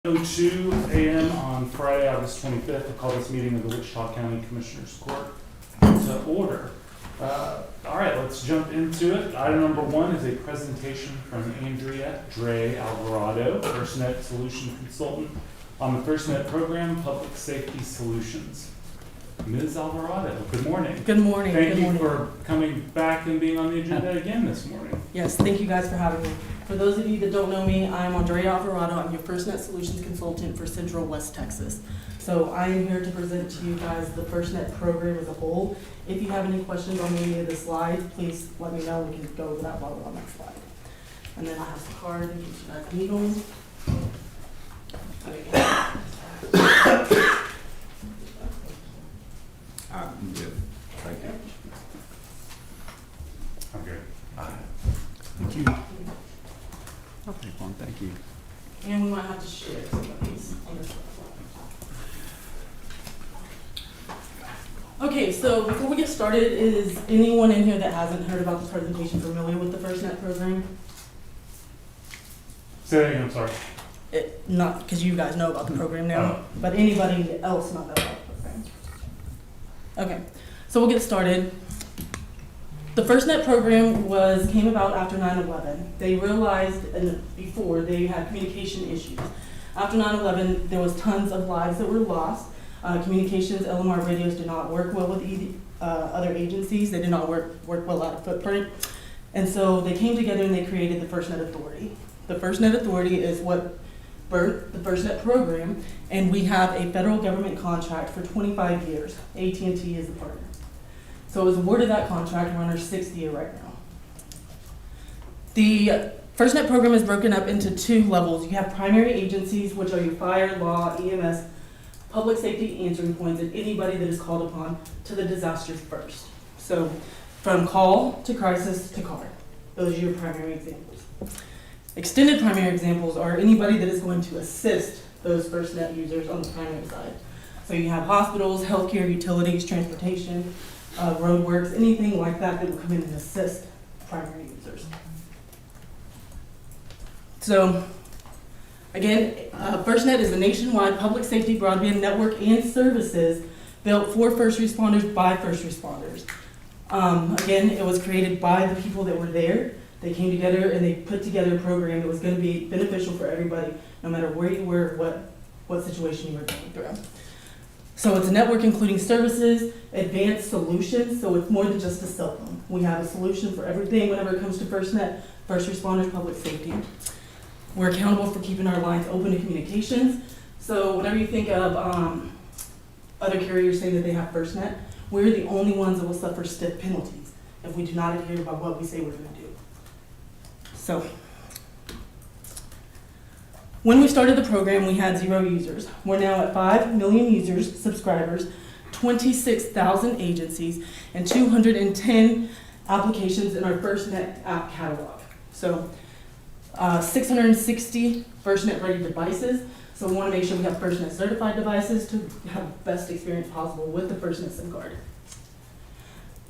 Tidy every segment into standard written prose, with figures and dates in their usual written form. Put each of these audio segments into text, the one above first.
2 a.m. on Friday, August 25th. I'll call this meeting of the Wichita County Commissioner's Court to order. All right, let's jump into it. Item number 1 is a presentation from Andrea Dre Alvarado, FirstNet Solution Consultant on the FirstNet Program, Public Safety Solutions. Ms. Alvarado, good morning. Good morning. Thank you for coming back and being on the agenda again this morning. Yes, thank you guys for having me. For those of you that don't know me, I'm Andrea Alvarado. I'm your FirstNet Solutions Consultant for Central West Texas. So I am here to present to you guys the FirstNet program as a whole. If you have any questions on any of the slides, please let me know. We can go over that while we're on that slide. And then I have some cards in case you guys need them. I'm good. Thank you. I'm good. Thank you. I'll take one. Thank you. And we might have to share some of these on this slide. Okay, so before we get started, is anyone in here that hasn't heard about the presentation familiar with the FirstNet program? Say that again, I'm sorry. Not because you guys know about the program now, Oh. but anybody else not know about the program? Okay, so we'll get started. The FirstNet program came about after 9/11. They realized before they had communication issues. After 9/11, there was tons of lives that were lost. Communications, LMR radios did not work well with other agencies. They did not work well out of footprint. And so they came together and they created the FirstNet Authority. The FirstNet Authority is what birthed the FirstNet program, and we have a federal government contract for 25 years. AT&T is the partner. So it was awarded that contract. We're on our 6th year right now. The FirstNet program is broken up into 2 levels. You have primary agencies, which are your fire, law, EMS, public safety answering points, and anybody that is called upon to the disasters first. So from call to crisis to CAR. Those are your primary examples. Extended primary examples are anybody that is going to assist those FirstNet users on the primary side. So you have hospitals, healthcare, utilities, transportation, roadworks, anything like that that will come in and assist primary users. So again, FirstNet is a nationwide public safety broadband network and services built for first responders by first responders. Again, it was created by the people that were there. They came together and they put together a program that was going to be beneficial for everybody, no matter where you were, what situation you were going through. So it's a network including services, advanced solutions, so it's more than just a cell phone. We have a solution for everything whenever it comes to FirstNet, first responders, public safety. We're accountable for keeping our lines open to communications. So whenever you think of other carriers saying that they have FirstNet, we're the only ones that will suffer stiff penalties if we do not adhere by what we say we're going to do. So when we started the program, we had 0 users. We're now at 5 million users, subscribers, 26,000 agencies, and 210 applications in our FirstNet app catalog. So 660 FirstNet ready devices. So we want to make sure we have FirstNet certified devices to have the best experience possible with the FirstNet SIM card.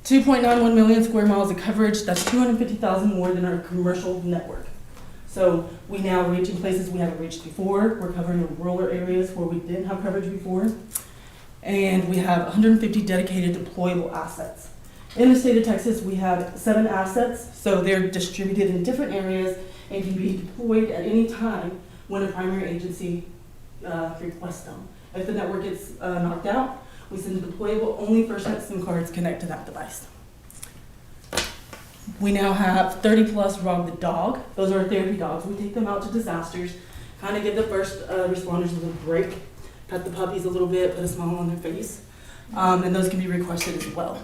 2.91 million square miles of coverage. That's 250,000 more than our commercial network. So we now reach in places we haven't reached before. We're covering in rural areas where we didn't have coverage before. And we have 150 dedicated deployable assets. In the state of Texas, we have 7 assets. So they're distributed in different areas and can be deployed at any time when a primary agency requests them. If the network gets knocked out, we send a deployable, only FirstNet SIM cards connect to that device. We now have 30 plus Rob the Dog. Those are our therapy dogs. We take them out to disasters, kind of give the first responders a little break, pet the puppies a little bit, put a smile on their face, and those can be requested as well.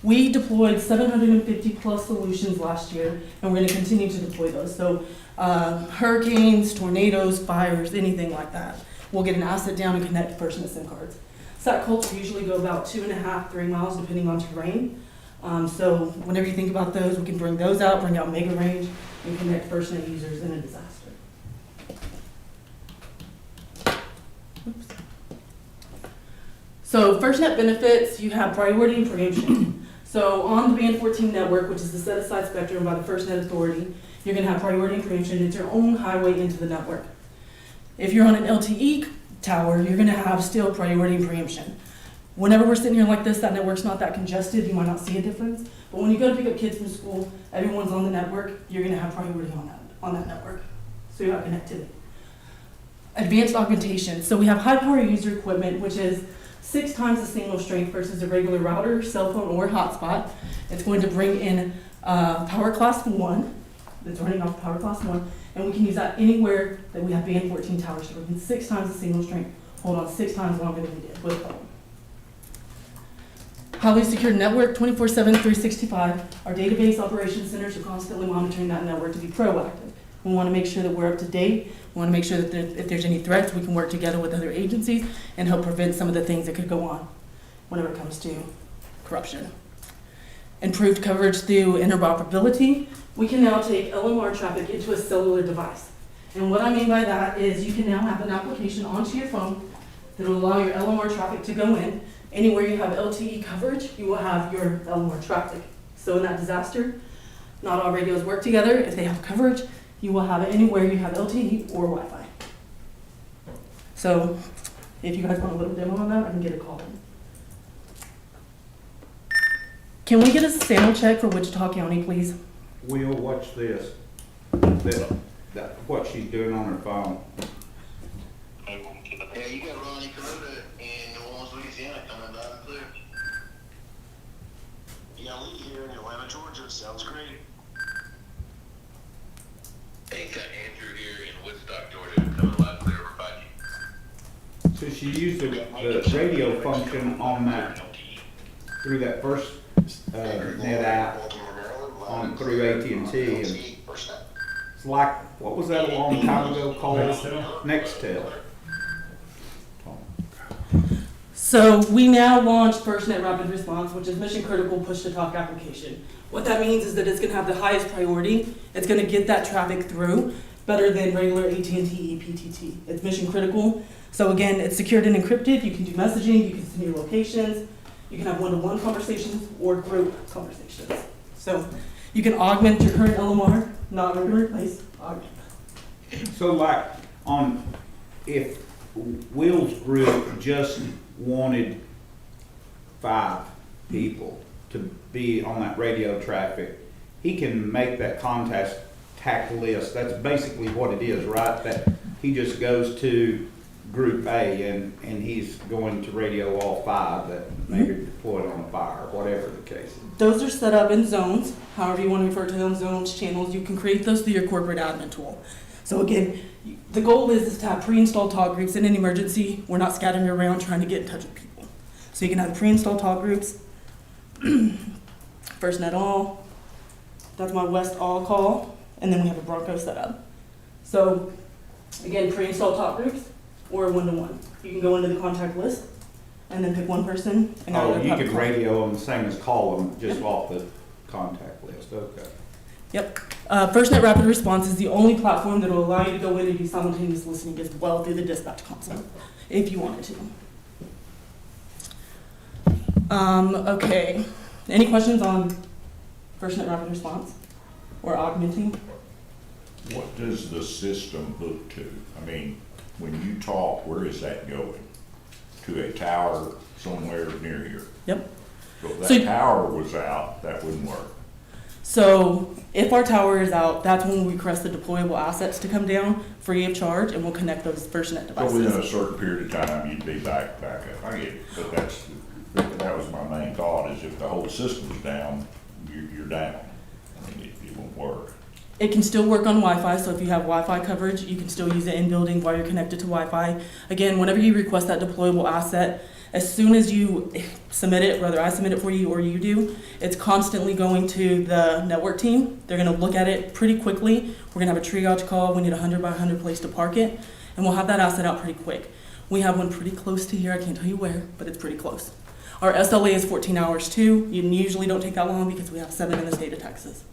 We deployed 750 plus solutions last year, and we're going to continue to deploy those. So hurricanes, tornadoes, fires, anything like that. We'll get an asset down and connect FirstNet SIM cards. Sat cults usually go about 2.5, 3 miles depending on terrain. So whenever you think about those, we can bring those out, bring out mega range, and connect FirstNet users in a disaster. Oops. So FirstNet benefits, you have priority and preemption. So on the Band 14 network, which is the set-aside spectrum by the FirstNet Authority, you're gonna have priority and preemption. It's your own highway into the network. If you're on an LTE tower, you're gonna have still priority and preemption. Whenever we're sitting here like this, that network's not that congested, you might not see a difference. But when you go to pick up kids from school, everyone's on the network, you're gonna have priority on that network. So you have connectivity. Advanced augmentation. So we have high power user equipment, which is 6 times the signal strength versus a regular router, cell phone, or hotspot. It's going to bring in power class 1, that's running off power class 1, and we can use that anywhere that we have band 14 towers. So we can 6 times the signal strength, hold on 6 times longer than we did with phone. Highly secure network, 24/7, 365. Our database operations centers are constantly monitoring that network to be proactive. We want to make sure that we're up to date. We want to make sure that if there's any threats, we can work together with other agencies and help prevent some of the things that could go on whenever it comes to corruption. Improved coverage through interoperability. We can now take LMR traffic into a cellular device. And what I mean by that is you can now have an application onto your phone that will allow your LMR traffic to go in. Anywhere you have LTE coverage, you will have your LMR traffic. So in that disaster, not all radios work together. If they have coverage, you will have it anywhere you have LTE or Wi-Fi. So if you guys want a little demo on that, I can get a call in. Can we get a sound check for Wichita County, please? Will, watch this. What she's doing on her phone. Yeah, you got Ronnie Carota in New Orleans, Louisiana, coming loud and clear. You got Lee here in Atlanta, Georgia. Sounds great. Hey, got Andrew here in Woodstock, Georgia, coming loud and clear over 5G. So she used the radio function on that, through that first net app on through AT&T, and it's like, what was that a long time ago called? Nextel. So we now launched FirstNet Rapid Response, which is mission critical push-to-talk application. What that means is that it's gonna have the highest priority. It's gonna get that traffic through better than regular AT&T EPTT. It's mission critical. So again, it's secured and encrypted. You can do messaging, you can send your locations, you can have one-to-one conversations or group conversations. So you can augment your current LMR, not replace, augment. So like on, if Will's group just wanted 5 people to be on that radio traffic, he can make that contact list. That's basically what it is, right? That he just goes to group A and he's going to radio all 5 that maybe deployed on a fire, whatever the case is. Those are set up in zones, however you want to refer to them, zones, channels. You can create those through your corporate admin tool. So again, the goal is to have pre-installed talk groups in an emergency. We're not scattering around trying to get in touch with people. So you can have pre-installed talk groups, FirstNet all, that's my West all call, and then we have a Bronco set up. So again, pre-installed talk groups or one-to-one. You can go into the contact list and then pick one person. And now Oh, you have a can call. radio them the same as call them just off the contact list, okay. Yep. FirstNet Rapid Response is the only platform that will allow you to go in and do simultaneous listening as well through the dispatch console, if you wanted to. Okay. Any questions on FirstNet Rapid Response or augmenting? What does the system hook to? I mean, when you talk, where is that going? To a tower somewhere near here? Yep. So if So- that tower was out, that wouldn't work. So if our tower is out, that's when we request the deployable assets to come down free of charge, and we'll connect those FirstNet So within devices. a certain period of time, you'd be back up. I get it, but that was my main thought, is if the whole system's down, you're down. I mean, it won't work. It can still work on Wi-Fi, so if you have Wi-Fi coverage, you can still use it in building while you're connected to Wi-Fi. Again, whenever you request that deployable asset, as soon as you submit it, whether I submit it for you or you do, it's constantly going to the network team. They're gonna look at it pretty quickly. We're gonna have a triage call. We need a 100 by 100 place to park it, and we'll have that asset out pretty quick. We have one pretty close to here. I can't tell you where, but it's pretty close. Our SLA is 14 hours too. You usually don't take that long because we have 7 in the state of Texas.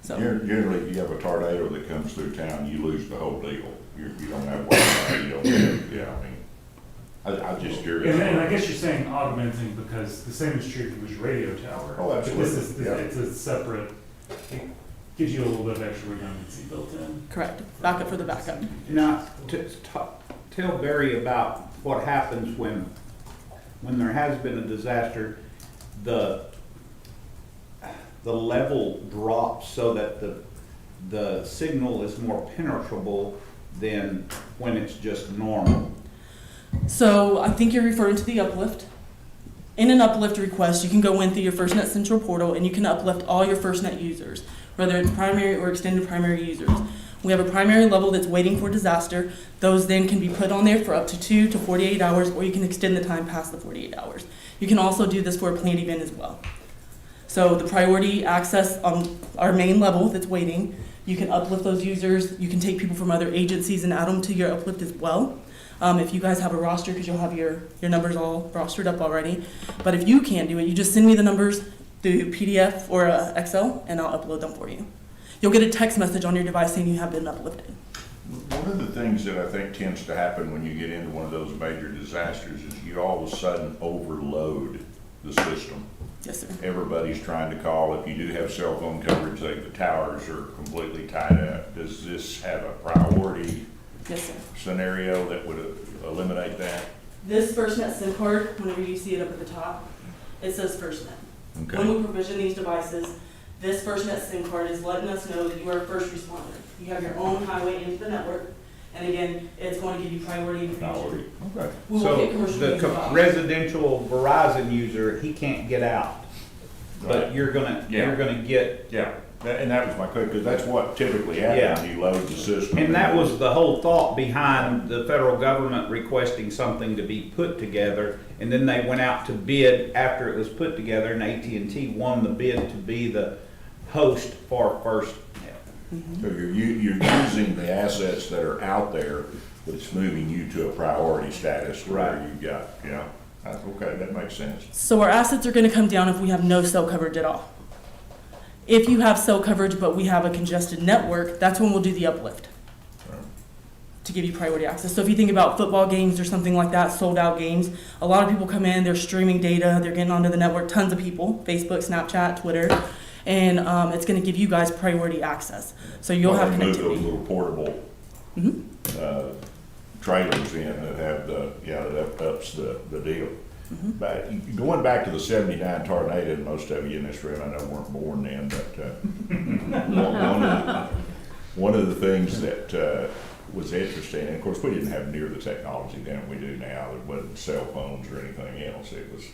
So. Generally, if you have a tornado that comes through town, you lose the whole deal. You don't have Wi-Fi, you don't have, yeah, I mean, I'm just curious. And I guess you're saying augmenting because the same is true if it was your radio tower. Oh, But this is, absolutely, yeah. it's a separate, gives you a little bit of extra redundancy built in. Correct. Backup for the backup. Now, tell Barry about what happens when there has been a disaster, the level drops so that the signal is more penetrable than when it's just normal. So I think you're referring to the uplift. In an uplift request, you can go in through your FirstNet Central portal and you can uplift all your FirstNet users, whether it's primary or extended primary users. We have a primary level that's waiting for disaster. Those then can be put on there for up to 2 to 48 hours, or you can extend the time past the 48 hours. You can also do this for a planned event as well. So the priority access on our main level that's waiting, you can uplift those users. You can take people from other agencies and add them to your uplift as well. If you guys have a roster, because you'll have your numbers all rostered up already. But if you can't do it, you just send me the numbers through PDF or Excel, and I'll upload them for you. You'll get a text message on your device saying you have been uplifted. One of the things that I think tends to happen when you get into one of those major disasters is you all of a sudden overload the system. Yes, sir. Everybody's trying to call. If you do have cell phone coverage, like the towers are completely tied up. Does this have a priority Yes, sir. scenario that would eliminate that? This FirstNet SIM card, whenever you see it up at the top, it says FirstNet. When Okay. we provision these devices, this FirstNet SIM card is letting us know that you are a first responder. You have your own highway into the network, and again, it's going to give you priority information. Priority. Okay. We won't get commercial So use the involved. residential Verizon user, he can't get out, but you're gonna get. Yeah, and that was my question, because that's what typically happens, you load the system. And that was the whole thought behind the federal government requesting something to be put together, and then they went out to bid after it was put together, and AT&T won the bid to be the host for FirstNet. So you're using the assets that are out there, but it's moving you to a priority status where Right. you've got, that's okay, that makes sense. So our assets are going to come down if we have no cell coverage at all. If you have cell coverage but we have a congested network, that's when we'll do the uplift to give you priority access. So if you think about football games or something like that, sold out games, a lot of people come in, they're streaming data, they're getting onto the network, tons of people, Facebook, Snapchat, Twitter, and it's going to give you guys priority access. So you'll have Move those connectivity. little portable trailers in that have that ups the deal. But going back to the '79 tornado, and most of you in this room I know weren't born then, but one of the things that was interesting, and of course we didn't have near the technology then we do now. There wasn't cell phones or anything else. It was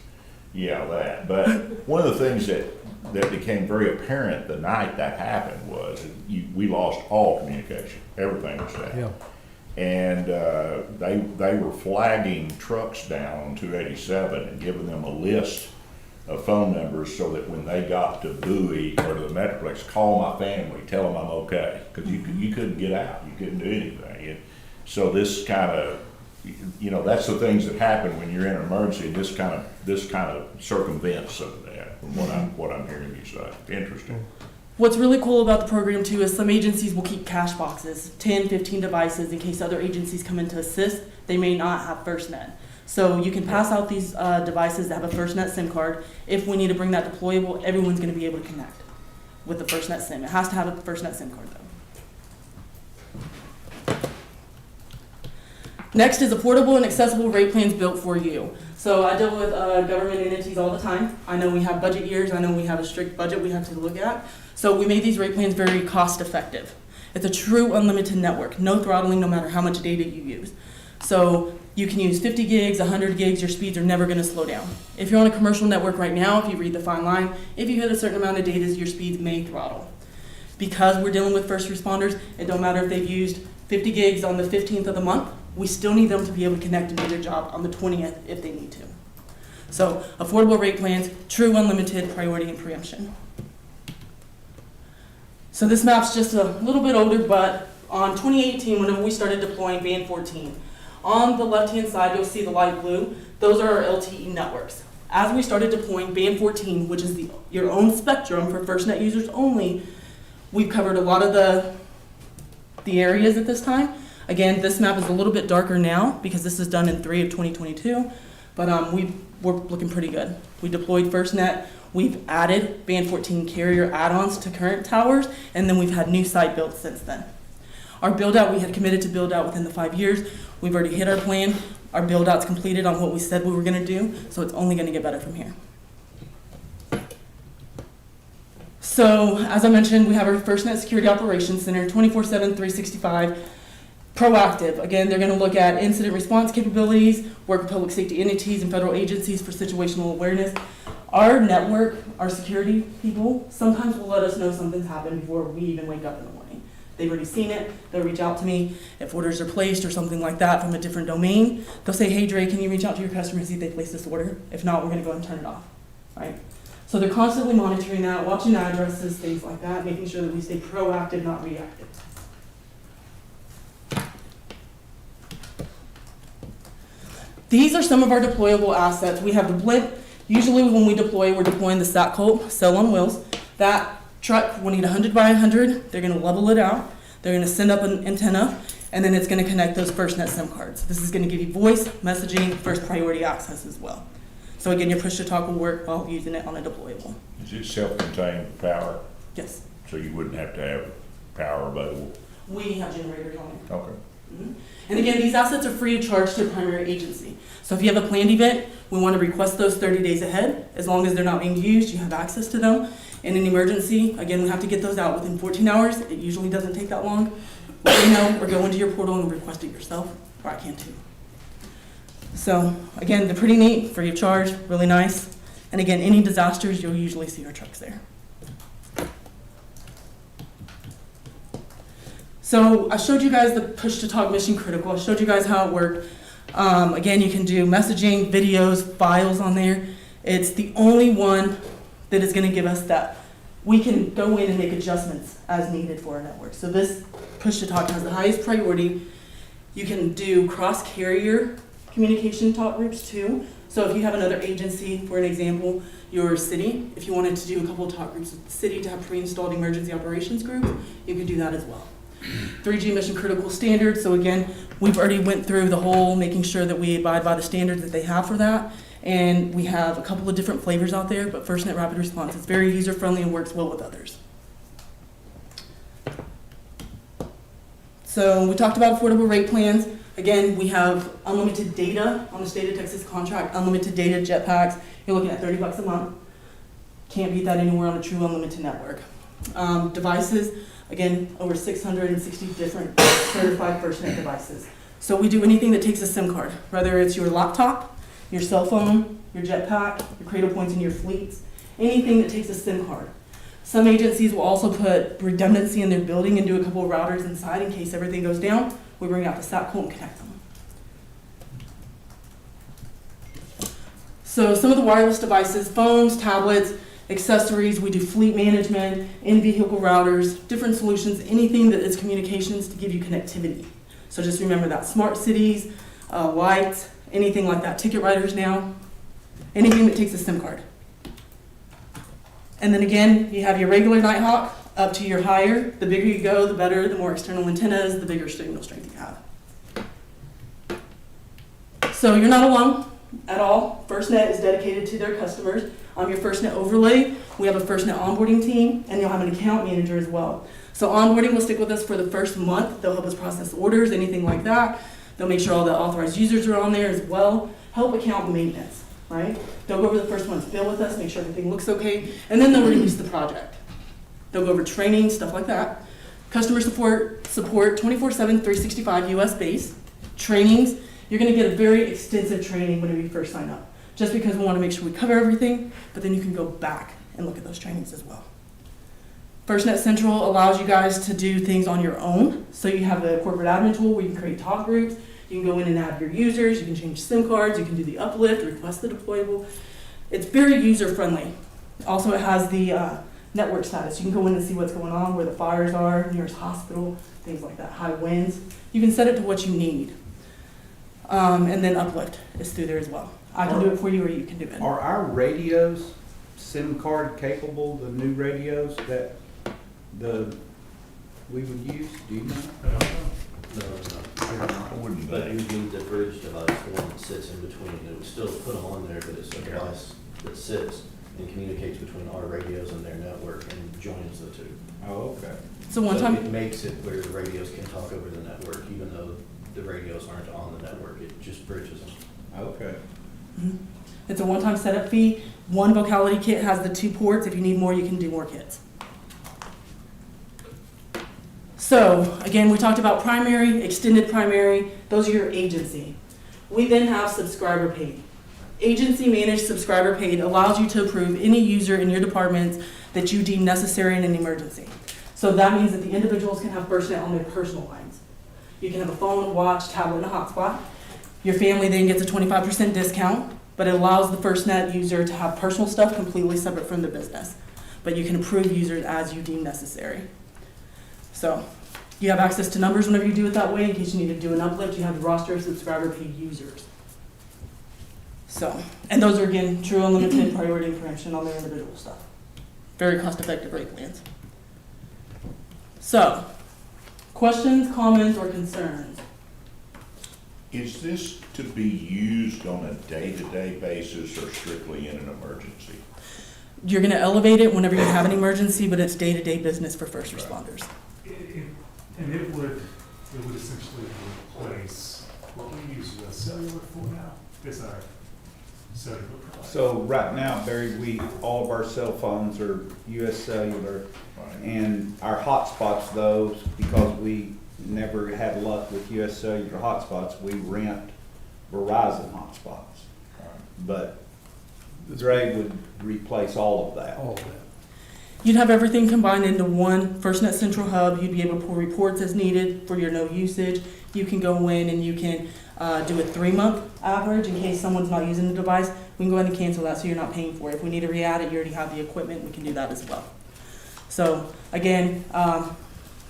that. But one of the things that became very apparent the night that happened was we lost all communication. Everything was down. Yeah. And they were flagging trucks down on 287 and giving them a list of phone numbers so that when they got to Bowie or to the Metroplex, call my family, tell them I'm okay, because you couldn't get out, you couldn't do anything. And so this kind of, that's the things that happen when you're in an emergency. This kind of circumvents some of that, from what I'm hearing you say. Interesting. What's really cool about the program too is some agencies will keep cache boxes, 10, 15 devices in case other agencies come in to assist. They may not have FirstNet. So you can pass out these devices that have a FirstNet SIM card. If we need to bring that deployable, everyone's going to be able to connect with the FirstNet SIM. It has to have a FirstNet SIM card though. Next is affordable and accessible rate plans built for you. So I deal with government entities all the time. I know we have budget years. I know we have a strict budget we have to look at. So we made these rate plans very cost effective. It's a true unlimited network, no throttling no matter how much data you use. So you can use 50 gigs, 100 gigs, your speeds are never gonna slow down. If you're on a commercial network right now, if you read the fine line, if you hit a certain amount of data, your speeds may throttle. Because we're dealing with first responders, it don't matter if they've used 50 gigs on the 15th of the month, we still need them to be able to connect and do their job on the 20th if they need to. So affordable rate plans, true unlimited priority and preemption. So this map's just a little bit older, but on 2018, whenever we started deploying band 14, on the left-hand side, you'll see the light blue. Those are our LTE networks. As we started deploying band 14, which is your own spectrum for FirstNet users only, we've covered a lot of the areas at this time. Again, this map is a little bit darker now because this is done in 3 of 2022, but we're looking pretty good. We deployed FirstNet. We've added Band 14 carrier add-ons to current towers, and then we've had new site builds since then. Our build-out, we had committed to build out within the 5 years. We've already hit our plan. Our build-out's completed on what we said we were gonna do, so it's only gonna get better from here. So, as I mentioned, we have our FirstNet Security Operations Center, 24/7, 365, proactive. Again, they're gonna look at incident response capabilities, work with public safety entities and federal agencies for situational awareness. Our network, our security people, sometimes will let us know something's happened before we even wake up in the morning. They've already seen it, they'll reach out to me. If orders are placed or something like that from a different domain, they'll say, hey Dre, can you reach out to your customer and see if they placed this order? If not, we're gonna go and turn it off, right? So they're constantly monitoring that, watching addresses, things like that, making sure that we stay proactive, not reactive. These are some of our deployable assets. We have the blimp. Usually when we deploy, we're deploying the Tacoma cell on wheels. That truck will need 100 by 100. They're gonna level it out. They're gonna send up an antenna, and then it's gonna connect those FirstNet SIM cards. This is gonna give you voice, messaging, first priority access as well. So again, your push-to-talk will work while using it on a deployable. Is it self-contained power? Yes, So you wouldn't have to have power available? we have generators on it. Okay. Mhm. And again, these assets are free of charge to the primary agency. So if you have a planned event, we want to request those 30 days ahead. As long as they're not being used, you have access to them. In an emergency, again, we have to get those out within 14 hours. It usually doesn't take that long. Let me know or go into your portal and request it yourself, or I can too. So again, they're pretty neat, free of charge, really nice. And again, any disasters, you'll usually see our trucks there. So I showed you guys the push-to-talk mission critical. I showed you guys how it worked. Again, you can do messaging, videos, files on there. It's the only one that is going to give us that. We can go in and make adjustments as needed for our network. So this push-to-talk has the highest priority. You can do cross-carrier communication talk groups too. So if you have another agency, for an example, your city, if you wanted to do a couple of talk groups with the city to have pre-installed emergency operations groups, you can do that as well. 3G mission critical standards. So again, we've already went through the whole making sure that we abide by the standards that they have for that. And we have a couple of different flavors out there, but FirstNet Rapid Response is very user-friendly and works well with others. So we talked about affordable rate plans. Again, we have unlimited data on the state of Texas contract, unlimited data jetpacks. You're looking at $30 a month. Can't beat that anywhere on a true unlimited network. Devices, again, over 660 different certified FirstNet devices. So we do anything that takes a SIM card, whether it's your laptop, your cell phone, your jetpack, your cradle points in your fleets, anything that takes a SIM card. Some agencies will also put redundancy in their building and do a couple of routers inside in case everything goes down. We bring out the Passcode and connect them. So some of the wireless devices, phones, tablets, accessories, we do fleet management, in-vehicle routers, different solutions, anything that is communications to give you connectivity. So just remember that, smart cities, lights, anything like that, ticket writers now, anything that takes a SIM card. And then again, you have your regular Nighthawk up to your higher. The bigger you go, the better, the more external antennas, the bigger signal strength you have. So you're not alone at all. FirstNet is dedicated to their customers. On your FirstNet overlay, we have a FirstNet onboarding team, and you'll have an account manager as well. So onboarding will stick with us for the first month. They'll help us process orders, anything like that. They'll make sure all the authorized users are on there as well. Help account maintenance, right? They'll go over the first month's bill with us, make sure everything looks okay, and then they'll release the project. They'll go over training, stuff like that. Customer support 24/7, 365 US based. Trainings, you're gonna get a very extensive training whenever you first sign up. Just because we wanna make sure we cover everything, but then you can go back and look at those trainings as well. FirstNet Central allows you guys to do things on your own. So you have the corporate admin tool where you can create talk groups. You can go in and add your users. You can change SIM cards. You can do the uplift, request the deployable. It's very user-friendly. Also, it has the network status. You can go in and see what's going on, where the fires are, nearest hospital, things like that, high winds. You can set it to what you need. And then uplift is through there as well. I can do it for you, or you can do it. Are our radios SIM card capable, the new radios that we would use? Do you know? No, or not. I wouldn't But you think. need the bridge device, the one that sits in between, it would still put them on there, but it's a device that sits and communicates between our radios and their network and joins the two. Oh, okay. So one So time, it makes it where the radios can talk over the network, even though the radios aren't on the network, it just bridges them. Okay. it's a one-time setup fee. One vocality kit has the 2 ports. If you need more, you can do more kits. So, again, we talked about primary, extended primary. Those are your agency. We then have subscriber paid. Agency managed subscriber paid allows you to approve any user in your departments that you deem necessary in an emergency. So that means that the individuals can have FirstNet on their personal lines. You can have a phone, watch, tablet, and a hotspot. Your family then gets a 25% discount, but it allows the FirstNet user to have personal stuff completely separate from the business. But you can approve users as you deem necessary. So you have access to numbers whenever you do it that way. In case you need to do an uplift, you have the roster of subscriber paid users. So, and those are again true unlimited priority information on their individual stuff. Very cost-effective rate plans. So, questions, comments, or concerns? Is this to be used on a day-to-day basis or strictly in an emergency? You're going to elevate it whenever you have an emergency, but it's day-to-day business for first responders. And it would essentially replace what we use US Cellular for now. It's our cellular provider. So right now, Barry, all of our cell phones are US Cellular, and our hotspots, those, because we never had luck with US Cellular hotspots, we rent Verizon hotspots. But Dre would replace all of that. All of that. You'd have everything combined into one FirstNet Central Hub. You'd be able to pull reports as needed for your no usage. You can go in and you can do a 3-month average in case someone's not using the device. We can go ahead and cancel that so you're not paying for it. If we need to re-add it, you already have the equipment, we can do that as well. So again,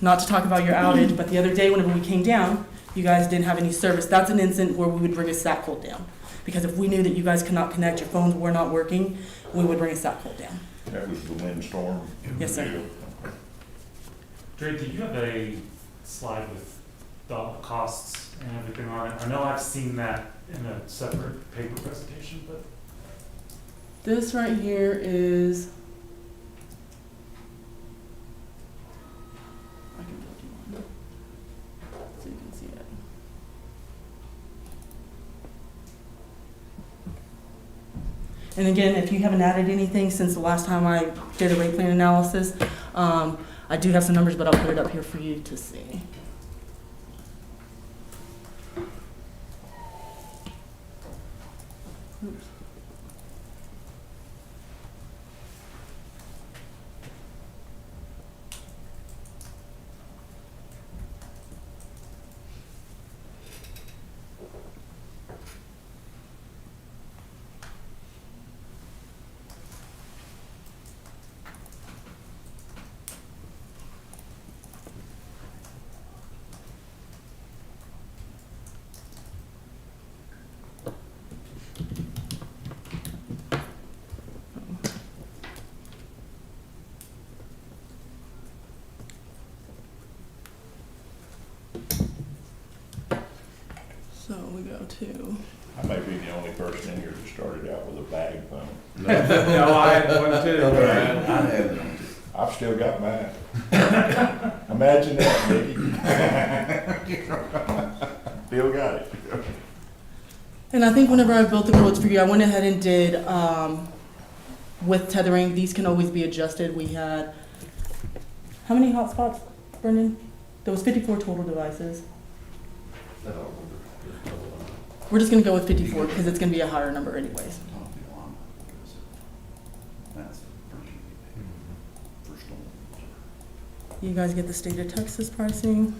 not to talk about your outage, but the other day whenever we came down, you guys didn't have any service. That's an incident where we would bring a SAT code down. Because if we knew that you guys could not connect, your phones were not working, we would bring a SAT code down. That was the windstorm? Yes, sir. Dre, do you have a slide with the costs and everything on it? I know I've seen that in a separate paper presentation, but This right here is, I can build you one so you can see it. And again, if you haven't added anything since the last time I did a rate plan analysis, I do have some numbers, but I'll put it up here for you to see. Oops. So we go to, I may be the only person in here that started out with a bag phone. No, I had one too. I have one. I've still got mine. Imagine that, Mickey. Still got it. and I think whenever I built the quotes for you, I went ahead and did, with tethering, these can always be adjusted. We had, how many hotspots, Brendan? There was 54 total devices. I don't remember. We're just gonna go with 54 because it's gonna be a higher number anyways. That's first one. You guys get the state of Texas pricing.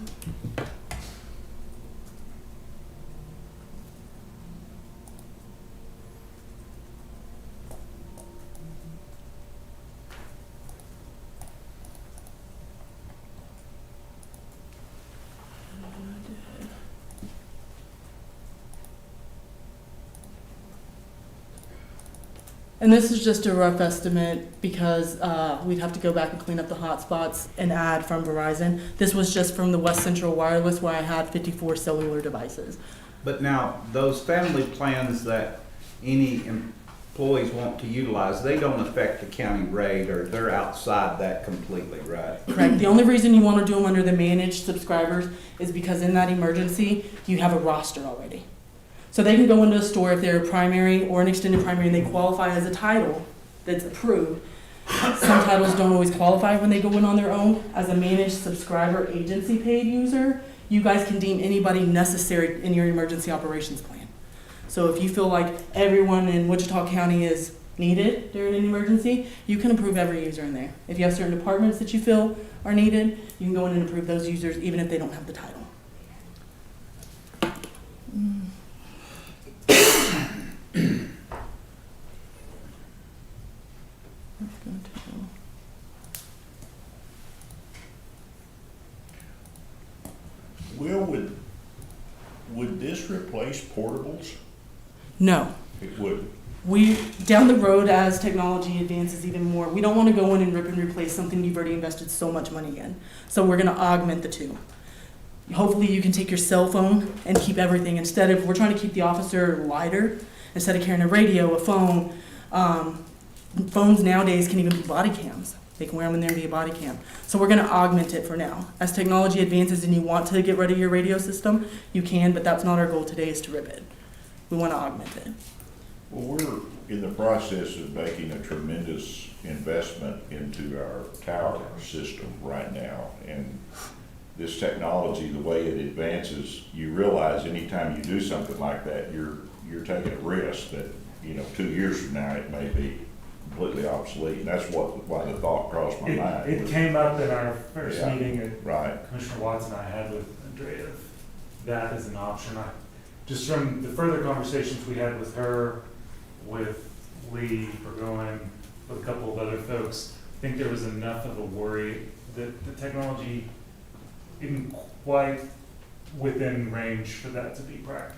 And this is just a rough estimate because we'd have to go back and clean up the hotspots and add from Verizon. This was just from the West Central Wireless where I had 54 cellular devices. But now, those family plans that any employees want to utilize, they don't affect the county rate, or they're outside that completely, right? Correct. The only reason you want to do them under the managed subscribers is because in that emergency, you have a roster already. So they can go into a store if they're a primary or an extended primary and they qualify as a title that's approved. Some titles don't always qualify when they go in on their own. As a managed subscriber agency paid user, you guys can deem anybody necessary in your emergency operations plan. So if you feel like everyone in Wichita County is needed during an emergency, you can approve every user in there. If you have certain departments that you feel are needed, you can go in and approve those users even if they don't have the title. Will, would this replace portables? No. It would. We, down the road, as technology advances even more, we don't want to go in and rip and replace something you've already invested so much money in. So we're going to augment the two. Hopefully you can take your cell phone and keep everything. Instead of, we're trying to keep the officer lighter. Instead of carrying a radio, a phone, phones nowadays can even be body cams. They can wear them in there and be a body cam. So we're going to augment it for now. As technology advances and you want to get rid of your radio system, you can, but that's not our goal today, is to rip it. We want to augment it. Well, we're in the process of making a tremendous investment into our tower system right now. And this technology, the way it advances, you realize anytime you do something like that, you're taking a risk that, 2 years from now, it may be completely obsolete. And that's why the thought crossed my mind. It came up in our first Yeah, meeting that right. Commissioner Watts and I had with Andrea, that is an option. Just from the further conversations we had with her, with Lee, Burgoyne, with a couple of other folks, I think there was enough of a worry that the technology isn't quite within range for that to be practical.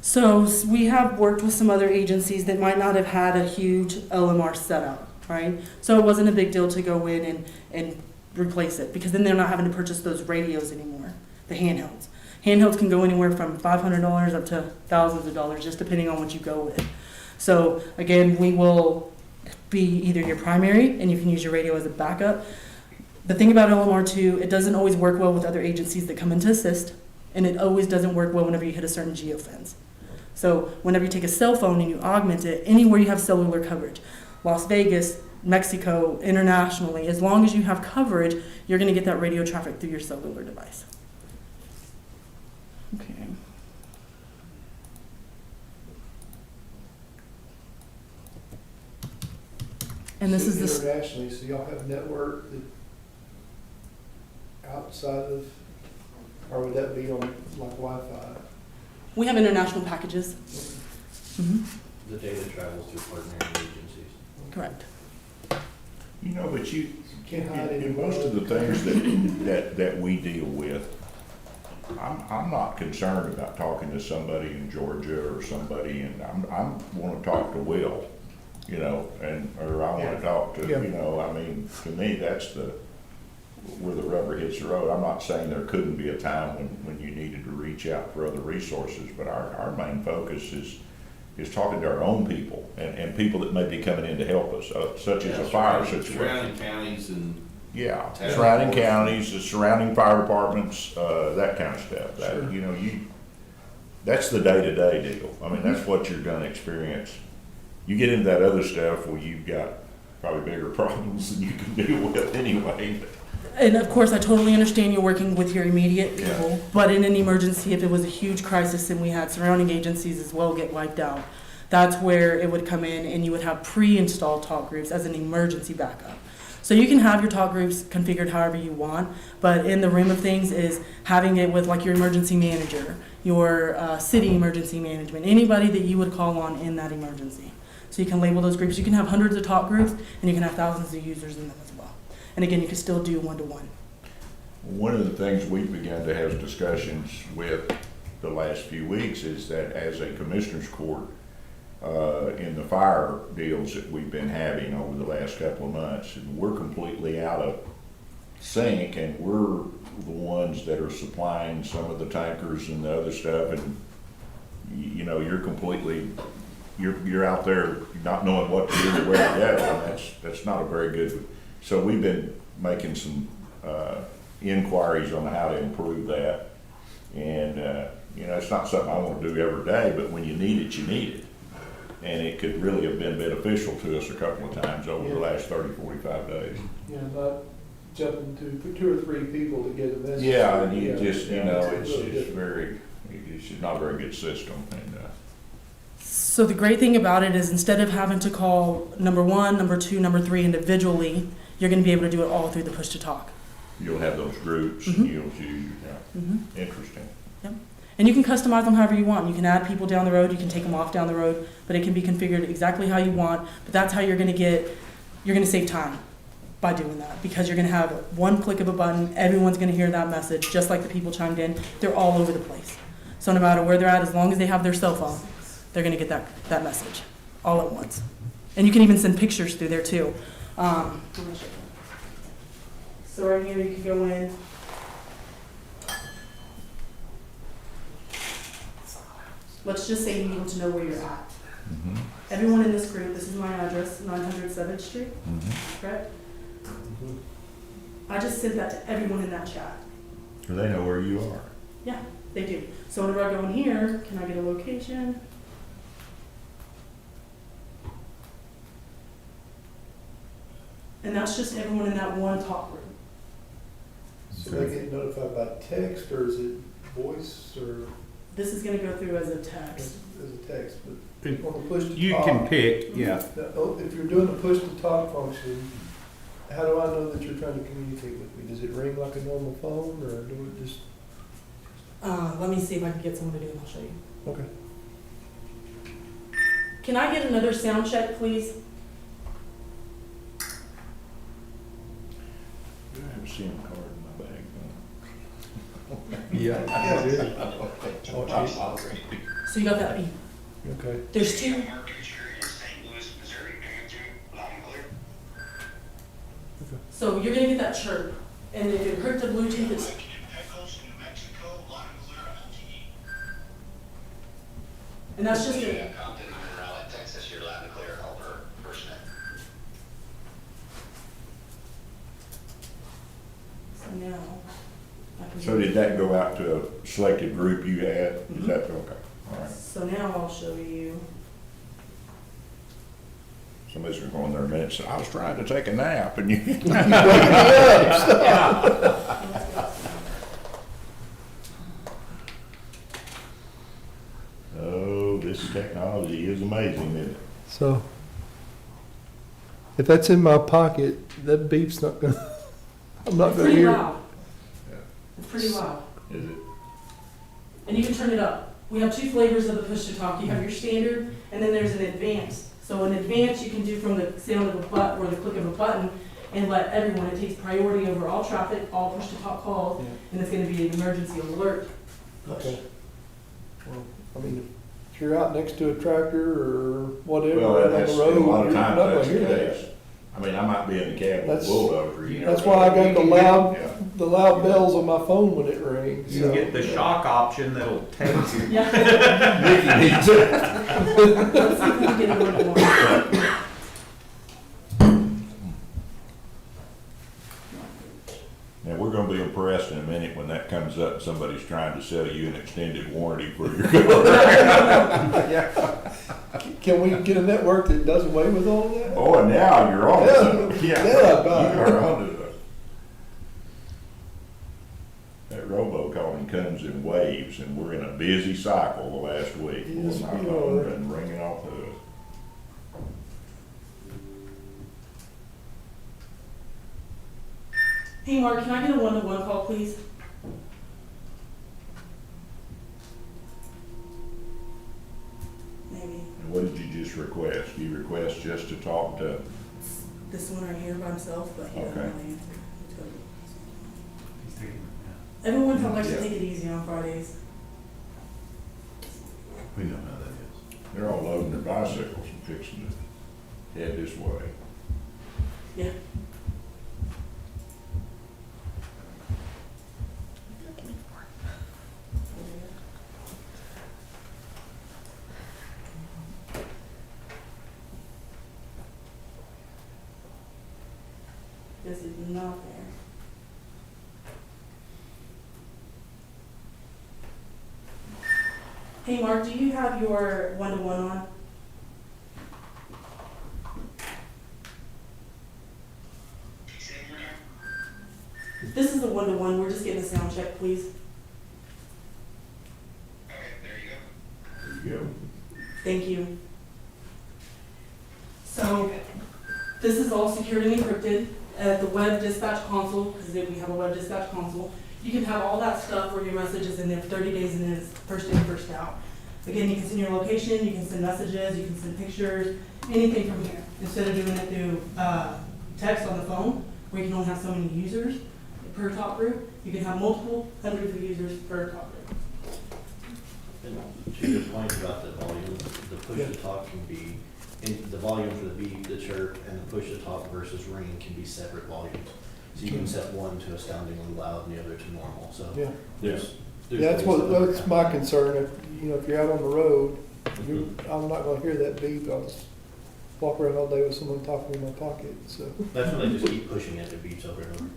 So we have worked with some other agencies that might not have had a huge LMR setup, right? So it wasn't a big deal to go in and replace it, because then they're not having to purchase those radios anymore, the handhelds. Handhelds can go anywhere from $500 up to thousands of dollars, just depending on what you go with. So again, we will be either your primary, and you can use your radio as a backup. The thing about LMR too, it doesn't always work well with other agencies that come in to assist, and it always doesn't work well whenever you hit a certain geofence. So whenever you take a cell phone and you augment it, anywhere you have cellular coverage, Las Vegas, Mexico, internationally, as long as you have coverage, you're going to get that radio traffic through your cellular device. Okay. And this is this. Internationally, so y'all have a network that outside of, or would that be on like Wi-Fi? We have international packages. Mm-hmm. The data travels through partnering agencies. Correct. But you Can't hide in anymore. most of the things that we deal with, I'm not concerned about talking to somebody in Georgia or somebody, and I want to talk to Will, or I want to talk to, Yeah. to me, that's where the rubber hits the road. I'm not saying there couldn't be a time when you needed to reach out for other resources, but our main focus is talking to our own people and people that may be coming in to help us, such as a fire situation. Surrounding counties and. Yeah, surrounding counties, the surrounding fire departments, that kind of stuff. That, Sure. That's the day-to-day deal. I mean, that's what you're gonna experience. You get into that other stuff where you've got probably bigger problems than you can deal with anyway. And of course, I totally understand you're working with your immediate people, Yeah. but in an emergency, if it was a huge crisis and we had surrounding agencies as well get wiped out, that's where it would come in and you would have pre-installed talk groups as an emergency backup. So you can have your talk groups configured however you want, but in the realm of things is having it with like your emergency manager, your city emergency management, anybody that you would call on in that emergency. So you can label those groups. You can have hundreds of talk groups and you can have thousands of users in them as well. And again, you can still do one-to-one. One of the things we've begun to have discussions with the last few weeks is that as a commissioner's court, in the fire deals that we've been having over the last couple of months. And we're completely out of sync, and we're the ones that are supplying some of the tankers and the other stuff, and you know, you're out there not knowing what to do or where to go, and that's not a very good. So we've been making some inquiries on how to improve that, and you know, it's not something I want to do every day, but when you need it, you need it. And it could really have been beneficial to us a couple of times over the last 30, 45 days. Yeah, not jumping to 2 or 3 people to get a message. Yeah, and you just, you know, really it's not a very good system. And So the great thing about it is instead of having to call number 1, number 2, number 3 individually, you're going to be able to do it all through the push to talk. you'll have those groups, Mhm. and you'll choose, Mm-hmm. interesting. And you can customize them however you want. You can add people down the road, you can take them off down the road, but it can be configured exactly how you want. But that's how you're going to save time by doing that, because you're going to have one click of a button, everyone's going to hear that message, just like the people chimed in. They're all over the place. So no matter where they're at, as long as they have their cell phone, they're going to get that message all at once. And you can even send pictures through there too. So right here you can go in. Let's just say you need to know where you're at. Mm-hmm. Everyone in this group, this is my address, 900 7th Street, Mm-hmm. correct? I just sent that to everyone in that chat. So they know where you are. Yeah, they do. So whenever I go in here, can I get a location? And that's just everyone in that one talk group. So they get notified by text, or is it voice, or This is gonna go through as a text. as a text? But It- on the push to talk. You can pick, yeah. If you're doing the push to talk function, how do I know that you're trying to communicate with me? Does it ring like a normal phone, or do it just, Let me see if I can get someone to do it, I'll show you. okay. Can I get another sound check, please? Do I have a SIM card in my bag? Yeah. Yeah, it is. Oh, So you got that beat. okay. There's two. Mark Fisher in St. Louis, Missouri, coming through loud and clear. So you're gonna get that chirp, and if you hook the Bluetooth, it's Echoes, New Mexico, loud and clear, LTE. and that's just a. Yeah, Compton, and Raleigh, Texas, you're loud and clear over FirstNet. So now. I can So did that go out to a selected group you had? Is Mhm. that, okay, all right. So now I'll show you. Somebody's gonna go in there in a minute and say, I was trying to take a nap, and you. Oh, this technology is amazing, isn't it? So, if that's in my pocket, that beep's not gonna, I'm not It's gonna pretty hear. loud. Yeah. It's pretty loud. Is it? And you can turn it up. We have two flavors of the push to talk. You have your standard, and then there's an advanced. So an advanced you can do from the sound of a button or the click of a button and let everyone, it takes priority over all traffic, all push to talk calls, Yeah. and it's gonna be an emergency alert push. Okay. Well, I mean, if you're out next to a tractor or whatever, Well, out on that's, the a road, lot you're of not times gonna that's the hear that. case. I mean, I might be in the cab with a That's- bulldozer, you know. That's why I got the loud, Yeah. the loud bells on my phone when it rings. You can get the shock option that'll take you. Yeah. Mickey needs it. Let's see if we can get it working more. Now, we're gonna be impressed in a minute when that comes up, somebody's trying to sell you an extended warranty for your car. Can we get a network that does away with all of that? Oh, and now you're on to something. Yeah, You about it. are on to it. That robocalling comes in waves, and we're in a busy cycle the last week. Yes, We're not we on are. and ringing off the hook. Hey Mark, can I get a one-to-one call, please? Maybe. And what did you just request? You request just to talk to, This one right here by himself, but he doesn't Okay. really answer. Everyone likes to Yeah. take it easy on Fridays. We know how that is. They're all loading their bicycles and fixing to head this way. Yeah. This is not there. Hey Mark, do you have your one-to-one on? This is the one-to-one, we're just getting a sound check, please. Okay, there you go. There you go. Thank you. So, this is all secured and encrypted at the web dispatch console, because we have a web dispatch console. You can have all that stuff where your message is in there for 30 days and then it's first in, first out. Again, you can send your location, you can send messages, you can send pictures, anything from here. Instead of doing it through text on the phone, where you can only have so many users per talk group, you can have multiple hundreds of users per talk group. And to your point about the volume, the push to talk can be, the volume for the beep, the chirp, and the push to talk versus ring can be separate volumes. So you can set one to astoundingly loud and the other to normal, so. Yeah. There's That's ways what, to that's my concern, if you're out on the road, I'm not gonna hear that beep, I'll just walk around all day with someone talking in my pocket, so. That's when they just keep pushing it, it beeps over and over.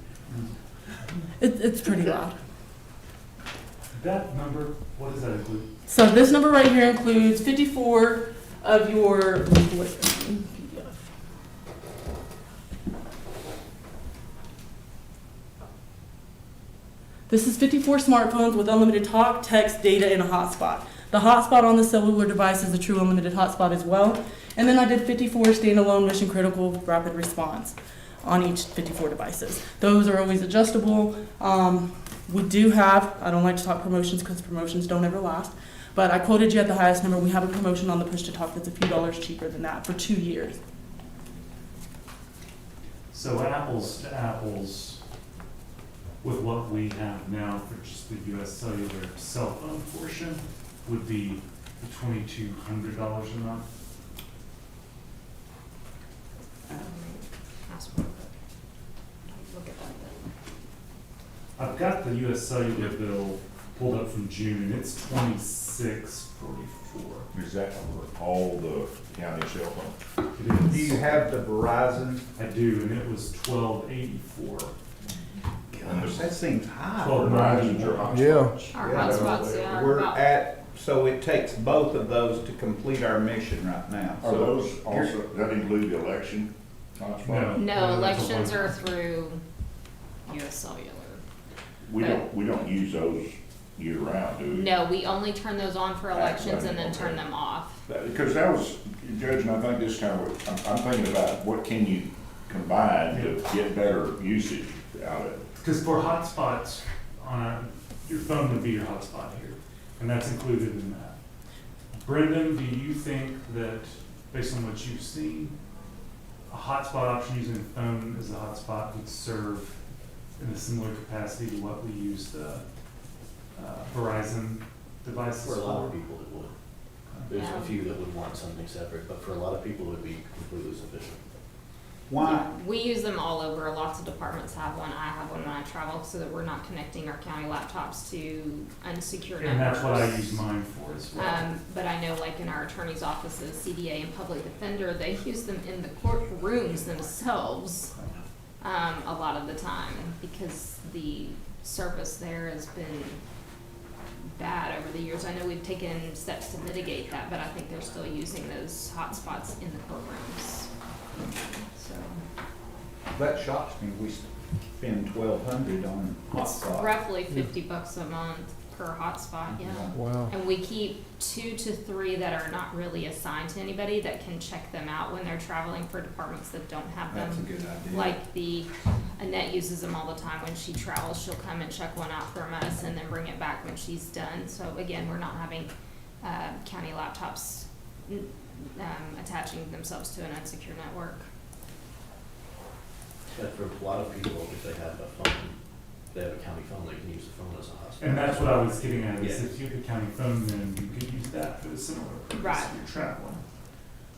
It's pretty loud. That number, what does that include? So this number right here includes 54 of your, this is 54 smartphones with unlimited talk, text, data, and a hotspot. The hotspot on the cellular device is a true unlimited hotspot as well. And then I did 54 standalone mission critical rapid response on each 54 devices. Those are always adjustable. We do have, I don't like to talk promotions because promotions don't ever last, but I quoted you at the highest number. We have a promotion on the push to talk that's a few dollars cheaper than that for 2 years. So apples to apples with what we have now for just the US Cellular cell phone portion would be the $2,200 a month. Look at that then. I've got the US Cellular bill pulled up from June, and it's $26.44. Is that for all the county cell phones? It Do you is. have the Verizon? I do, and it was $12.84. Gosh, that seems high. Verizon's your hotspots. Yeah. Our Yeah, hotspots, yeah. We're about- at, so it takes both of those to complete our mission right now. Are So those also, does that include the election hotspot? No, that's a elections one. are through US Cellular. We don't use those year round, do we? No, we only turn those on for elections and then turn Okay. them off. Because that was, Judge, and I think this kind of, I'm thinking about what can you combine to get better usage out of it? Because for hotspots, your phone would be your hotspot here, and that's included in that. Brendan, do you think that, based on what you've seen, a hotspot option using a phone as a hotspot would serve in a similar capacity to what we use the Verizon devices For a lot of for? people, it would. There's Yeah. a few that would want something separate, but for a lot of people, it would be completely sufficient. why, Yeah, we use them all over. Lots of departments have one. I have one when I travel so that we're not connecting our county laptops to unsecured And that's what I networks. use mine for as well. But I know like in our attorney's offices, CDA and public defender, they use them in the courtrooms themselves, a lot of the time, because the service there has been bad over the years. I know we've taken steps to mitigate that, but I think they're still using those hotspots in the courtrooms. So, that shocks me, we spend 1,200 on it's hotspot. roughly $50 a month per hotspot, yeah. Wow. And we keep 2 to 3 that are not really assigned to anybody that can check them out when they're traveling for departments that don't have them. That's a good idea. Like Annette uses them all the time when she travels. She'll come and check one out from us and then bring it back when she's done. So again, we're not having county laptops attaching themselves to an unsecured network. But for a lot of people, if they have a phone they have a county phone, they can use the phone as a hotspot. And that's what I was getting at, is Yeah. if you have a county phone, then you could use that for the similar purpose Right. if you're traveling.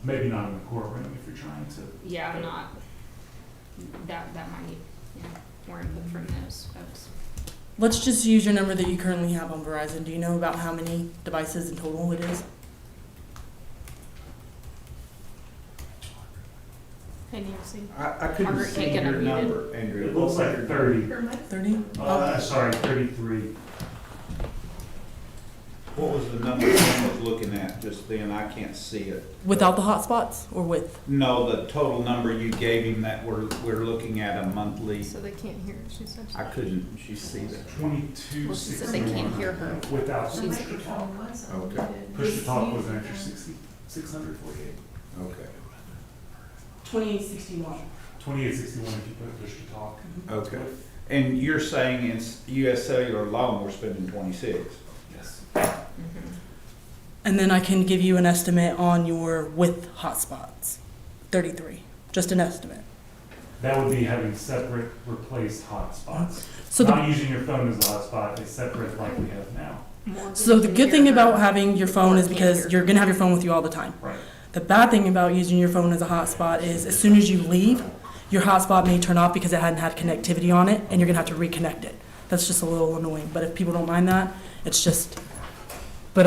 Maybe not in the courtroom if you're trying to. Yeah, I'm not, that might need, more input from those folks. Let's just use your number that you currently have on Verizon. Do you know about how many devices in total it is? Can you see? I couldn't Margaret see can't get your unmuted. number, Andrew. It looks like 30. 30? Sorry, 33. What was the number I was looking at just then? I can't see it. Without the hotspots or with? No, the total number you gave him that we're looking at a monthly, So they can't hear, she said. I couldn't see that. 22, Well, she said they can't hear her. Without She's- push to talk. Okay, Push to talk was an extra 648. okay, 2861. 2861 if you put push to talk. okay. And you're saying it's US Cellular alone, we're spending 26? Yes. And then I can give you an estimate on your with hotspots. 33. Just an estimate. That would be having separate replaced hotspots. So Not using your phone as a hotspot, it's separate like we have now. So the good thing about having your phone is because you're going to have your phone with you all the time. Right. The bad thing about using your phone as a hotspot is as soon as you leave, your hotspot may turn off because it hadn't had connectivity on it, and you're going to have to reconnect it. That's just a little annoying. But if people don't mind that, it's just... But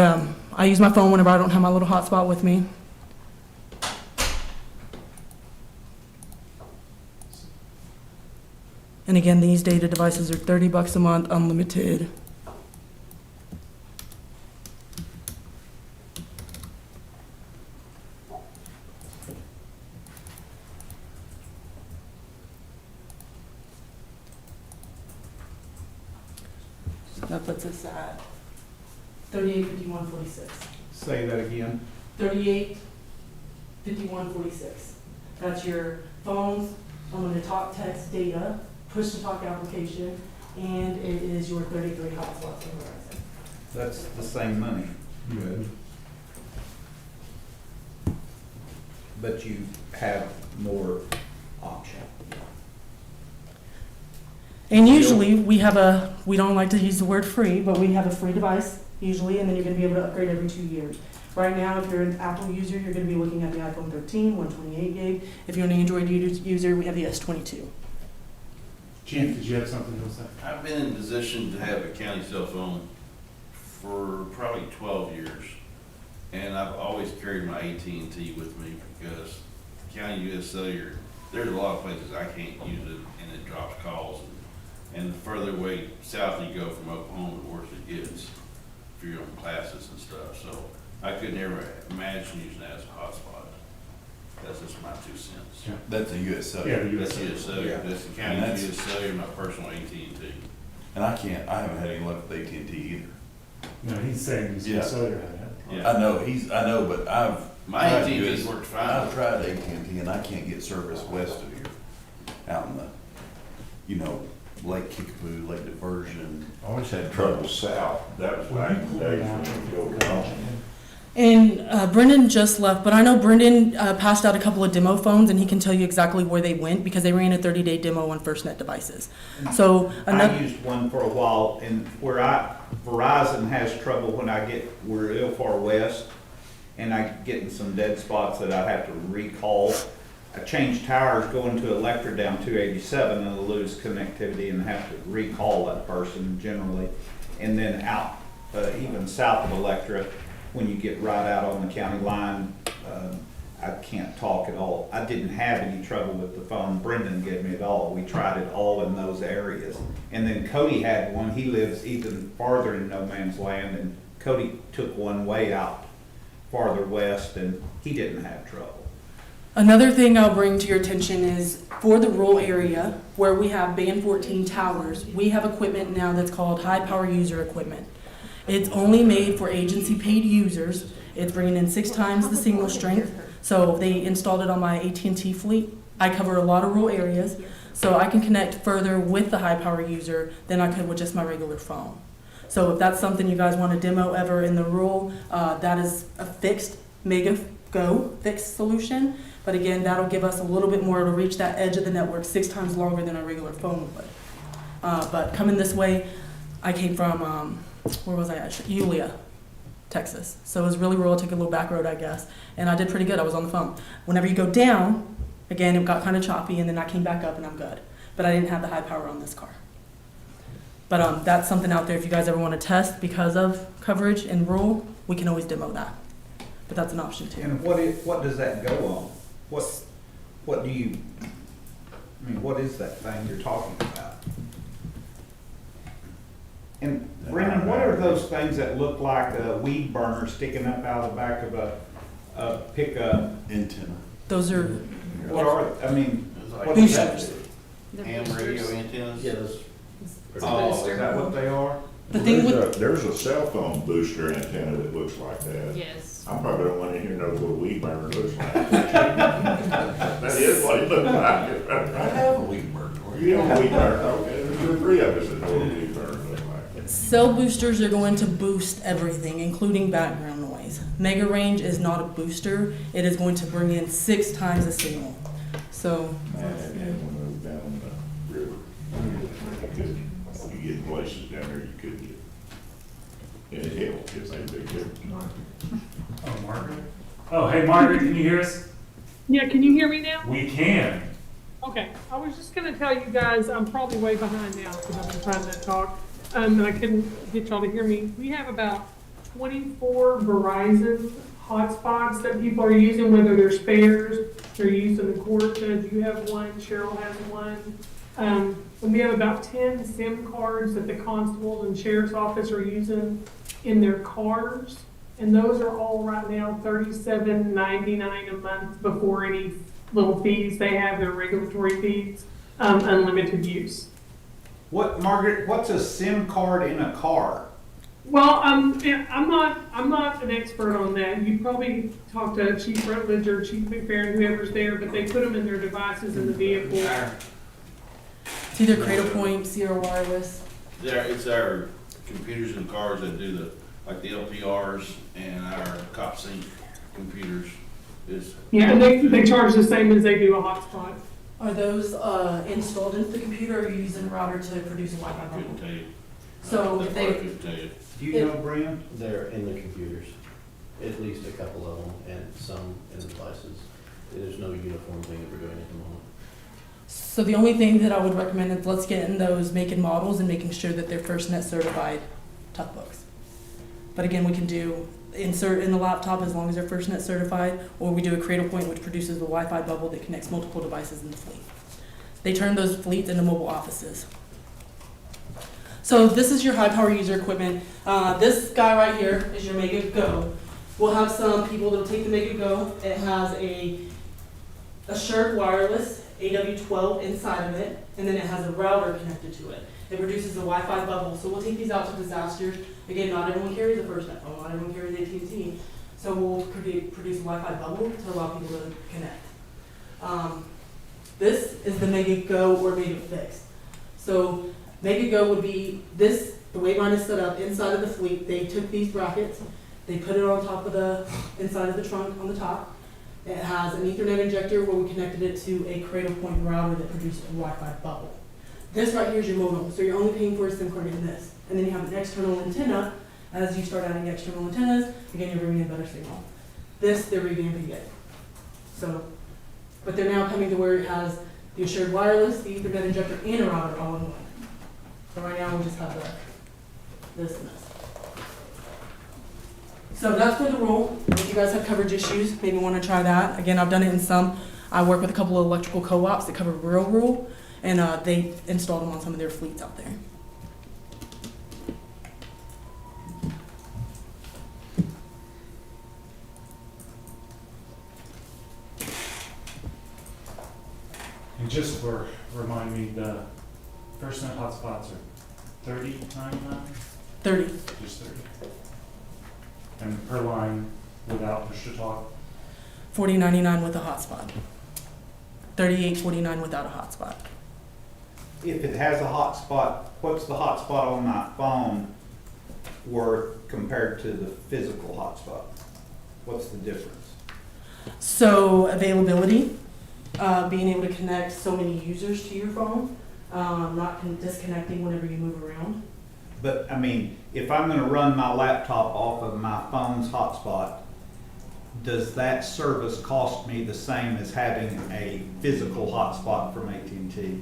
I use my phone whenever I don't have my little hotspot with me. And again, these data devices are $30 a month, unlimited. That puts us at 3851.46. Say that again. 3851.46. That's your phones, unlimited talk, text, data, push to talk application, and it is your 33 hotspots on Verizon. That's the same money. Good. But you have more option. And usually we don't like to use the word free, but we have a free device usually, and then you're going to be able to upgrade every 2 years. Right now, if you're an Apple user, you're going to be looking at the iPhone 13, 128 gig. If you're an Android user, we have the S22. Chief, did you have something to say? I've been in position to have a county cell phone for probably 12 years. And I've always carried my AT&T with me because county US Cellular, there's a lot of places I can't use it and it drops calls. And the further away south you go from Oklahoma, the worse it gets for your own classes and stuff. So I could never imagine using that as a hotspot. That's just my 2 cents. Yeah. That's a US Yeah, Cellular. the US That's US Cellular, Yeah. that's the county And that's- US Cellular, my personal AT&T. And I haven't had any luck with AT&T either. No, he's saying he's Yeah. cellular had it. Yeah. I know, but My tried AT&T's US worked fine. I've tried AT&T and I can't get service west of here, out in the, Lake Kickapoo, Lake Diversion. I always had trouble south. That was back in the days when you go home. And Brendan just left, but I know Brendan passed out a couple of demo phones, and he can tell you exactly where they went because they ran a 30-day demo on FirstNet devices. So I used one for a while, and Verizon has trouble when we're a little far west, and I get in some dead spots that I have to recall. I change towers going to Electra down 287 and I lose connectivity and have to recall that person generally. And then out, even south of Electra, when you get right out on the county line, I can't talk at all. I didn't have any trouble with the phone. Brendan gave me it all. We tried it all in those areas. And then Cody had one. He lives even farther in no man's land, and Cody took one way out farther west, and he didn't have trouble. another thing I'll bring to your attention is for the rural area where we have band 14 towers, we have equipment now that's called high power user equipment. It's only made for agency paid users. It's bringing in 6 times the signal strength. So they installed it on my AT&T fleet. I cover a lot of rural areas, so I can connect further with the high power user than I could with just my regular phone. So if that's something you guys want to demo ever in the rural, that is a fixed fixed solution. But again, that'll give us a little bit more to reach that edge of the network 6 times longer than a regular phone would. But coming this way, I came from, where was I at? Yulia, Texas. So it was really rural, took a little back road, I guess. And I did pretty good, I was on the phone. Whenever you go down, again, it got kind of choppy, and then I came back up and I'm good. But I didn't have the high power on this car. But that's something out there, if you guys ever want to test because of coverage in rural, we can always demo that. But that's an option too. And what does that go on? What do you, I mean, what is that thing you're talking about? And Brendan, what are those things that look like a weed burner sticking up out of the back of a pickup? Antenna. Those are What are, I mean, It's what like does that boosters. do? ham radio antennas. Yeah, those. Oh, is that what they are? The thing with, There's a cell phone booster antenna that looks like that. Yes. I'm probably the one in here who knows what a weed burner looks like. That is what it looks like. I have a weed burner. You know, weed burner, okay, there's three of us that know what a weed burner looks like. cell boosters are going to boost everything, including background noise. Mega range is not a booster. It is going to bring in 6 times the signal. So, And when we were down the river, you get places down there you couldn't get. And it helped, it's a big difference. Oh, Margaret? Oh, hey, Margaret, can you hear us? Yeah, can you hear me now? We can. Okay, I was just gonna tell you guys, I'm probably way behind now because I've been trying to talk, and I couldn't get y'all to hear me. We have about 24 Verizon hotspots that people are using, whether they're spares, they're used in the court. You have one, Cheryl has one. And we have about 10 SIM cards that the constables and sheriff's office are using in their cars. And those are all right now $37.99 a month before any little fees they have, their regulatory fees, unlimited use. What, Margaret, what's a SIM card in a car? Well, yeah, I'm not an expert on that. You probably talk to Chief Rutledge or Chief McFerrin, whoever's there, but they put them in their devices in the vehicle. it's either Cradle Point, Sierra Wireless. It's our computers and cars that do the LPRs and our cop sync computers is. Yeah, and they charge the same as they do a hotspot. Are those installed into the computer, or are you using a router to produce a Wi-Fi I couldn't bubble? tell you. So That if part I they, couldn't tell you. Do you know, Brian? They're in the computers, at least a couple of them, and some in the devices. There's no uniform thing that we're doing at the moment. so the only thing that I would recommend is let's get in those making models and making sure that they're FirstNet certified tough books. But again, we can do insert in the laptop as long as they're FirstNet certified, or we do a Cradle Point, which produces a Wi-Fi bubble that connects multiple devices in the fleet. They turn those fleets into mobile offices. So this is your high power user equipment. This guy right here is your Mega Go. We'll have some people that'll take the Mega Go. It has a assured wireless AW12 inside of it, and then it has a router connected to it. It produces a Wi-Fi bubble. So we'll take these out to disasters. Again, not everyone carries a FirstNet phone, not everyone carries AT&T. So we'll produce a Wi-Fi bubble to allow people to connect. This is the Mega Go or Mega Fix. So Mega Go would be this, the way mine is set up inside of the fleet. They took these brackets, they put it on top of the, inside of the trunk on the top. It has an Ethernet injector where we connected it to a Cradle Point router that produced a Wi-Fi bubble. This right here is your modem, so you're only paying for a SIM card in this. And then you have an external antenna. As you start adding external antennas, again, you're bringing in better signal. This, they're revamping it. So, but they're now coming to where it has the assured wireless, the Ethernet injector, and a router all in one. So right now we just have this and this. So that's for the rule. If you guys have coverage issues, maybe want to try that. Again, I've done it in some. I work with a couple of electrical co-ops that cover rural, and they installed them on some of their fleets out there. And just for, remind me, the FirstNet hotspots are $30.99? 30. Just 30. And per line without push to talk? $40.99 with a hotspot. $38.49 without a hotspot. If it has a hotspot, what's the hotspot on my phone worth compared to the physical hotspot? What's the difference? So availability, being able to connect so many users to your phone. not disconnecting whenever you move around. But, I mean, if I'm gonna run my laptop off of my phone's hotspot, does that service cost me the same as having a physical hotspot from AT&T?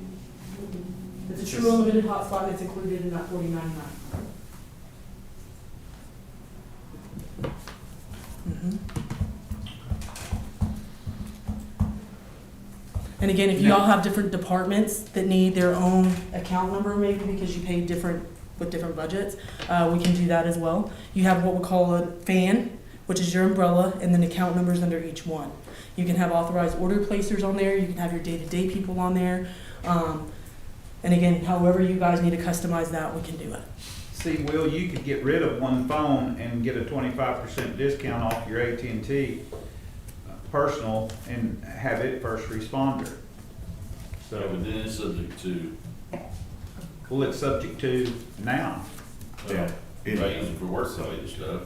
It's a true unlimited hotspot, and it's included in that $40.99. And again, if you all have different departments that need their own account number, maybe because you pay different, with different budgets, we can do that as well. You have what we call a fan, which is your umbrella, and then account numbers under each one. You can have authorized order placers on there, you can have your day-to-day people on there. And again, however you guys need to customize that, we can do it. See, Will, you could get rid of one phone and get a 25% discount off your AT&T personal and have it first responder. So, So, but then it's subject to, well, it's subject to now. Yeah. I use it for work related stuff.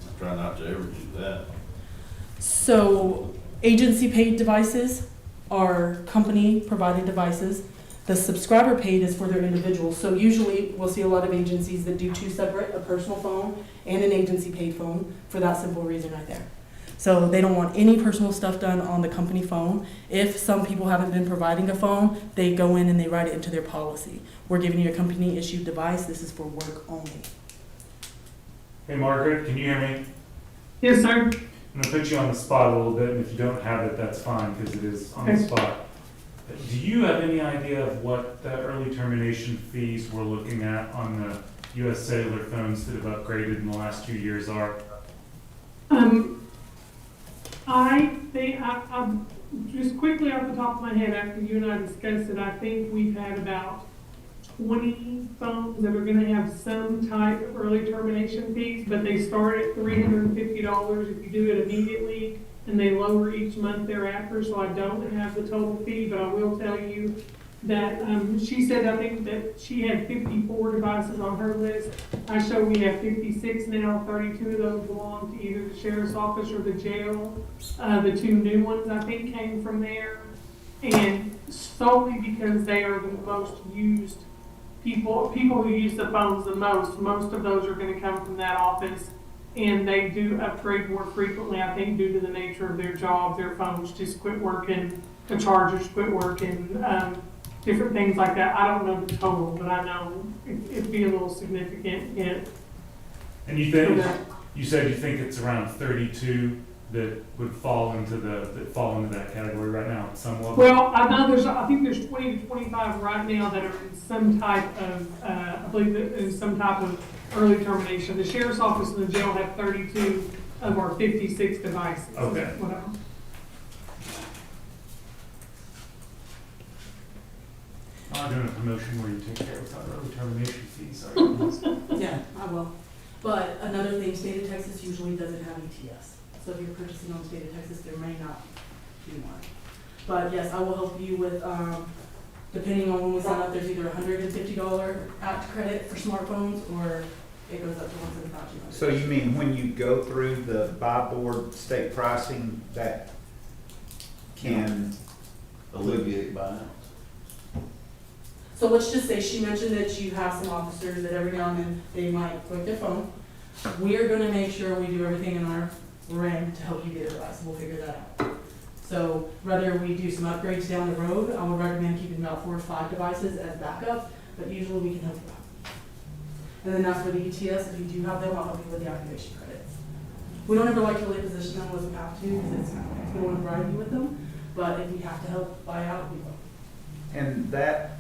I try not to ever do that. So agency paid devices are company provided devices. The subscriber paid is for their individuals. So usually we'll see a lot of agencies that do two separate, a personal phone and an agency paid phone for that simple reason right there. So they don't want any personal stuff done on the company phone. If some people haven't been providing a phone, they go in and they write it into their policy. We're giving you a company issued device. This is for work only. Hey Margaret, can you hear me? Yes, sir. I'm gonna put you on the spot a little bit, and if you don't have it, that's fine, because it is on the Okay. spot. Do you have any idea of what the early termination fees we're looking at on the US cellular phones that have upgraded in the last 2 years are? I think, I just quickly off the top of my head, after you and I discussed it, I think we've had about 20 phones that are gonna have some type of early termination fees, but they start at $350 if you do it immediately, and they lower each month thereafter, so I don't have the total fee, but I will tell you that, she said, I think that she had 54 devices on her list. I show we have 56 now, 32 of those belong to either the sheriff's office or the jail. The two new ones, I think, came from there, and solely because they are the most used people who use the phones the most of those are gonna come from that office. And they do upgrade more frequently, I think, due to the nature of their job. Their phones just quit working, the chargers quit working, different things like that. I don't know the total, but I know it'd be a little significant hit. And you think, you said you think it's around 32 that would fall into that category right now at some level? Well, I think there's 20 to 25 right now that are in some type of, I believe that is some type of early termination. The sheriff's office and the jail have 32 of our 56 devices. Okay. Whatever. I'm not doing a promotion where you take care of early termination fees, are you? Yeah, I will. But another thing, state of Texas usually doesn't have ETS. So if you're purchasing on state of Texas, there may not be one. But yes, I will help you with, depending on when we sign up, there's either $150 app credit for smartphones, or it goes up to $175. So you mean when you go through the buy board state pricing, that can Alleviate buyouts. So let's just say she mentioned that you have some officers that every now and then they might break their phone. We are gonna make sure we do everything in our ring to help you get it right, so we'll figure that out. So whether we do some upgrades down the road, I would recommend keeping about 4 or 5 devices as backup, but usually we can help you out. And then as for the ETS, if you do have them, I'll help you with the activation credits. We don't ever like to really position them unless we have to, because we don't want to bribe you with them, but if we have to help buy out, we will. And that,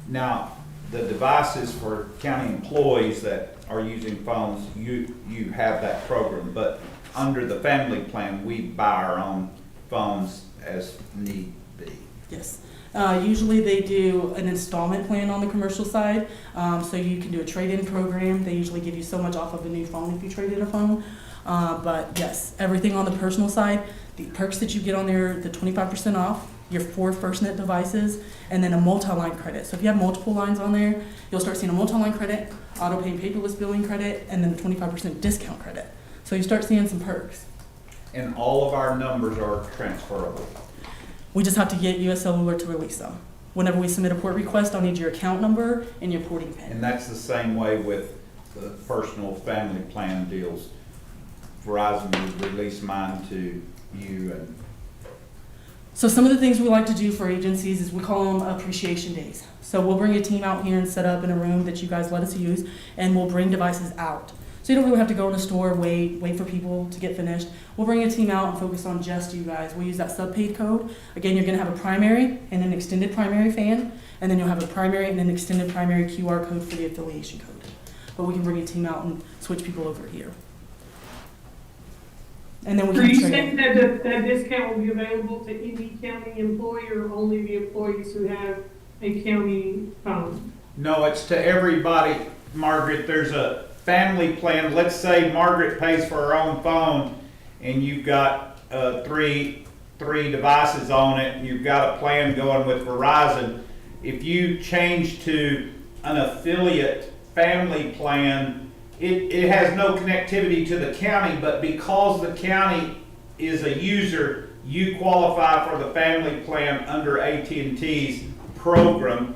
now, the devices for county employees that are using phones, you have that program, but under the family plan, we buy our own phones as need be. Yes. Usually they do an installment plan on the commercial side, so you can do a trade-in program. They usually give you so much off of a new phone if you trade in a phone. But yes, everything on the personal side, the perks that you get on there, the 25% off, your 4 FirstNet devices, and then a multi-line credit. So if you have multiple lines on there, you'll start seeing a multi-line credit, auto-pay paperless billing credit, and then a 25% discount credit. So you start seeing some perks. And all of our numbers are transferable. We just have to get US Cellular to release them. Whenever we submit a port request, I'll need your account number and your porting PIN. And that's the same way with the personal family plan deals. Verizon would release mine to you and, So some of the things we like to do for agencies is we call them appreciation days. So we'll bring a team out here and set up in a room that you guys let us use, and we'll bring devices out. So you don't really have to go in the store, wait for people to get finished. We'll bring a team out and focus on just you guys. We'll use that sub-paid code. Again, you're gonna have a primary and an extended primary fan, and then you'll have a primary and an extended primary QR code for the affiliation code. But we can bring a team out and switch people over here. And then we Are can you train. saying that that discount will be available to any county employee or only the employees who have a county phone? no, it's to everybody, Margaret. There's a family plan. Let's say Margaret pays for her own phone and you've got three devices on it and you've got a plan going with Verizon. If you change to an affiliate family plan, it has no connectivity to the county, but because the county is a user, you qualify for the family plan under AT&T's program,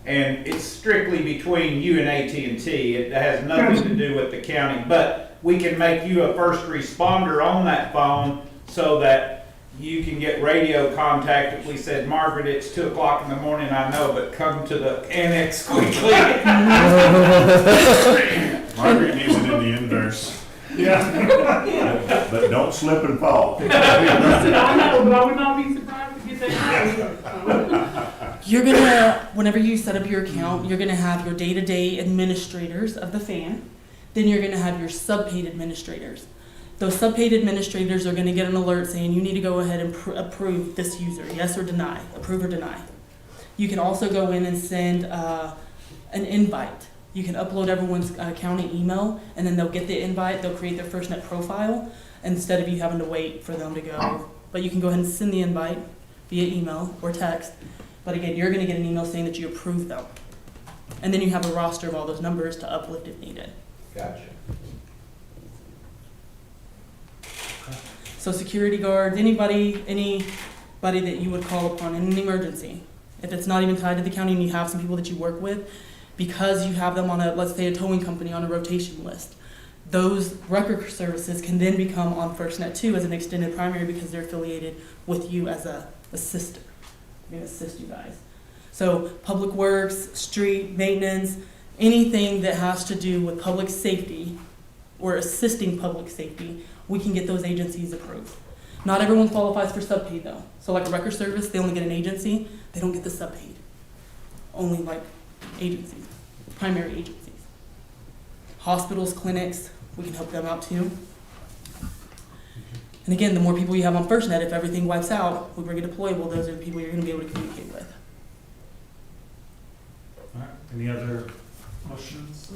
and it's strictly between you and AT&T. It has nothing to do with the county, but we can make you a first responder on that phone so that you can get radio contact. If we said, Margaret, it's 2 o'clock in the morning, I know, but come to the annex quickly. Margaret needs it in the inverse. Yeah. But don't slip and fall. Listen, I know, but I would not be surprised to get that. You're gonna, whenever you set up your account, you're gonna have your day-to-day administrators of the fan. Then you're gonna have your sub-paid administrators. Those sub-paid administrators are gonna get an alert saying you need to go ahead and approve this user, yes or deny, approve or deny. You can also go in and send an invite. You can upload everyone's county email, and then they'll get the invite, they'll create their FirstNet profile, instead of you having to wait for them to go. But you can go ahead and send the invite via email or text. But again, you're gonna get an email saying that you approve them. And then you have a roster of all those numbers to uplift if needed. Gotcha. So security guards, anybody that you would call upon in an emergency. If it's not even tied to the county and you have some people that you work with, because you have them on a, let's say a towing company on a rotation list, those record services can then become on FirstNet too as an extended primary because they're affiliated with you as a assister. They're gonna assist you guys. So public works, street maintenance, anything that has to do with public safety or assisting public safety, we can get those agencies approved. Not everyone qualifies for sub-paid though. So like a record service, they only get an agency, they don't get the sub-paid. Only like agencies, primary agencies. Hospitals, clinics, we can help them out too. And again, the more people you have on FirstNet, if everything wipes out, we bring a deployable, those are the people you're gonna be able to communicate with. All right, any other questions?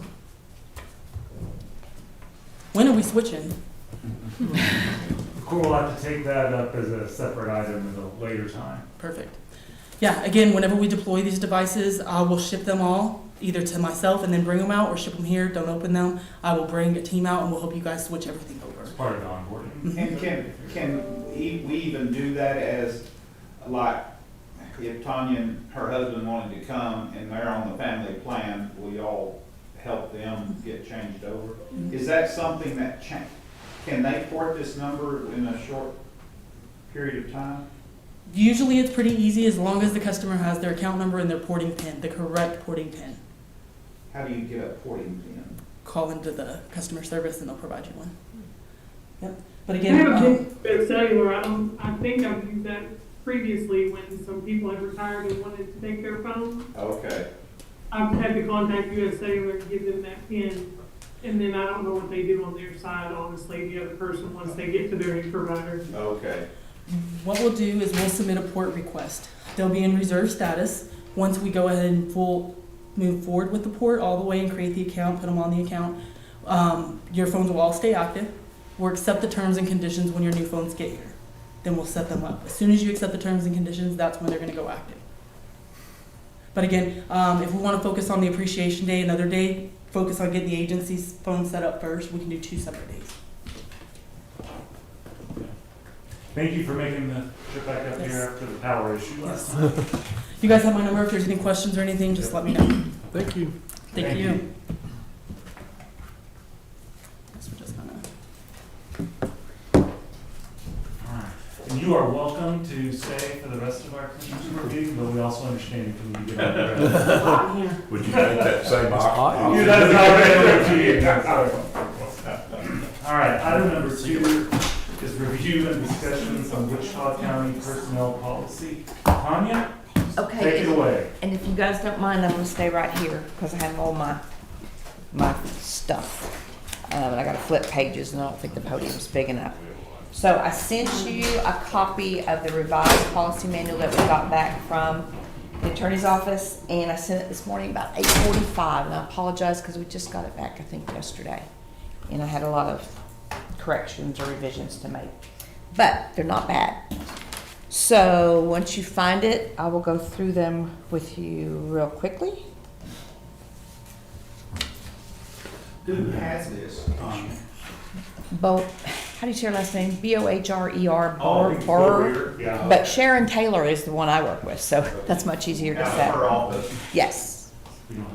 When are we switching? Cool, we'll have to take that up as a separate item at a later time. Perfect. Yeah, again, whenever we deploy these devices, I will ship them all either to myself and then bring them out, or ship them here, don't open them. I will bring a team out and we'll help you guys switch everything over. It's part of the onboarding. And can we even do that as, like, if Tanya and her husband wanted to come and they're on the family plan, will y'all help them get changed over? Is that something that can they port this number in a short period of time? Usually it's pretty easy as long as the customer has their account number and their porting PIN, the correct porting PIN. How do you get a porting PIN? Call into the customer service and they'll provide you one. Yep. But I again, have a bit cellular. I think I've used that previously when some people had retired and wanted to take their phone. Okay. I've had to contact US Cellular to give them that PIN, and then I don't know what they do on their side, honestly, the other person, once they get to their new provider. Okay. what we'll do is we'll submit a port request. They'll be in reserve status. Once we go ahead and move forward with the port all the way and create the account, put them on the account, your phones will all stay active. We'll accept the terms and conditions when your new phones get here. Then we'll set them up. As soon as you accept the terms and conditions, that's when they're going to go active. But again, if we want to focus on the appreciation day, another day, focus on getting the agency's phone set up first, we can do 2 separate days. Thank you for making the trip back up here after the power issue last Yes. time. You guys have my number. If there's any questions or anything, just let me know. Thank you. Thank you. Guess we're just gonna. Alright, and you are welcome to stay for the rest of our commissioners meeting, but we also understand if you need to get out of the room. Would you take that same option? You guys already Alright, item number 2 is review and discussions on Wichita County personnel policy. Tanya, Okay, take it away. and if you guys don't mind, I'm gonna stay right here, because I have all my stuff. And I gotta flip pages, and I don't think the podium's big enough. So I sent you a copy of the revised policy manual that we got back from the attorney's office, and I sent it this morning about 8:45, and I apologize, because we just got it back, I think, yesterday. And I had a lot of corrections or revisions to make, but they're not bad. So once you find it, I will go through them with you real quickly. Who has this? How do you say your last name? Bohrer, Oh, Burr. Yeah. But Sharon Taylor is the one I work with, so that's much easier to Out of say. her office. Yes. We don't have-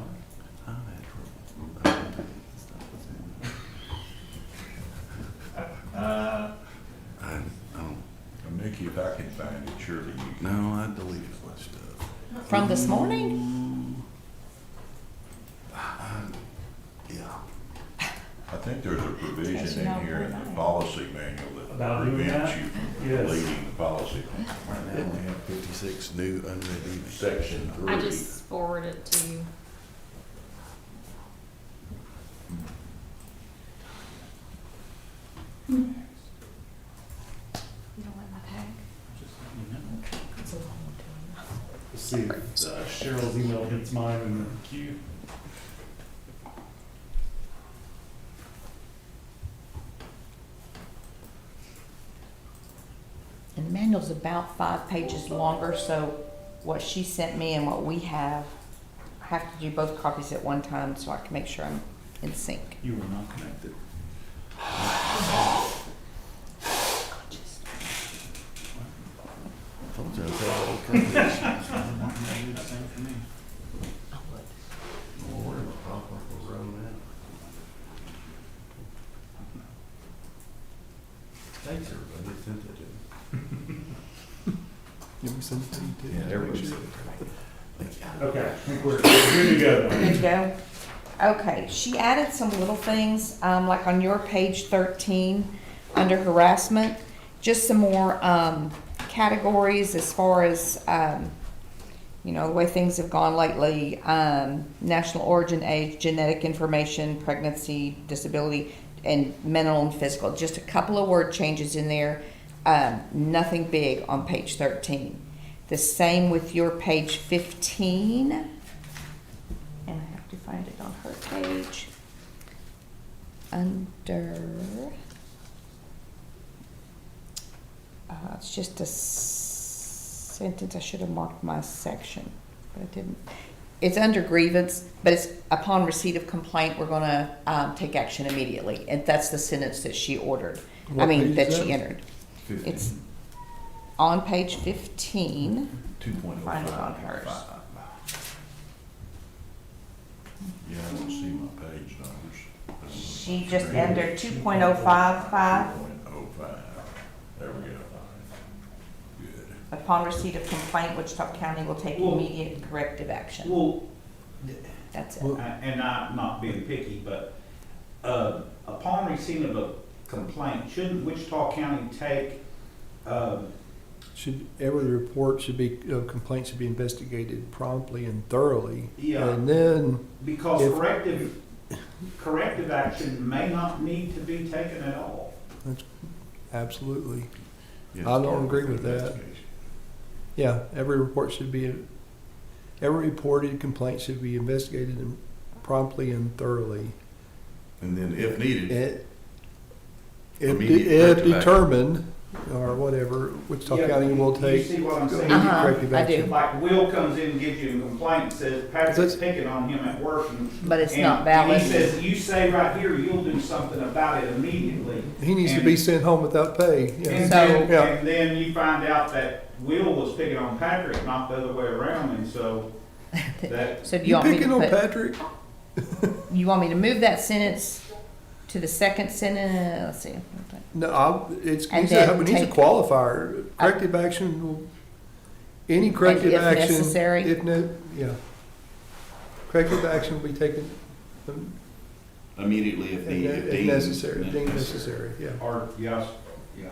Mickey, if I can find it, surely you can. No, I deleted my stuff. From this morning? Yeah. I think there's a provision Yes, you in know, here in the 49. policy manual that About doing prevents that? you from Yes. deleting the policy. Right now, we have 56 new unread emails. Section 3. I just forwarded it to you. You don't like my tag? Let's see if Cheryl's email hits mine in the queue. And the manual's about 5 pages longer, so what she sent me and what we have, I have to do both copies at one time so I can make sure I'm in sync. You were not connected. Told you I was having all kinds of issues. I'm not gonna do the same for me. I would. Don't worry about Papa, we're rolling out. Thanks, everybody, sent that to me. Give me something to. Yeah, everybody sent it. Thank you. Okay, I think we're good to go. Good to go? Okay, she added some little things, like on your page 13, under harassment, just some more categories as far as, the way things have gone lately. National origin, age, genetic information, pregnancy, disability, and mental and physical. Just a couple of word changes in there, nothing big on page 13. The same with your page 15. And I have to find it on her page. It's just a sentence. I should have marked my section, but I didn't. It's under grievance, but it's upon receipt of complaint, we're gonna take action immediately. And that's the sentence that she ordered. What page That is she that? entered. 15. It's on page 15. 2.05. Find it on hers. Yeah, I don't see my page numbers. She just entered 2.055. 2.05. There we go. Good. Upon receipt of complaint, Wichita County will take Well- immediate corrective action. Well, That's it. Well- and I'm not being picky, but upon receipt of a complaint, shouldn't Wichita County take, Every report should be, complaint should be investigated promptly and thoroughly. Yeah. And then, because If- corrective action may not need to be taken at all. absolutely, Yeah, I don't start agree the with that. investigation. yeah, every reported complaint should be investigated promptly and thoroughly. And then if needed, If Immediate if corrective action. determined or whatever, Wichita Yeah, County will you take see what I'm saying? immediate Uh-huh, corrective I do. action. Like Will comes in and gives you a complaint and says Patrick's picking on him at work and. But it's and- not valid. And he says, you say right here, you'll do something about it immediately. He needs to be sent home without pay. Yeah. And So- then, Yeah. and then you find out that Will was picking on Patrick, not the other way around, and so that, So do you You want me picking to on put, Patrick? you want me to move that sentence to the second sentence? Let's see. No, it And needs a then take- qualifier. Corrective action will, any corrective if action. necessary? Yeah. Corrective action will be taken Immediately if if deemed necessary, deemed necessary, yeah. or, yes, yeah.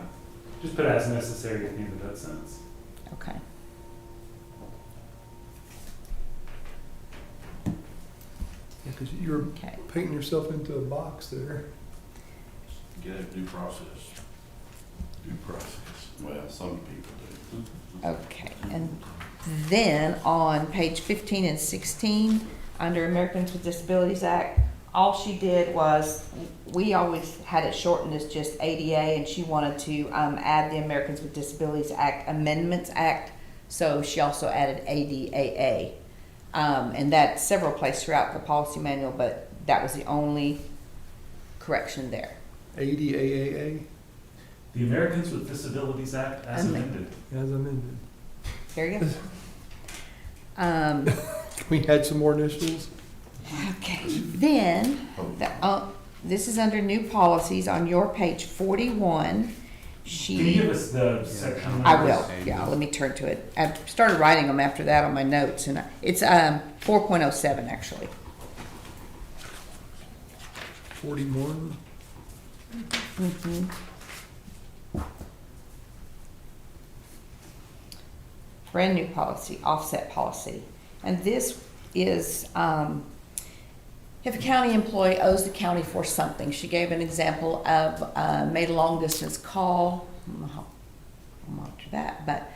Just put as necessary at the end of that sentence. Okay. Because you're Okay. painting yourself into a box there. Get a due process. due process. Well, some people do. Okay, and then on page 15 and 16, under Americans with Disabilities Act, all she did was, we always had it shortened as just ADA, and she wanted to add the Americans with Disabilities Act Amendments Act, so she also added ADAA. And that's several places throughout the policy manual, but that was the only correction there. ADAAA, The Americans with Disabilities Act as amended. as amended. There you go. We had some more initials. Okay, then, this is under new policies on your page 41. Can you She, give us the section? I numbers? will, yeah, let me turn to it. I started writing them after that on my notes, and it's 4.07 actually. 41. Mhm. Brand new policy, offset policy. And this is, if a county employee owes the county for something, she gave an example of, made a long distance call. I'll monitor that, but,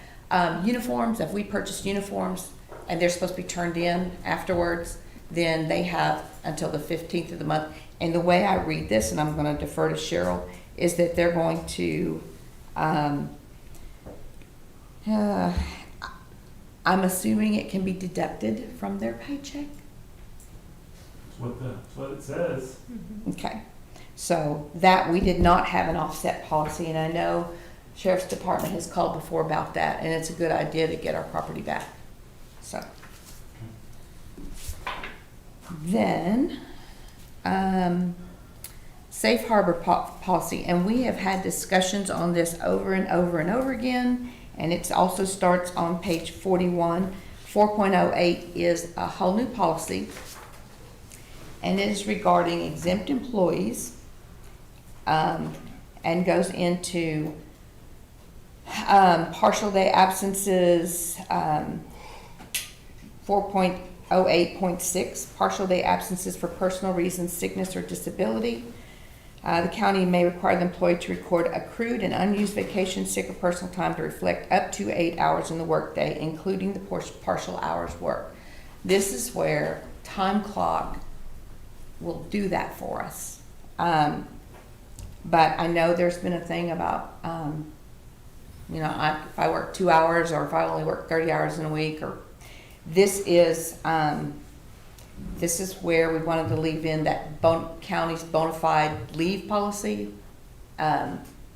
uniforms, if we purchased uniforms and they're supposed to be turned in afterwards, then they have until the 15th of the month. And the way I read this, and I'm gonna defer to Cheryl, is that they're going to, I'm assuming it can be deducted from their paycheck. That's what it says. Okay, so that, we did not have an offset policy, and I know Sheriff's Department has called before about that, and it's a good idea to get our property back, so. Then, safe harbor policy, and we have had discussions on this over and over and over again, and it also starts on page 41. 4.08 is a whole new policy, and it is regarding exempt employees, and goes into partial day absences, 4.08.6, partial day absences for personal reasons, sickness or disability. The county may require the employee to record accrued and unused vacation, sick, or personal time to reflect up to 8 hours in the workday, including the partial hours worked. This is where time clock will do that for us. But I know there's been a thing about, if I work 2 hours or if I only work 30 hours in a week, or this is where we wanted to leave in that county's bona fide leave policy,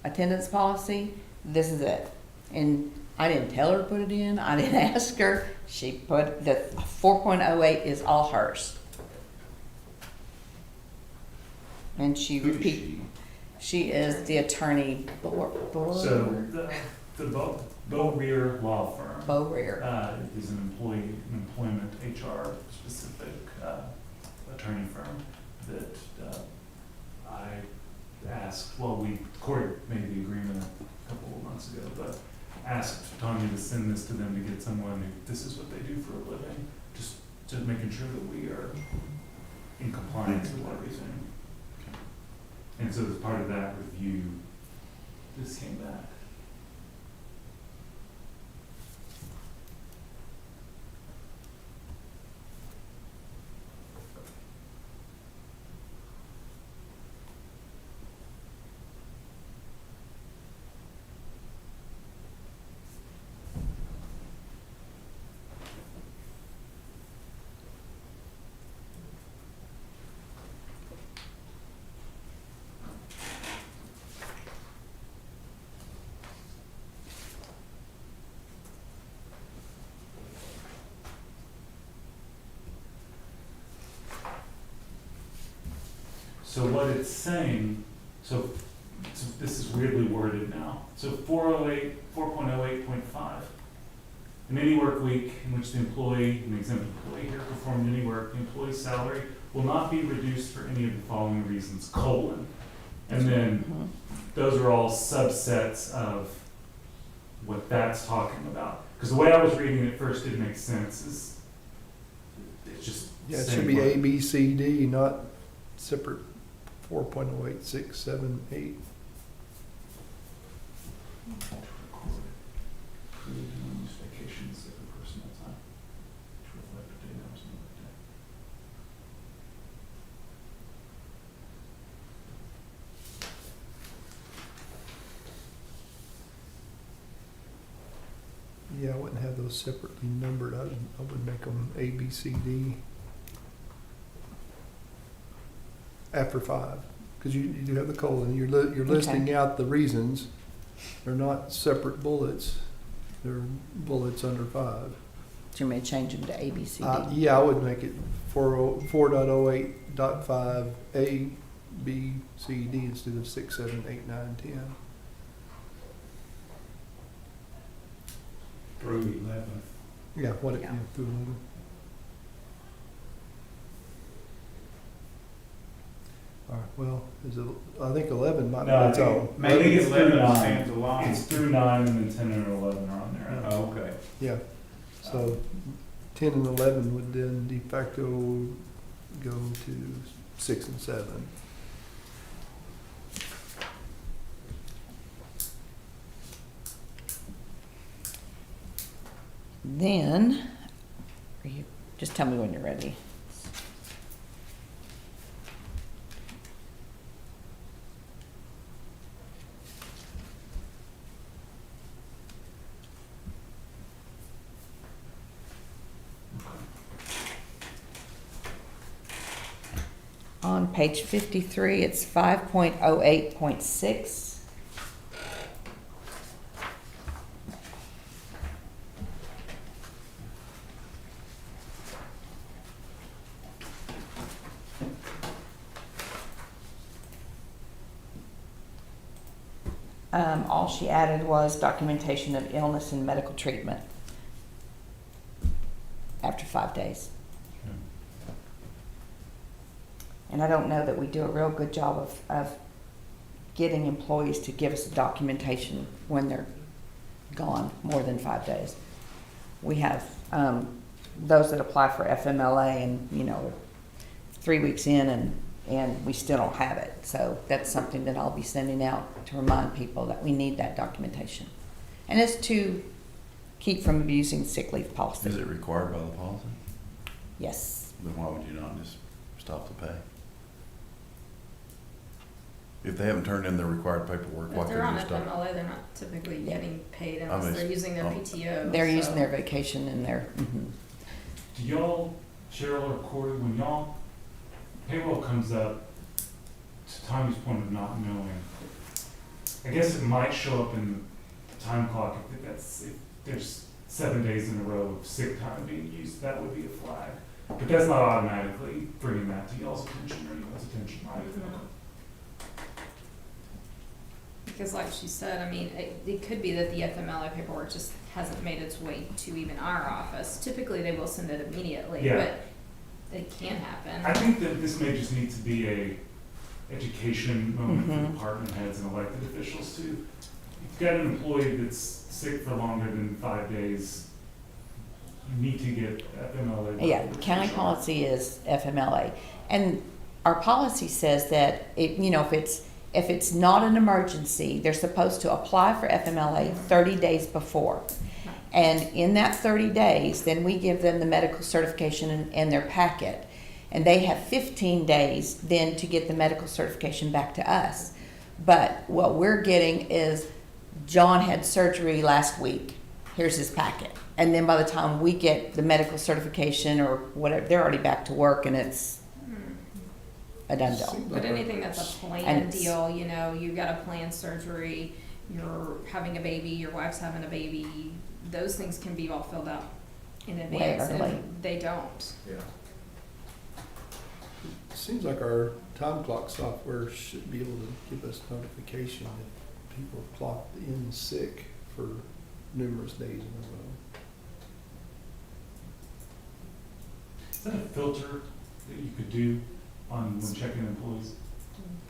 attendance policy. This is it. And I didn't tell her to put it in. I didn't ask her. She put, the 4.08 is all hers. And she Who is repeat. She is the attorney. So the Bo Rear Law Firm. Bo Rear. Is an employment HR specific attorney firm that I asked, Corey made the agreement a couple of months ago, but asked Tanya to send this to them to get someone who, this is what they do for a living, just making sure that we are in compliance with everything. And so as part of that review, this came back. So what it's saying, so this is weirdly worded now. So 4.08.5. In any work week in which the employee, an exempt employee here, performed any work, the employee's salary will not be reduced for any of the following reasons, colon. And then those are all subsets of what that's talking about. Because the way I was reading it first didn't make sense. It's just Yeah, it saying should be what- A, B, C, D, not separate 4.08, 6, 7, 8. Vacations, sick, and personal time, which reflect the day hours and work day. Yeah, I wouldn't have those separately numbered. I would make them A, B, C, D after 5. Because you do have the colon. You're listing out the reasons. They're not separate bullets. They're bullets under 5. So you may change them to A, B, C, D. Yeah, I would make it 4.08.5 A, B, C, D instead of 6, 7, 8, 9, 10. Through 11. Yeah, what it, Yeah. yeah, through 11. All right, well, I think 11 might be No, I its think- own. I think Maybe it's through 11 9. stands alone. It's through 9 and then 10 and 11 are on there. Oh, okay. Yeah, so 10 and 11 would then de facto go to 6 and 7. Then, just tell me when you're ready. On page 53, it's 5.08.6. All she added was documentation of illness and medical treatment after 5 days. And I don't know that we do a real good job of getting employees to give us documentation when they're gone more than 5 days. We have those that apply for FMLA and, 3 weeks in and we still don't have it. So that's something that I'll be sending out to remind people that we need that documentation. And it's to keep from abusing sick leave policy. Is it required by the policy? Yes. Then why would you not just stop the pay? If they haven't turned in their required paperwork, why If they're couldn't on you stop? FMLA, they're not typically getting paid I unless mean, they're using their oh. PTO. They're so- using their vacation and their, Do y'all, Cheryl or Corey, when y'all, payroll comes up, to Tommy's point of not knowing, I guess it might show up in the time clock if there's 7 days in a row of sick time being used, that would be a flag. But that's not automatically bringing that to y'all's attention or anyone's attention, right? Because like she said, I mean, it could be that the FMLA paperwork just hasn't made its way to even our office. Typically, they will send it immediately, Yeah. but it can happen. I think that this may just need to be a education moment for Mhm. department heads and elected officials too. If you've got an employee that's sick for longer than 5 days, you need to get FMLA. yeah, county policy is FMLA. And our policy says that if it's not an emergency, they're supposed to apply for FMLA 30 days before. And in that 30 days, then we give them the medical certification and their packet. And they have 15 days then to get the medical certification back to us. But what we're getting is, John had surgery last week, here's his packet. And then by the time we get the medical certification or whatever, they're already back to work and it's a done deal. But anything that's a And planned it's- deal, you've got a planned surgery, you're having a baby, your wife's having a baby, those things can be all filled out in advance, early. and they don't. Yeah. seems like our time clock software should be able to give us notification if people have clocked in sick for numerous days in a row. Is that a filter that you could do on when checking employees?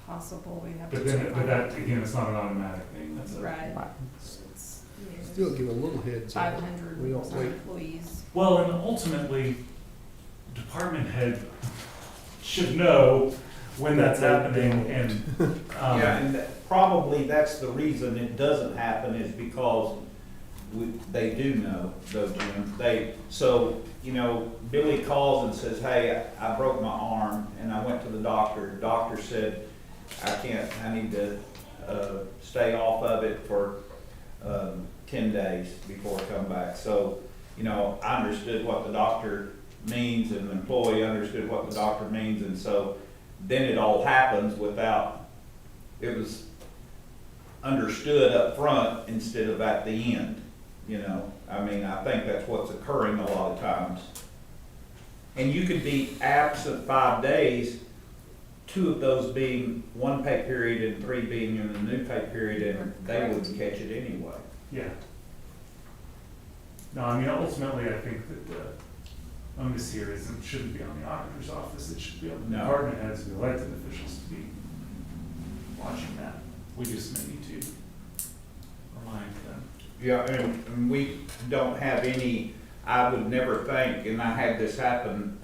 Possible, we have to But check then, on but that, again, it's not an automatic thing, that's a. Right. Right. Still give a little heads up. 500 We don't wait. employees. Well, and ultimately, department head should know when that's happening and, Yeah, and probably that's the reason it doesn't happen is because they do know, though, Jim. So, you know, Billy calls and says, hey, I broke my arm and I went to the doctor. The doctor said, I need to, stay off of it for, 10 days before I come back. So, you know, I understood what the doctor means and the employee understood what the doctor means. And so then it all happens without, it was understood up front instead of at the end, you know. I mean, I think that's what's occurring a lot of times. And you could be absent 5 days, 2 of those being one pay period and 3 being in the new pay period, and they wouldn't catch it anyway. yeah. No, I mean, ultimately, I think that the onus here shouldn't be on the auditor's office, it should be on the No. department heads and the elected officials to be watching that. We just may need to remind them. Yeah, and we don't have any, I would never think, and I had this happen,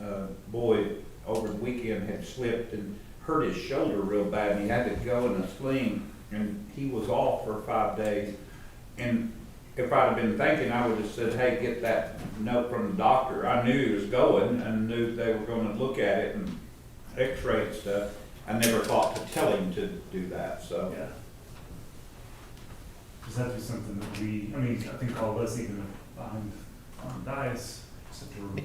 Boyd over the weekend had slipped and hurt his shoulder real bad, and he had to go in a sling, and he was off for 5 days. And if I'd have been thinking, I would have said, hey, get that note from the doctor. I knew he was going and knew they were gonna look at it and x-ray and stuff. I never thought to tell him to do that, so. Yeah. Just have to be something that we, I mean, I think all of us, even behind on dais, just have to.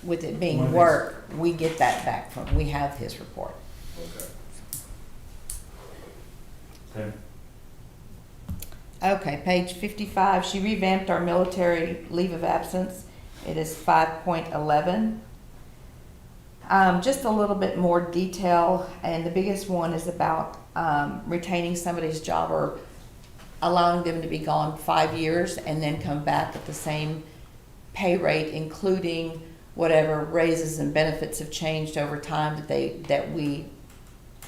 With it One being of these- work, we get that back from, we have his report. Okay. Okay. Okay, page 55, she revamped our military leave of absence. It is 5.11. Just a little bit more detail, and the biggest one is about retaining somebody's job or allowing them to be gone 5 years and then come back at the same pay rate, including whatever raises and benefits have changed over time that we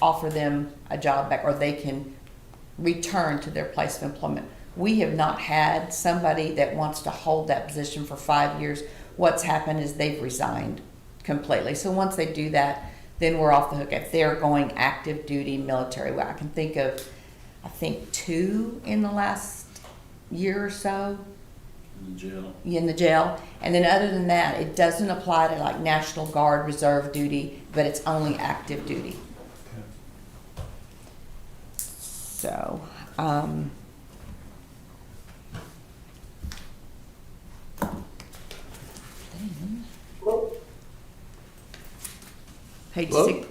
offer them a job back, or they can return to their place of employment. We have not had somebody that wants to hold that position for 5 years. What's happened is they've resigned completely. So once they do that, then we're off the hook. If they're going active duty military, well, I can think of, 2 in the last year or so In the jail. in the jail. And then other than that, it doesn't apply to like National Guard reserve duty, but it's only active duty. So, page Hello?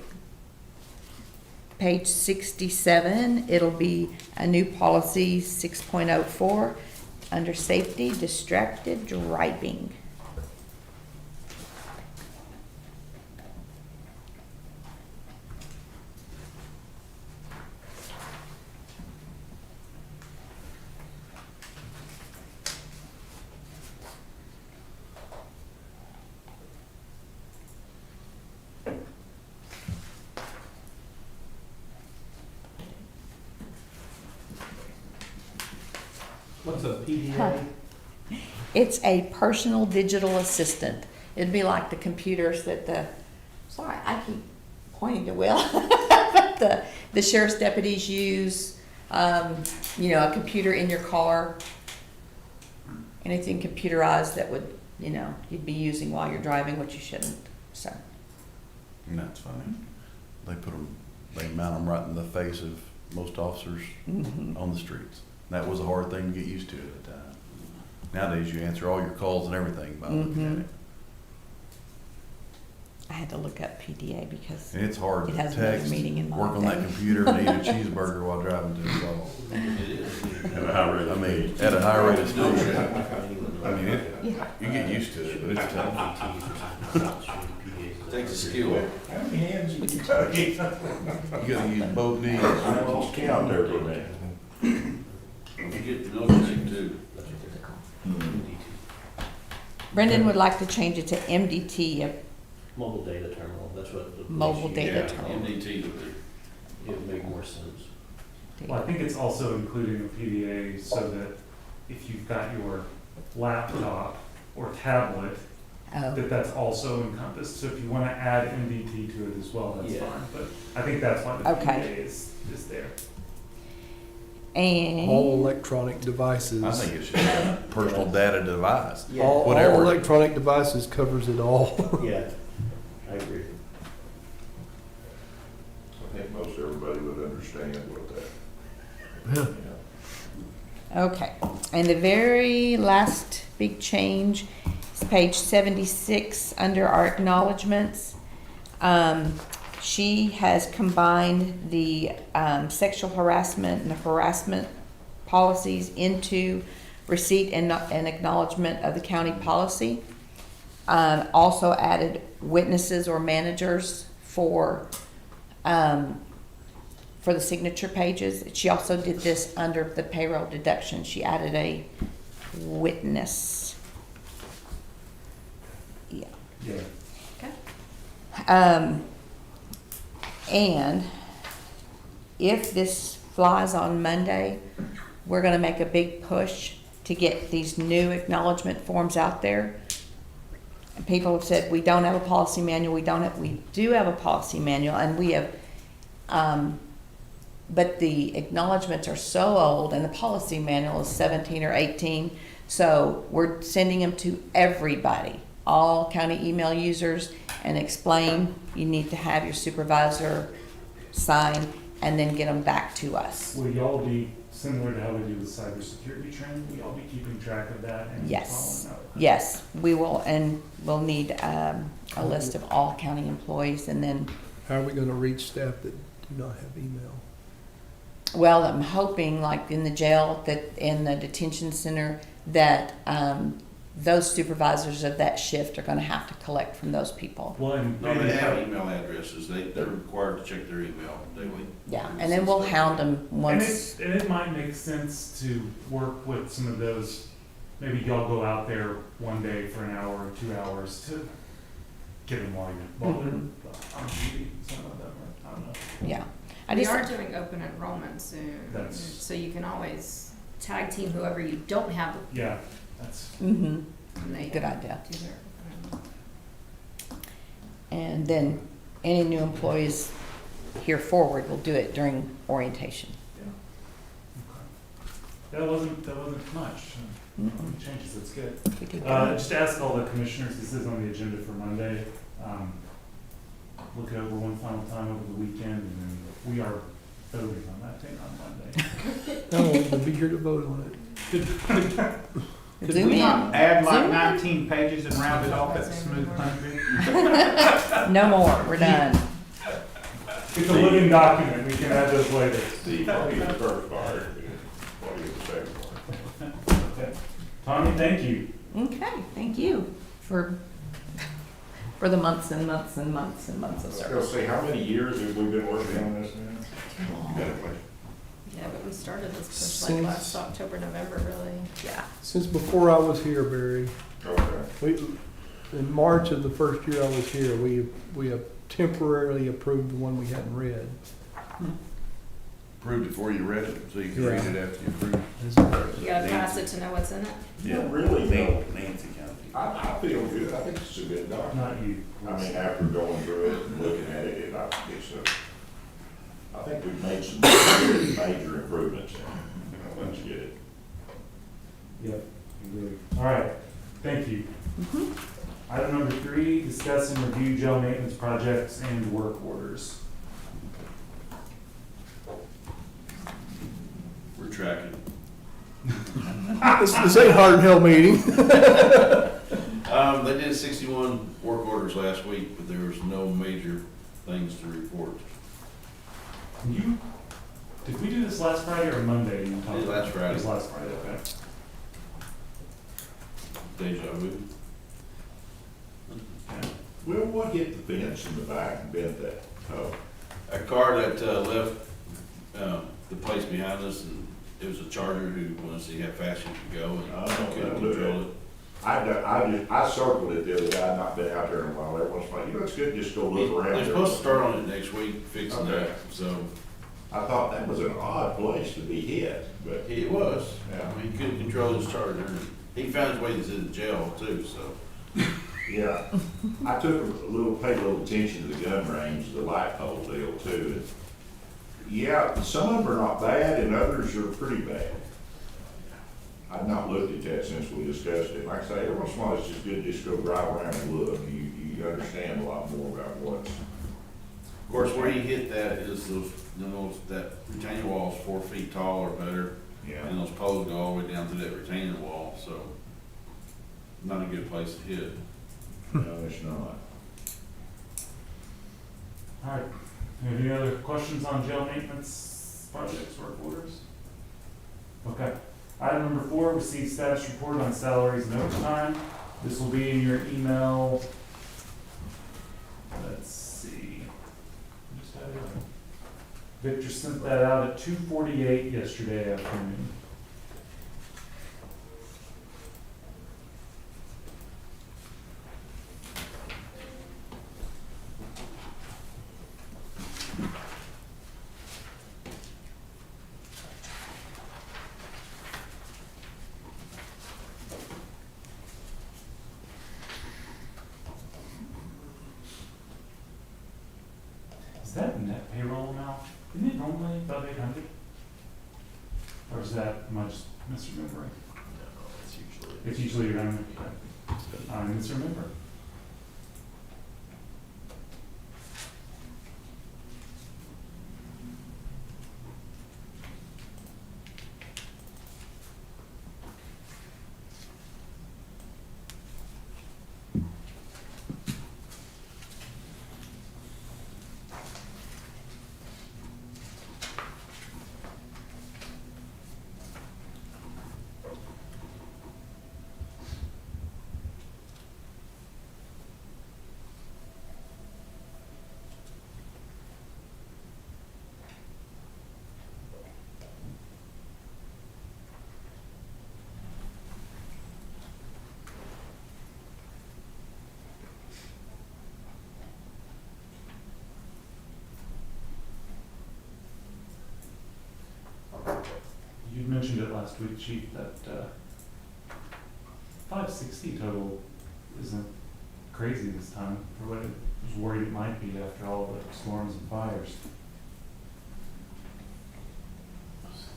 page 67, it'll be a new policy 6.04 under safety, distracted driving. What's a PDA? It's a personal digital assistant. It'd be like the computers that sorry, I keep pointing to Will. the sheriff's deputies use, a computer in your car. Anything computerized that would, you'd be using while you're driving, which you shouldn't, so. And that's fine. They mount them right in the face of most officers on the streets. That was a hard thing to get used to at the time. Nowadays, you answer all your calls and everything by looking at it. I had to look up PDA because And it's hard it to has another text, meaning in work on mind. that computer, and eat a cheeseburger while driving to the call. It is. At a high rate. I mean, at a high rate of speed. I mean, Yeah. you get used to it, but it's tough. Takes skill. How many hands you got? You gotta use both knees. I lost count there for a minute. You get the milkshake too. That's what they're called. MDT. Brendan would like to change it to MDT, Mobile data terminal, that's what. the Mobile police use. data Yeah, terminal. MDT would be. It would make more sense. Well, I think it's also including a PDA so that if you've got your laptop or tablet, Oh, that's also encompassed. So if you want to add MDT to it as well, that's Yeah. fine. But I think that's why the Okay. PDA is there. and. All electronic devices. I think it should be a personal data device. Yeah. All Whatever. electronic devices covers it all. Yeah, I agree. I think most everybody would understand what that. Okay, and the very last big change is page 76, under our acknowledgements. She has combined the sexual harassment and the harassment policies into receipt and acknowledgement of the county policy. Also added witnesses or managers for the signature pages. She also did this under the payroll deduction. She added a witness. Yeah. Yeah. And if this flies on Monday, we're gonna make a big push to get these new acknowledgement forms out there. And people have said, we don't have a policy manual, we do have a policy manual, and we have, but the acknowledgements are so old, and the policy manual is 17 or 18, so we're sending them to everybody, all county email users, and explain you need to have your supervisor sign and then get them back to us. Will y'all be similar to how we do with cybersecurity training? Will y'all be keeping track of that and Yes. following up? Yes, we will, and we'll need a list of all county employees, and then, How are we gonna reach staff that do not have email? well, I'm hoping, like in the jail, that in the detention center, that those supervisors of that shift are gonna have to collect from those people. Well, and No, maybe they have email addresses, they're required to check their email daily. Yeah, and then we'll hound them And once. it might make sense to work with some of those, maybe y'all go out there one day for an hour or 2 hours to get them while they're on duty, something like that, right? I don't know. Yeah. We are doing open enrollment soon, That's- so you can always tag team whoever you don't have, Yeah, that's, Mm-hmm, and they good idea. do their open enrollment. And then any new employees here forward will do it during orientation. yeah. Okay. That wasn't much. Mhm. Changes, that's good. We did good. Just ask all the commissioners, this is on the agenda for Monday. Look it over one final time over the weekend, and then we are voting on that thing on Monday. No, we'll be here to vote on it. Could Zoom we in. not add like Zoom in. 19 pages and round it off at Smooth Country? No more, we're done. It's a living document, we can add those later. Steve, I'll be the first part, I'll be the second part. Okay. Tommy, thank you. Okay, thank you for the months and months and months and months of I was gonna service. say, how many years have we been working on this now? You got a question? Yeah, but we started this push Since- like last October, November, really. Yeah. Since before I was here, Barry, Okay. in March of the first year I was here, we have temporarily approved the one we hadn't read. Approved it before you read it, so you can read it after you approve it. You gotta pass it to know what's in it. Yeah. Really, no. Nancy County. I feel good, I think it's a good document. Not you. I mean, after going through it and looking at it, I think we've made some major improvements in it. Let's get it. Yep, agree. All right, thank you. Mhm. Item number 3, discuss and review jail maintenance projects and work orders. We're tracking. This ain't Hard and Hell meeting. They did 61 work orders last week, but there was no major things to report. Did we do this last Friday or Monday? You talked Did last about? Friday. It was last Friday, okay. Deja vu. Okay. Well, what hit the fence in the back and bent that? Oh, A car that left the place behind us, and it was a Charger who wanted to see how fast you could go, and Oh, couldn't that'll do control it. I circled it the other day. I've not been out there in a while. Every once in a while, you know, it's good just go look around. They're there. supposed to start on it next week, fixing Okay. that, so I thought that was an odd place to be hit, but it was. Yeah. I mean, he couldn't control his Charger, and he found his way to the jail too, so. yeah. I took paid a little attention to the gun range, the light pole deal too. And yeah, some of them are not bad and others are pretty bad. I've not looked at that since we discussed it. Like I say, every once in a while, it's just good just to go drive around and look. You understand a lot more about what's. Of course, where he hit that is that retaining wall is 4 feet tall or better, Yeah. and those poles go all the way down to that retaining wall, so not a good place to hit. No, it's not. All right. Any other questions on jail maintenance projects, work orders? Okay. Item number 4, receive status report on salaries and overtime. This will be in your email. Let's see. Just had it. Victor sent that out at 2:48 yesterday afternoon. Is that net payroll amount? Isn't it normally about 800? Or is that, am I just misremembering? It's usually around, I'm misremembering. You mentioned it last week, Chief, that 560 total isn't crazy this time for what I was worried it might be after all the storms and fires.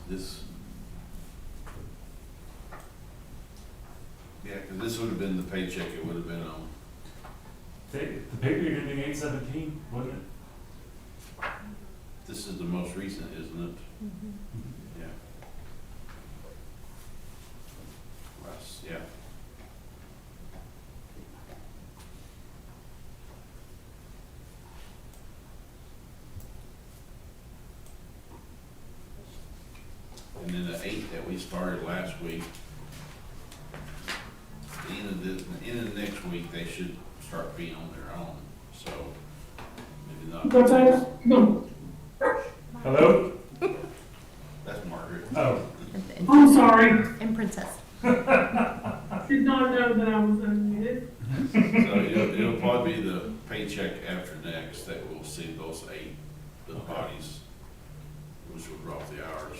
This, yeah, because this would have been the paycheck it would have been on. The pay period ending 8/17, wasn't it? This is the most recent, isn't it? Yeah. Last, yeah. And then the 8 that we started last week, the end of the next week, they should start being on their own, so maybe not. What's that? No, Hello? That's Margaret. Oh. I'm sorry. And Princess. Did not know that I was unmuted. So it'll probably be the paycheck after next that we'll see those 8, the bodies, which will drop the hours.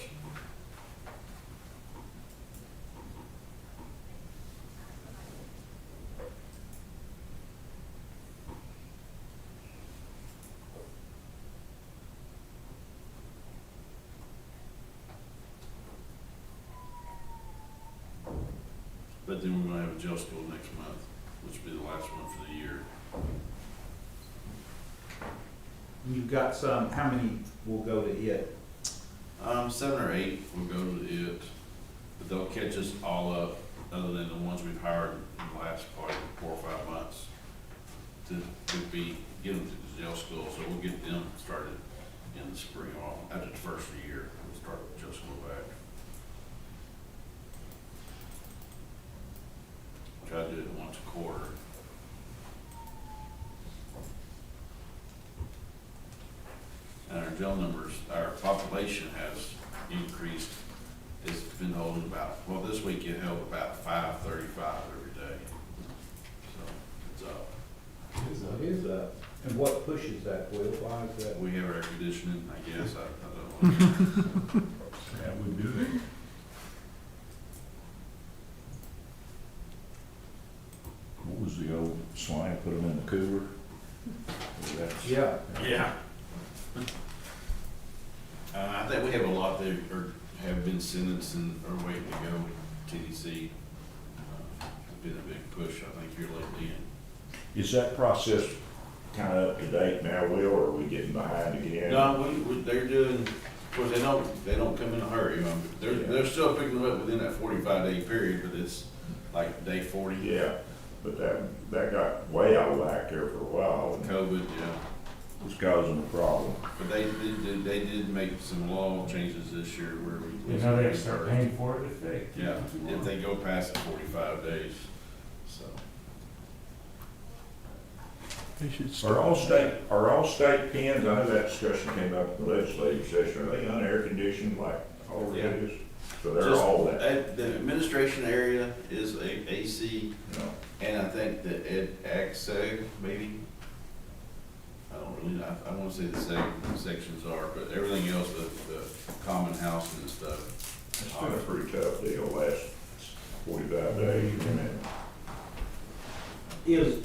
But then we're gonna have a jail school next month, which will be the last one for the year. You've got some, how many will go to it? 7 or 8 will go to it, but they'll catch us all up, other than the ones we've hired in the last probably 4 or 5 months to be, get them to the jail school, so we'll get them started in the spring, or after the first of the year, we'll start jail school back. Try to do it once a quarter. jail numbers, our population has increased. It's been holding about, well, this week it held about 535 every day. So it's up. Is that, and what pushes that, Will? Why is that? We have air conditioning, I guess, I don't know. That would do it. What was the old slang, put them in the cooler? That's- Yeah. Yeah. I think we have a lot that have been sentenced and are waiting to go with TDC. It's been a big push, I think, here lately. Is that process kind of up to date now, Will, or are we getting behind again? No, they're doing, of course, they don't come in a hurry, you know, they're still picking them up within that 45-day period, but it's like day 40. Yeah, but that got way out of whack there for a while. And COVID, yeah. was causing a problem. But they did make some law changes this year where we. You know, they start paying for it if they. Yeah, if they go past the 45 days, so. They should Are all state pens, I know that discussion came up in the legislative session, are they unair conditioned like all Yeah. radios? So they're Just all that, The administration area is AC, you know? and I think the AXEG, maybe. I don't really know, I wanna say the same sections are, but everything else, the common housing and stuff. It's been a pretty tough deal last 45 days. Is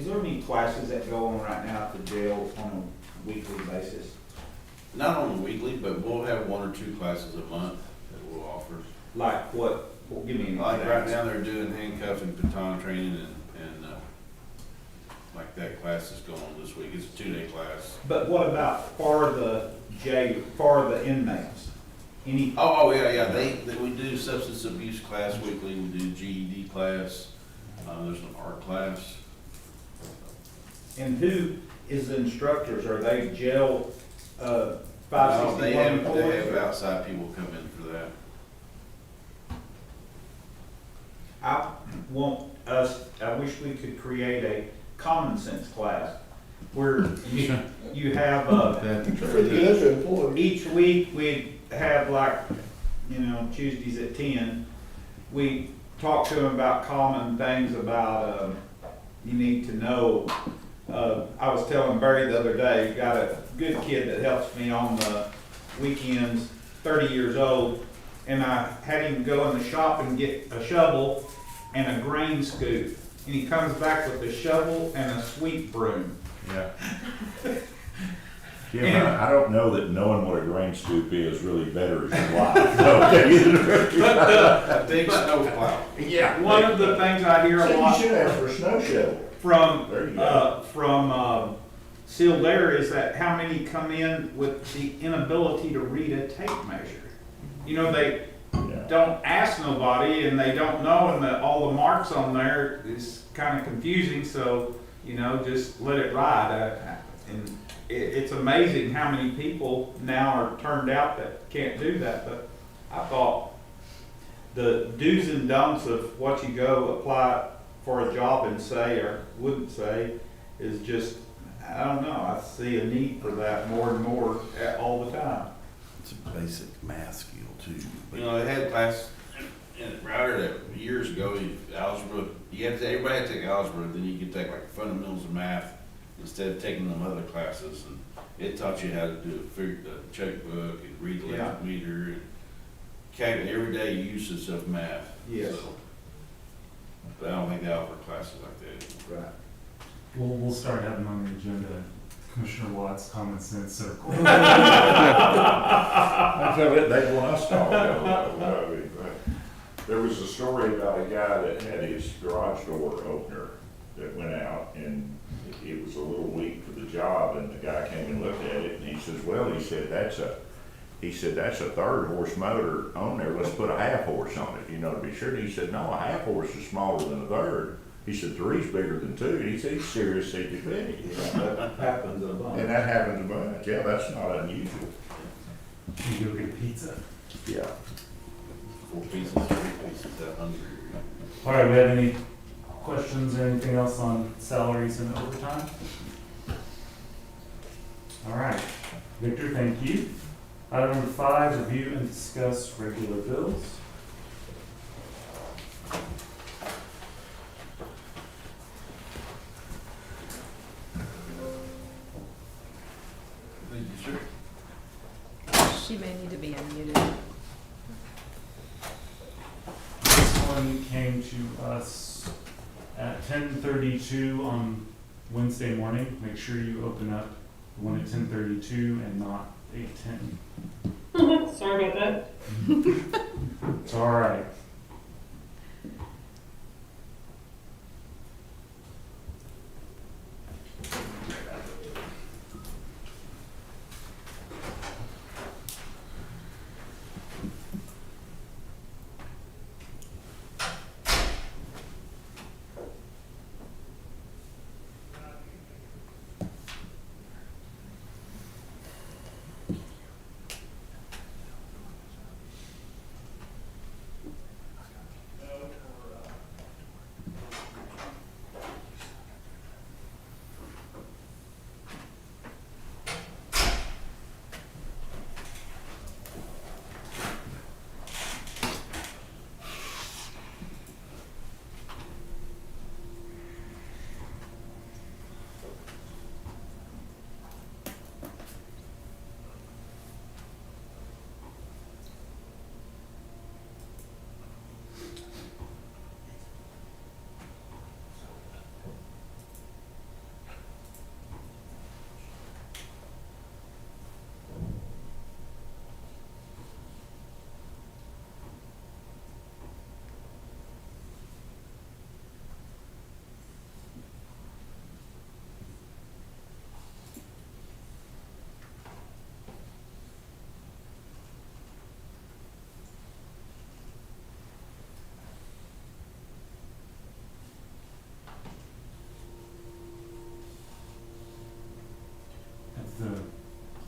there any classes that go on right now at the jail on a weekly basis? Not on a weekly, but we'll have 1 or 2 classes a month that we'll offer. Like what? Well, give me an Like example. right now, they're doing handcuff and baton training and like that class is going on this week. It's a 2-day class. But what about for the inmates? Any? Oh, yeah. We do substance abuse class weekly. We do GED class. There's an art class. And who is the instructors? Are they jail, No, 561 they have employees? outside people come in for that. I wish we could create a common sense class where you have, each week we have like, Tuesdays at 10, we talk to them about common things about, you need to know. I was telling Barry the other day, got a good kid that helps me on the weekends, 30 years old, and I had him go in the shop and get a shovel and a grain scoop. And he comes back with a shovel and a sweep broom. Yeah. Yeah, I don't know that knowing what a grain scoop is really betters your life. A big snow plow. Yeah. One of the things I hear a So lot you should ask for a snow shovel. There you go. from Sealed Air is that how many come in with the inability to read a tape measure. They Yeah. don't ask nobody and they don't know, and all the marks on there is kind of confusing, so, just let it ride. And it's amazing how many people now are turned out that can't do that, but I thought the do's and don'ts of what you go apply for a job and say or wouldn't say is just, I don't know, I see a need for that more and more all the time. It's a basic math skill too. They had class in Router that years ago, algebra, everybody had to take algebra, then you could take like fundamentals of math instead of taking them other classes. And it taught you how to do the checkbook and read the electric meter and calculate everyday uses of math. Yes. So, but I don't think they offer classes like that anymore. Right. We'll start having on the agenda Commissioner Watt's common sense circle. That's how they want us to all go. There was a story about a guy that had his garage door opener that went out, and it was a little weak for the job, and the guy came and looked at it, and he says, that's a 3rd horse motor on there, let's put a 1/2 horse on it, to be sure. And he said, no, a 1/2 horse is smaller than a 3rd. He said, 3's bigger than 2. And he said, he's seriously pathetic. That happens a bunch. And that happens a bunch. Yeah, that's not unusual. You go get pizza. Yeah. 4 pieces, 3 pieces, that 100. All right, we have any questions or anything else on salaries and overtime? All right. Victor, thank you. Item number 5, review and discuss regular bills. Thank you, sir. She may need to be unmuted. This one came to us at 10:32 on Wednesday morning. Make sure you open up the one at 10:32 and not 8:10. Sorry about that. It's all right.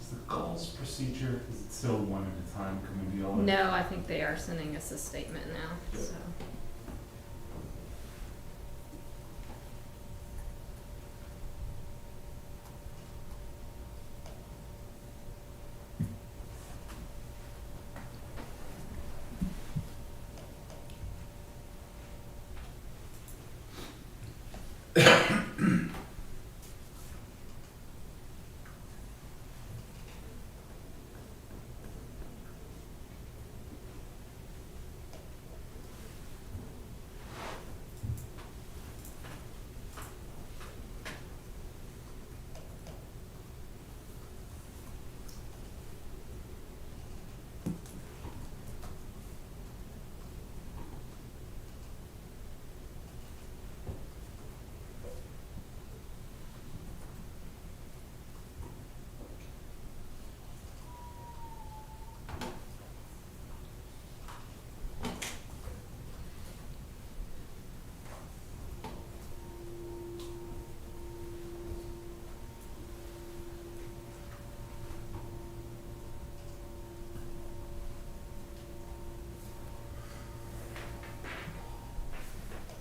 Is the calls procedure, is it still one at a time coming to y'all? No, I think they are sending us a statement now, so.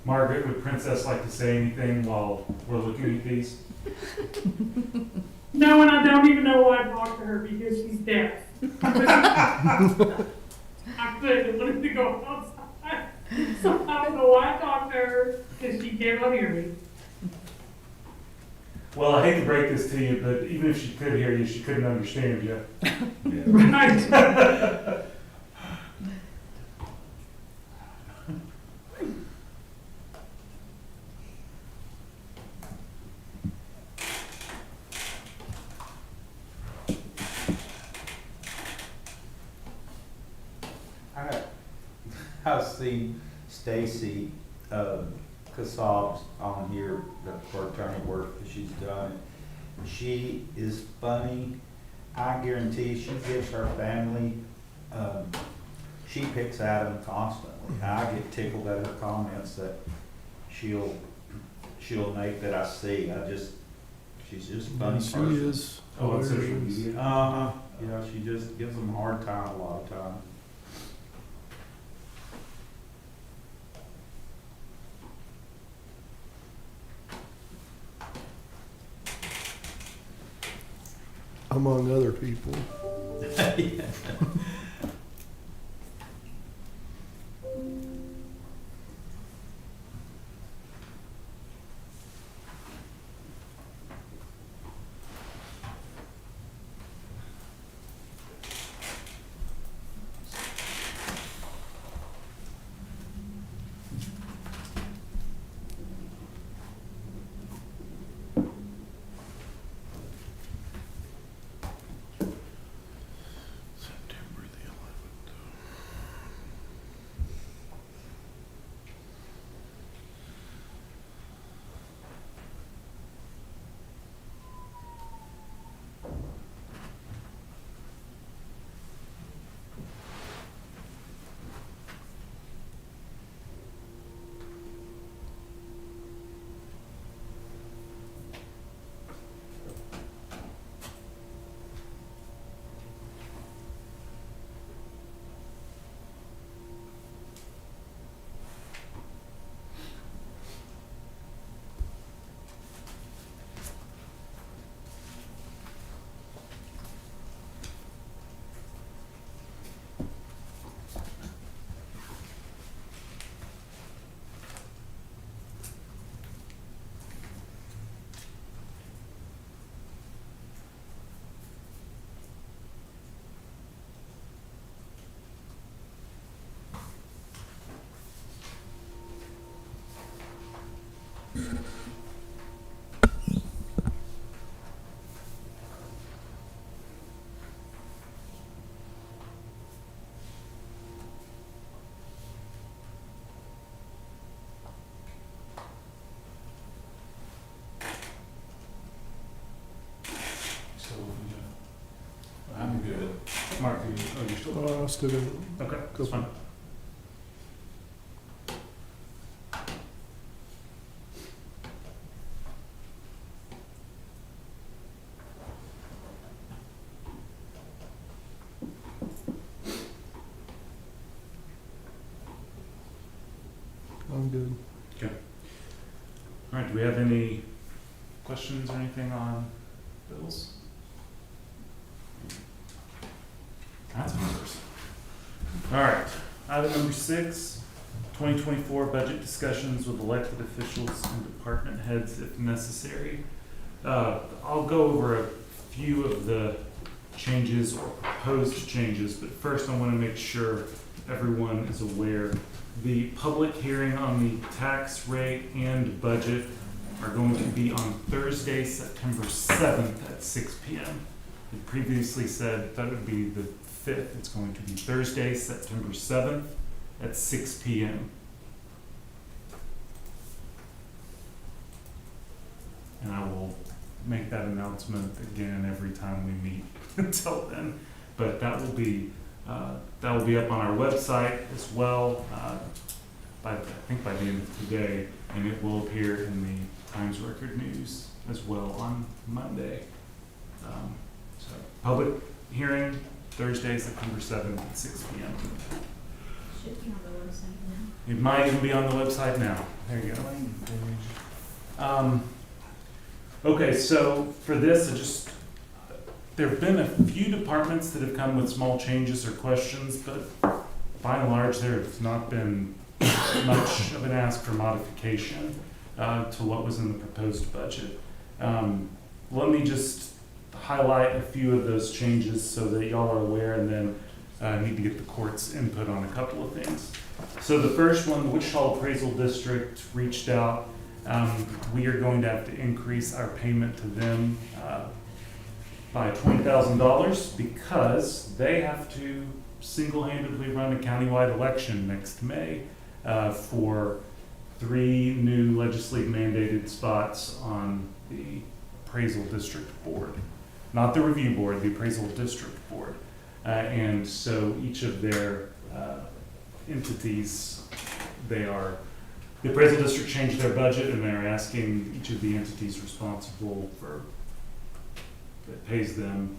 Margaret, would Princess like to say anything while we're looking at these? No, and I don't even know why I talked to her because she's deaf. I couldn't let to go outside. So I don't know why I talked to her because she cannot hear me. Well, I hate to break this to you, but even if she could hear you, she couldn't understand you. Right. I've seen Stacy Kasab's on here, for attorney work that she's done. She is funny. I guarantee she gives her family, she picks at them constantly. I get tickled at her comments that she'll make that I see. She's just a funny She person. is. Oh, on social hilarious. media? Yeah, she just gives them a hard time a lot of times. among other people. September the 11th. So, I'm good. Mark, you're still? I still got Okay, that's fine. I'm good. All right, do we have any questions or anything on bills? That's first. All right, item number 6, 2024 budget discussions with elected officials and department heads if necessary. I'll go over a few of the changes or proposed changes, but first I want to make sure everyone is aware. The public hearing on the tax rate and budget are going to be on Thursday, September 7th at 6 p.m. It previously said that would be the 5th. It's going to be Thursday, September 7th at 6 p.m. And I will make that announcement again every time we meet until then. But that will be up on our website as well, I think by the end of today, and it will appear in the Times Record News as well on Monday. So public hearing Thursday, September 7th at 6 p.m. Should be on the website now. It might even be on the website now. There you go. Okay, so for this, there have been a few departments that have come with small changes or questions, but by and large, there has not been much of an ask for modification to what was in the proposed budget. Let me just highlight a few of those changes so that y'all are aware, and then I need to get the court's input on a couple of things. So the first one, the Wichita Appraisal District reached out. We are going to have to increase our payment to them by $20,000 because they have to single-handedly run a countywide election next May for 3 new legislative mandated spots on the Appraisal District Board. Not the Review Board, the Appraisal District Board. And so each of their entities, the Appraisal District changed their budget, and they're asking each of the entities responsible for, that pays them,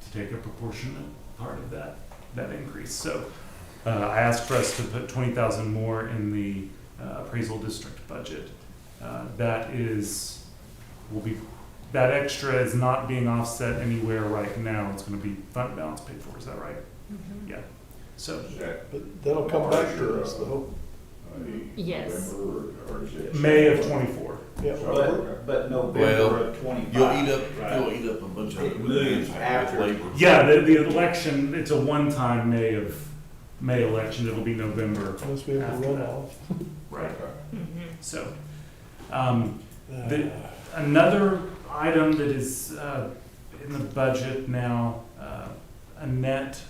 to take a proportionate part of that increase. So I asked for us to put $20,000 more in the Appraisal District budget. That that extra is not being offset anywhere right now. It's gonna be fund balance paid for, is that right? Yeah. So, Is that But that'll come back to March or, us though. Yes. November, or is it? May of '24. Yeah. But November Well, of 25. You'll eat up a bunch of. It moves after. labor. Yeah, the election, it's a one-time May election. It'll be November. Must be able to After run that. off. Right. Mhm. So, another item that is in the budget now, Annette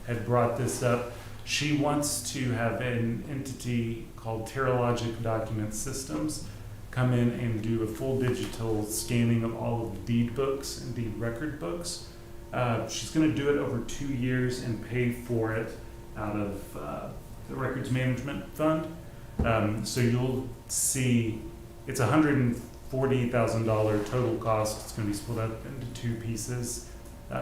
had brought this up. She wants to have an entity called Terralogic Document Systems come in and do a full digital scanning of all of the deed books and deed record books. She's going to do it over 2 years and pay for it out of the Records Management Fund. So you'll see it's $140,000 total cost. It's going to be split up into 2 pieces.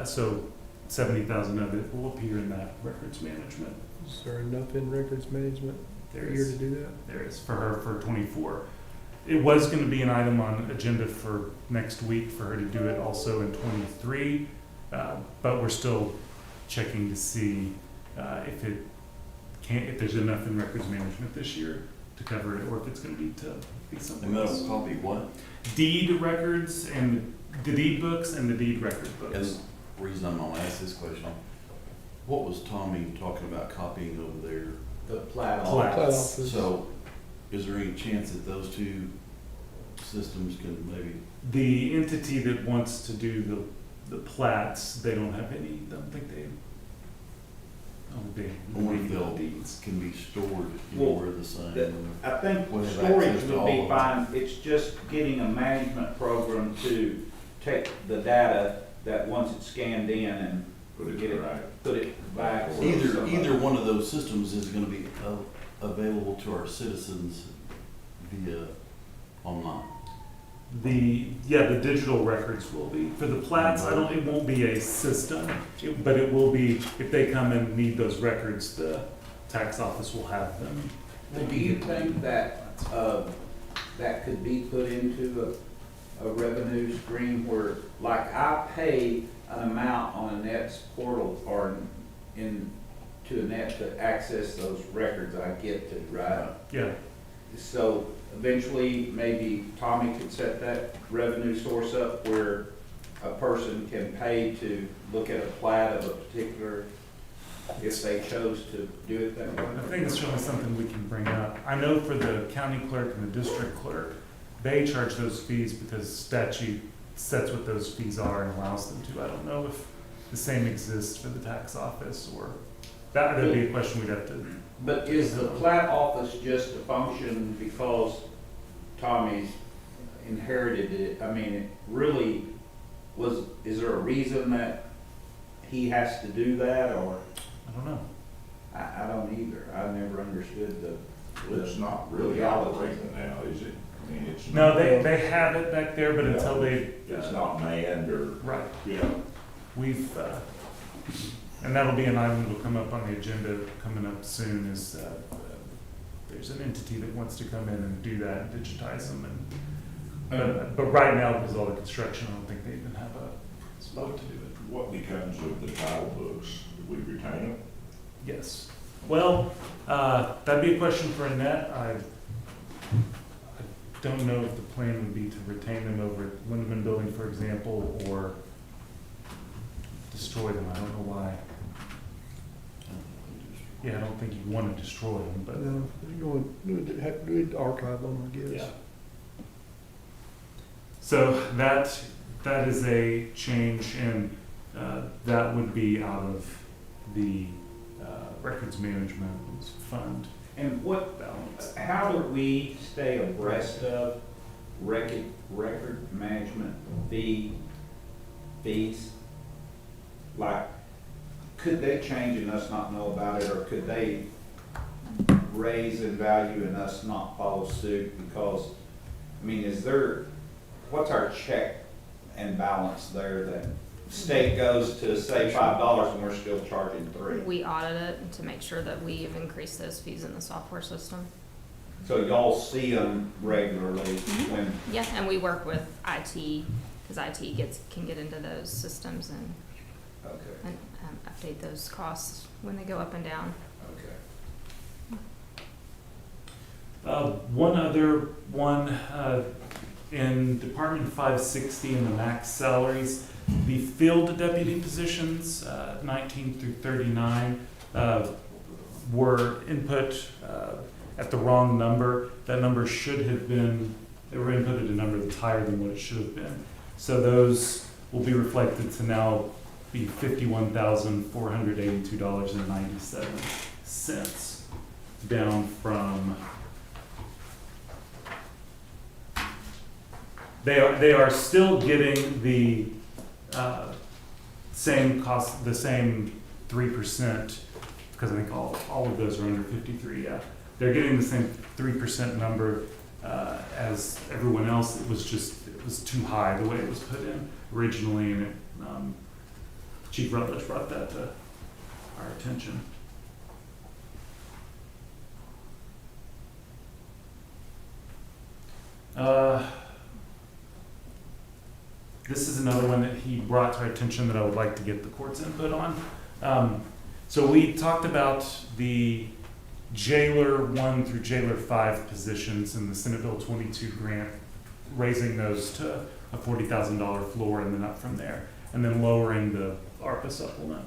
So 70,000 of it will appear in that Records Management. Is there enough in records management for There a year is. to do that? There is for her for 24. It was going to be an item on agenda for next week for her to do it also in 23, but we're still checking to see if there's enough in records management this year to cover it, or if it's going to be something And else. that'll probably what? Deed records and the deed books and the deed record And books. the reason I'm gonna ask this question, what was Tommy talking about copying over there? The plat. Plat. Plat office. So, is there any chance that those 2 systems can maybe, The entity that wants to do the plats, they don't have any. I don't think they. I wonder if they'll deeds. can be stored Well, anywhere the same? I think We'll have storage access to would all be of fine, it's just getting a management program to take the data that once it's scanned in and Put it get it, right. put it back. or Either something. one of those systems is gonna be available to our citizens via online. The digital records will be. For the plats, it won't be a system, but it will be, if they come and need those records, the tax office will have them. Do you think that, that could be put into a revenue stream where, like, I pay an amount on Annette's portal or to Annette to access those records I get to, right? Yeah, So eventually, maybe Tommy could set that revenue source up where a person can pay to look at a plat of a particular, if they chose to do it that way. I think it's certainly something we can bring up. I know for the county clerk and the district clerk, they charge those fees because statute sets what those fees are and allows them to. I don't know if the same exists for the tax office, or that'd be a question we'd have to. But is the plat office just a function because Tommy's inherited it? I mean, it really is there a reason that he has to do that, or? I don't know. I don't either. I never understood Well, it's not really operating now, is it? I mean, it's. No, not- they have it back there, but until they. It's not manned or, Right. yeah. We've, and that'll be an item that'll come up on the agenda coming up soon, is there's an entity that wants to come in and do that and digitize them. But right now, because of all the construction, I don't think they even have a spot to do it. What becomes of the title books? Do we retain them? Yes. Well, that'd be a question for Annette. I don't know if the plan would be to retain them over at Lindeman Building, for example, or destroy them. I don't know why. Yeah, I don't think you'd want to destroy them, but. No, we'd archive them, I guess. Yeah. So that is a change, and that would be out of the records management fund And what, balance. how do we stay abreast of record management fees? Like, could they change and us not know about it, or could they raise in value and us not follow suit? Because, I mean, what's our check and balance there that state goes to say $5 and we're still charging $3? We audit it to make sure that we've increased those fees in the software system. So y'all see them regularly when, Yeah, and we work with IT because IT can get into those systems and, Okay, update those costs when they go up and down. okay. One other one, in Department 560 in the max salaries, the field deputy positions, 19 through 39, were input at the wrong number. That number should have been, they were inputted a number that's higher than what it should have been. So those will be reflected to now be $51,482.97, down from, they are still getting the same cost, the same 3%, because I think all of those are under 53, yeah. They're getting the same 3% number as everyone else. It was too high the way it was put in originally, and it, Chief Rutledge brought that to our attention. This is another one that he brought to our attention that I would like to get the court's input on. So we talked about the Jailer 1 through Jailer 5 positions in the Senate Bill 22 grant, raising those to a $40,000 floor and then up from there, and then lowering the ARPA supplement.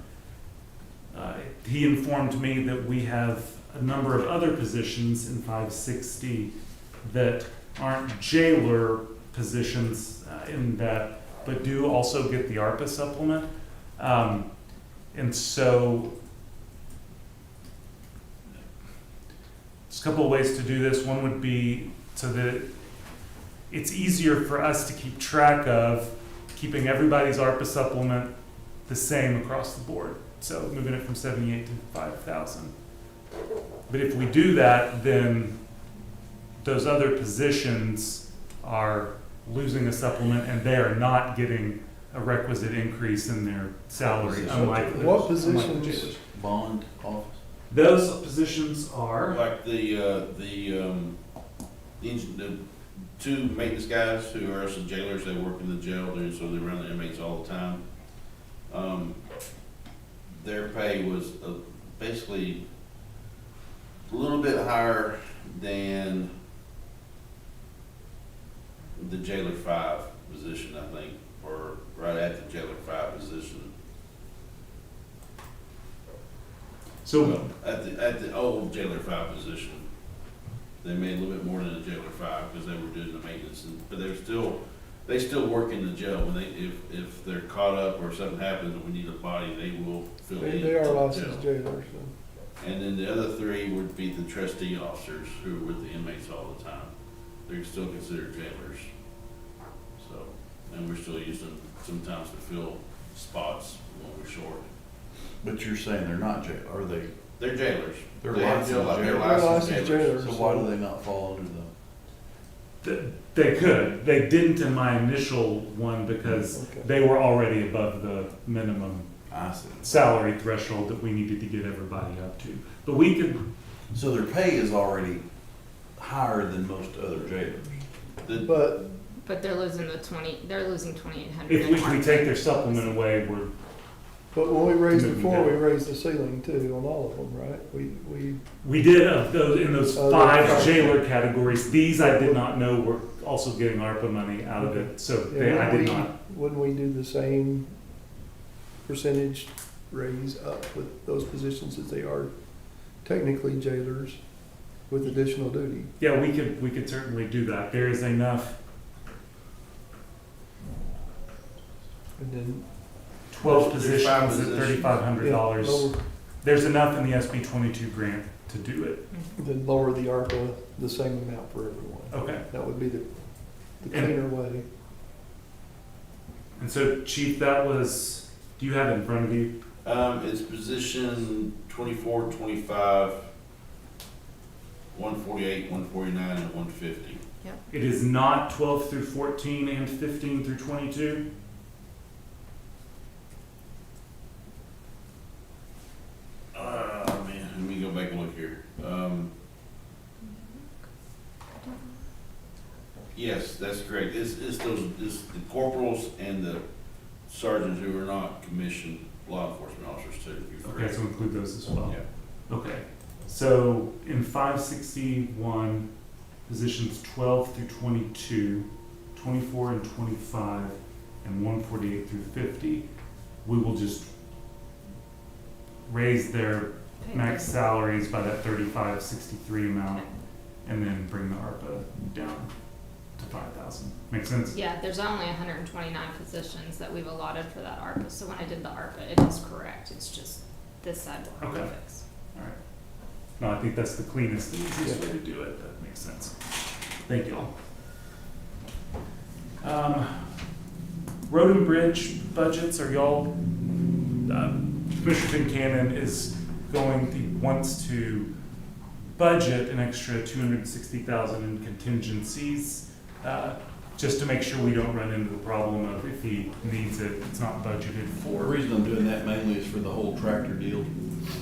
He informed me that we have a number of other positions in 560 that aren't jailer positions in that, but do also get the ARPA supplement. And so there's a couple of ways to do this. One would be so that it's easier for us to keep track of keeping everybody's ARPA supplement the same across the board. So moving it from 78 to 5,000. But if we do that, then those other positions are losing a supplement and they are not getting a requisite increase in their salary. What positions? Bond office? Those positions are, Like the two maintenance guys who are also jailers, they work in the jail, so they run the inmates all the time. Their pay was basically a little bit higher than the Jailer 5 position, I think, or right at the Jailer 5 position. so At the old Jailer 5 position, they made a little bit more than a Jailer 5 because they were doing the maintenance, but they still work in the jail. When if they're caught up or something happens and we need a body, they will fill in. They are to the licensed jail. jailers, so. And then the other three would be the trustee officers who are with the inmates all the time. They're still considered jailers. So, and we're still using them sometimes to fill spots when we're short. But you're saying they're not jail, are they? They're jailers. They're They have licensed jail- jailers. They're They're licensed licensed jailers. jailers. So why do they not fall under the? they could. They didn't in my initial one because Okay. they were already above the minimum I see. salary threshold that we needed to get everybody up to. But we could, So their pay is already higher than most other jailers. But But they're losing they're losing 2,800. if we take their supplement away, we're, when we raised it Moving before, we down. raised the ceiling too on all of them, right? we did of those, in those Oh, 5 they're- jailer categories. These I did not know were also getting ARPA money out of it, so I did not. Wouldn't we do the same percentage raise up with those positions as they are technically jailers with additional duty? Yeah, we could certainly do that. There is enough, And then 12 There's 5 positions at positions. $3,500. lower- There's enough in the SB 22 grant to do it. then lower the ARPA the same amount for everyone. Okay. That would be the And- cleaner way. And so, Chief, that was, do you have it in front of you? It's position 24, 25, 148, 149, and 150. It is not 12 through 14 and 15 through 22? Man, let me go back and look here. Yeah, Yes, that's correct. It's the corporals and the sergeants who are not commissioned law enforcement officers too. If you're Okay, correct. so include those as well. Yeah. Okay, so in 561, positions 12 through 22, 24 and 25, and 148 through 50, we will just raise their max salaries by that 3563 amount, and then bring the ARPA down to 5,000. Make sense? Yeah, there's only 129 positions that we've allotted for that ARPA, so when I did the ARPA, it is correct, it's just this side will have to Okay. fix. All right. No, I think that's the cleanest and easiest way to do it. That makes sense. Thank you all. Road and bridge budgets, are y'all, Commissioner Fincannon is wants to budget an extra 260,000 in contingencies, just to make sure we don't run into the problem of if he needs it, it's not budgeted The for. reason I'm doing that mainly is for the whole tractor deal.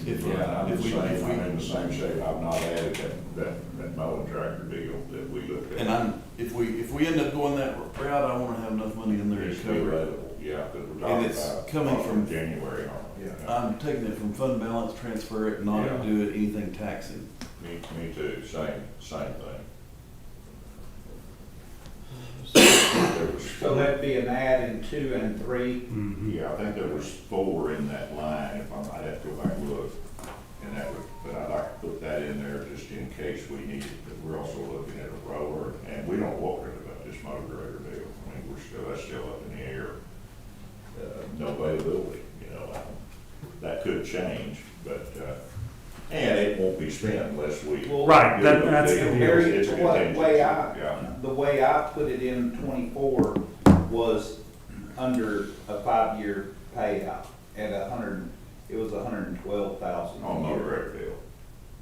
If, Yeah, I'm if we, I'm in the same shape, I've not added that mowing tractor deal that we looked at. and if we end up going that route, I wanna have enough money in there to It's cover it. available, yeah, because we're And talking it's about. coming from- January, aren't we? I'm taking it from fund balance, transfer it, not Yeah. do it anything taxing. Me too, same thing. There was So that'd be an add in 2 and 3. Mhm. Yeah, I think there was 4 in that line, I'd have to go back and look. And that would, but I'd like to put that in there just in case we need it, but we're also looking at a roller, and we don't know about this motor grader deal. I mean, that's still up in the air. No availability, that could change, but, and it won't be spent unless we. Right, do those that's the deals. deal. It's a contingency, yeah. The way I put it in 24 was under a 5-year payout at it was 112,000 On a motor year. grader deal.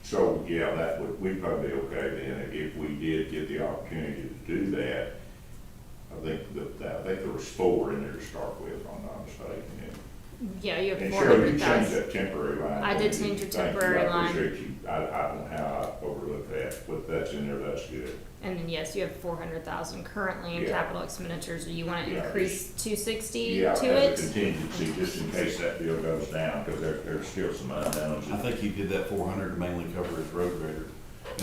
So, yeah, we'd probably be okay then if we did get the opportunity to do that. I think there was 4 in there to start with, if I'm not mistaken. Yeah, you have And Cheryl, you changed 400,000. that temporary line. I did didn't you? change your Thank you. temporary line. I appreciate you. I don't know how I overlooked that, but that's in there, that's good. And then, yes, you have 400,000 currently in Yeah. capital expenditures. Do you want to Yeah, increase 260 Yeah, to as a it? contingency, just in case that deal goes down, because there's still some unknowns. I think he did that 400 to mainly cover his road grader.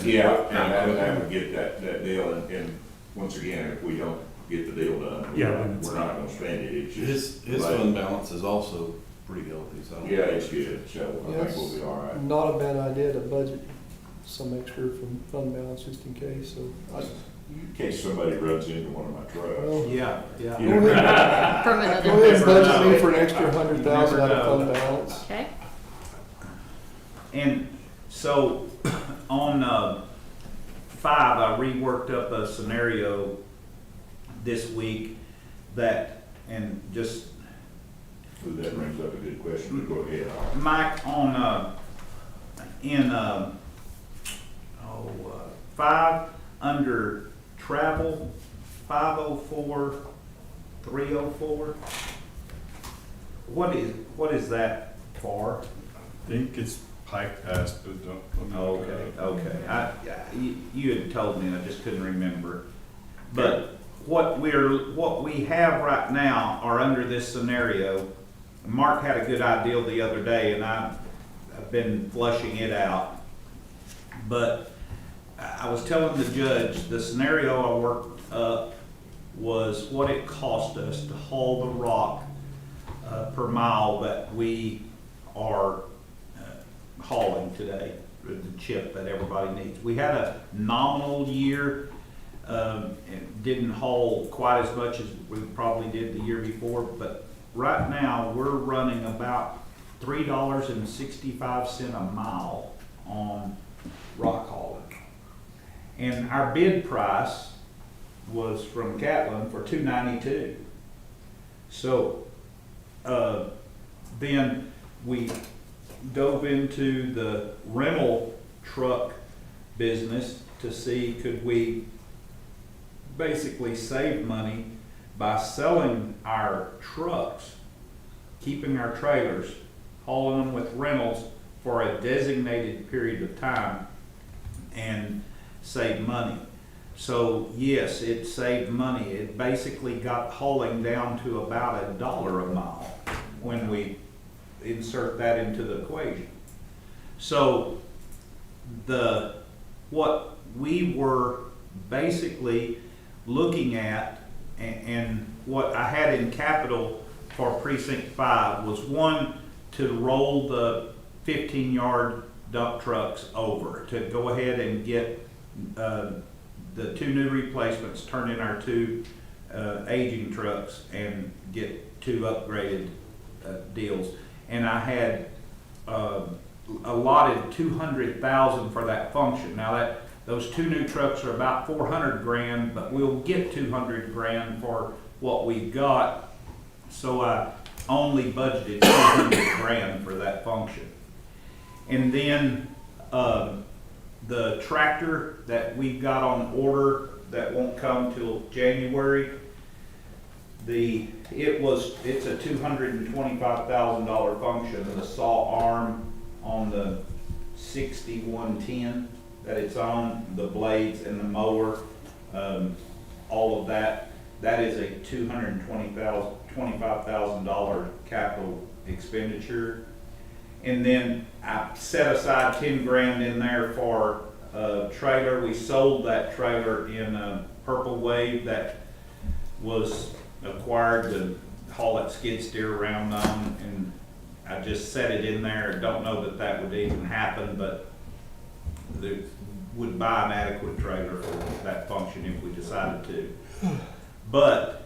Yeah, and that would get that deal, and once again, if we don't get the deal done, Yeah. we're not gonna spend it, it's just. His fund balance is also pretty healthy, so. Yeah, it's good, so I think we'll be all right. Not a bad idea to budget some extra from fund balance just in case, so. In case somebody runs into one of my trucks. Well, Yeah. Go ahead, From go another ahead and business. budget me for an extra 100,000 out of Never fund know. balance. Okay, And so on 5, I reworked up a scenario this week that, and just Ooh, that brings up a good question, go ahead. Mike, in 5, under travel, 504, 304, what is that for? I think it's pike pass, but don't. Okay. You had told me, I just couldn't remember. But what we have right now are under this scenario. Mark had a good idea the other day, and I've been flushing it out. But I was telling the judge, the scenario I worked up was what it cost us to haul the rock per mile that we are hauling today, the chip that everybody needs. We had a nominal year, it didn't haul quite as much as we probably did the year before, but right now we're running about $3.65 a mile on rock hauling. And our bid price was from Catlin for $2.92. So then we dove into the rental truck business to see could we basically save money by selling our trucks, keeping our trailers, hauling them with rentals for a designated period of time and save money. So yes, it saved money. It basically got hauling down to about $1 a mile when we insert that into the equation. So what we were basically looking at and what I had in capital for Precinct 5 was one, to roll the 15-yard dump trucks over, to go ahead and get the 2 new replacements, turn in our 2 aging trucks and get 2 upgraded deals. And I had allotted $200,000 for that function. Now those 2 new trucks are about $400,000, but we'll get $200,000 for what we got. So I only budgeted $200,000 for that function. And then the tractor that we've got on order that won't come till January, it's a $225,000 function. The saw arm on the 6110 that it's on, the blades and the mower, all of that is a $225,000 capital expenditure. And then I set aside $10,000 in there for a trailer. We sold that trailer in a Purple Wave that was acquired to haul that skid steer around on, and I just set it in there. I don't know that would even happen, but it would buy an adequate trailer for that function if we decided to. But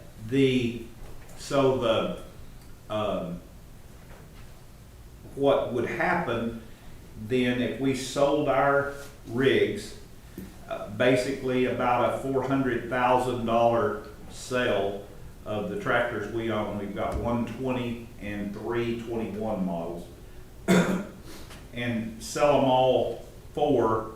what would happen then if we sold our rigs, basically about a $400,000 sale of the tractors we own. We've got 120 and 321 models, and sell them all for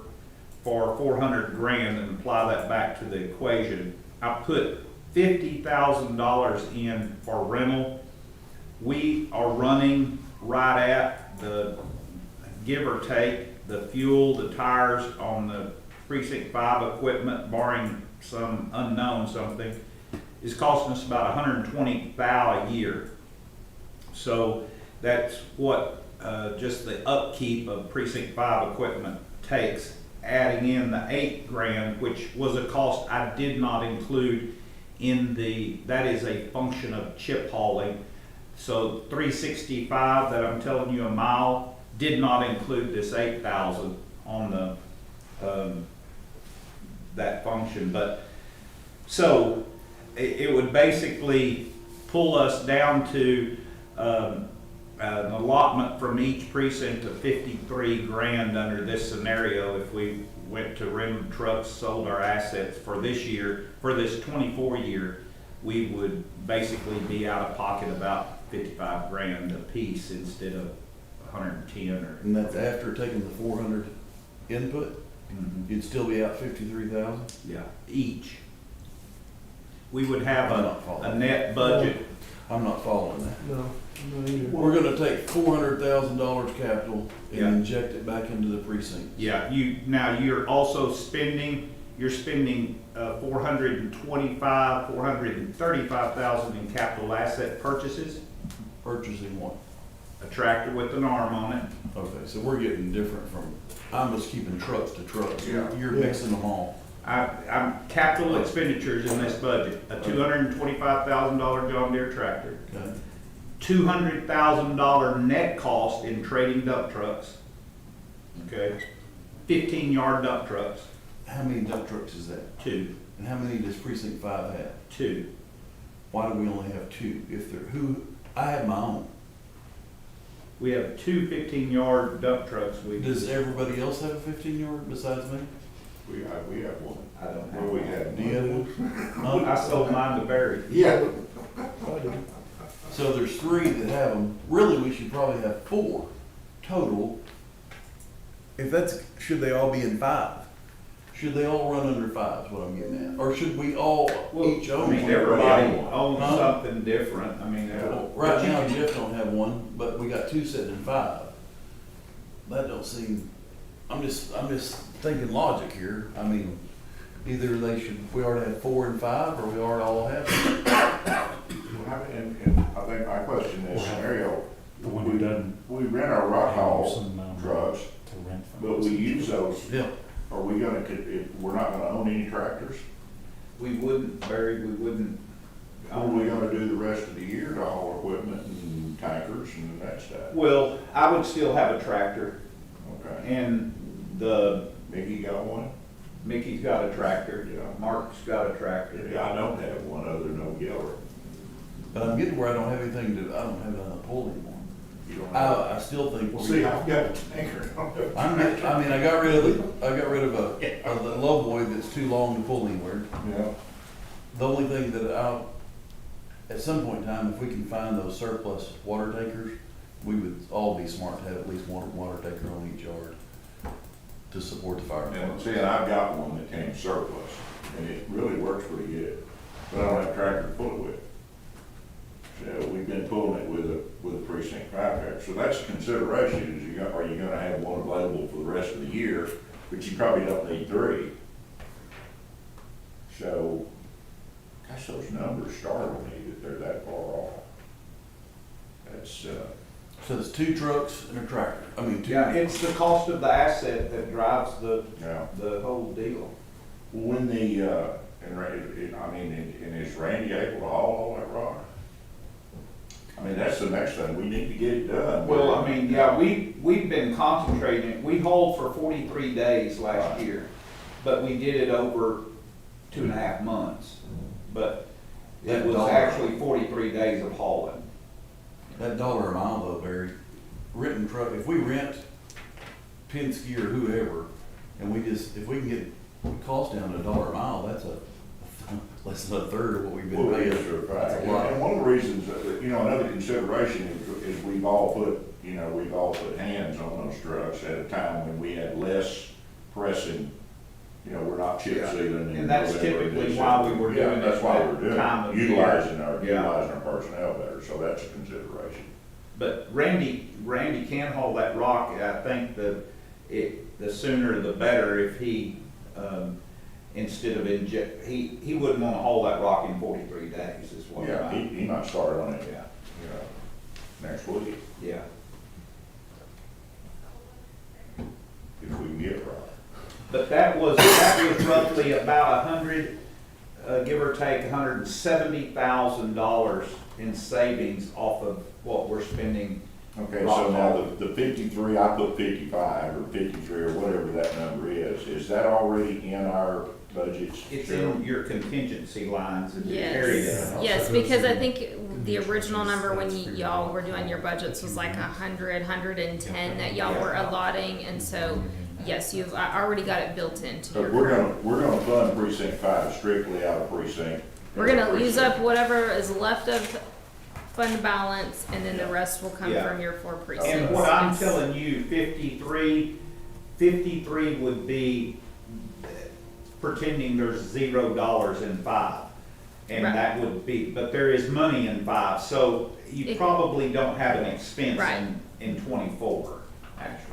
$400,000 and apply that back to the equation. I put $50,000 in for rental. We are running right at the, give or take, the fuel, the tires on the Precinct 5 equipment, barring some unknown something, is costing us about $120,000 a year. So that's what just the upkeep of Precinct 5 equipment takes, adding in the $8,000, which was a cost I did not include in that is a function of chip hauling. So 365 that I'm telling you a mile did not include this $8,000 on the that function. But so it would basically pull us down to an allotment from each precinct of $53,000 under this scenario if we went to rent trucks, sold our assets for this year. For this 24 year, we would basically be out of pocket about $55,000 a piece instead of 110 or. And that's after taking the 400 input? Mm-hmm. You'd still be out 53,000? Yeah, each. We would have I'm not following. a net budget. I'm not following that. No, not either. We're gonna take $400,000 capital and Yeah. inject it back into the precinct. Yeah, you're also spending, $435,000 in capital asset purchases. Purchasing what? A tractor with an arm on it. Okay, so we're getting different from, I'm just keeping trucks to trucks. Yeah. You're mixing them all. I'm capital expenditures in this budget, a $225,000 John Deere tractor, Okay. $200,000 net cost in trading dump trucks, okay? 15-yard dump trucks, How many dump trucks is that? 2. And how many does precinct 5 have? 2. Why do we only have 2? I have my own. We have 2 15-yard dump trucks. Does everybody else have a 15-yard besides me? We have one. I don't have Well, we one. had Do you have one? I sold mine to Barry. Yeah. I do. So there's 3 that have them. Really, we should probably have 4 total. Should they all be in 5? Should they all run under 5 is what I'm getting at? Or should we all each own one? Everybody owns something different. I mean, Well, right now, Jeff don't have one, but we got 2 sitting in 5. That don't seem, I'm just thinking logic here. I mean, either they should, we already have 4 and 5, or we already all have it. And I think my question in this scenario, The one who doesn't. we rent our rock haul Some, trucks, to rent from. but we use those. Yeah. Are we gonna, we're not gonna own any tractors? We wouldn't, Barry, we wouldn't. What are we gonna do the rest of the year to haul equipment and tankers and that stuff? Well, I would still have a tractor, Okay. and the, Mickey got one? Mickey's got a tractor, Yeah. Mark's got a tractor. I don't have one other than no Geller. But I'm getting where I don't have anything to, I don't have nothing to pull anymore. You don't have. I still think. Well, see, I've got a tanker. I got rid of a low boy that's too long to pull anywhere. Yeah. The only thing that at some point in time, if we can find those surplus water tankers, we would all be smart to have at least one water tanker on each yard to support the fire And department. see, and I've got one that came surplus, and it really works pretty good, but I don't have a tractor to pull it with. So we've been pulling it with a precinct 5 tractor, so that's a consideration, is are you gonna have one available for the rest of the year, but you probably don't need 3. So, gosh, those numbers startle me that they're that far off. That's, So it's 2 trucks and a tractor. I mean, 2. Yeah, it's the cost of the asset that drives yeah. the whole deal. When and is Randy able to haul all that rock? I mean, that's the next thing, we need to get it done. Well, I mean, yeah, we've been concentrating, we hauled for 43 days last Right. year, but we did it over 2.5 months. But it That was dollar. actually 43 days of hauling. That $1 a mile though, Barry, renting truck, if we rent Penske or whoever, and if we can get the cost down to $1 a mile, that's less than a third of what we've been Well, paying. yes, sir, right. That's a lot. And one of the reasons, another consideration is we've all put hands on those trucks at a time when we had less pressing, we're not chip Yeah. sealing. And that's whatever it typically is. why we were doing it That's why that we're doing time it, of year. utilizing our Yeah. personnel better, so that's a consideration. But Randy can haul that rock. I think the sooner the better if he, instead of he wouldn't want to haul that rock in 43 days is what. Yeah, he might start on it, Yeah, next week, yeah. if we can get it right. But that was roughly about 100, give or take, $170,000 in savings off of what we're spending. Okay, so now the 53, I put 55 or 53 or whatever that number is that already in our budgets? It's Cheryl? in your contingency lines and you carried it. Yes, because I think the original number when y'all were doing your budgets was like 100, 110 that y'all were allotting, and so, yes, I already got it built into So your. we're gonna fund precinct 5 strictly out of precinct. We're gonna use up whatever is left of fund balance, and then the rest will come Yeah. from your 4 precincts. And what I'm Yes. telling you, 53 would be pretending there's $0 in 5. And Right. that would be, but there is money in 5, so you probably don't have an expense Right. in 24, actually.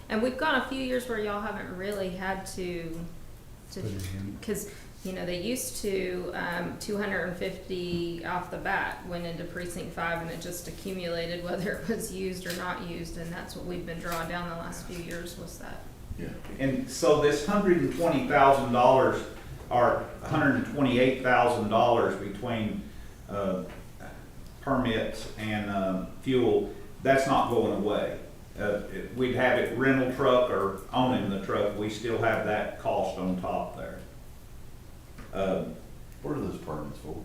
And we've gone a few years where y'all haven't really had to, because, they used to, 250 off the bat went into precinct 5, and it just accumulated whether it was used or not used, and that's what we've been drawing down the last few years was that. Yeah. And so this $120,000 or $128,000 between permits and fuel, that's not going away. We'd have it rental truck or owning the truck, we still have that cost on top there. What are those permits for?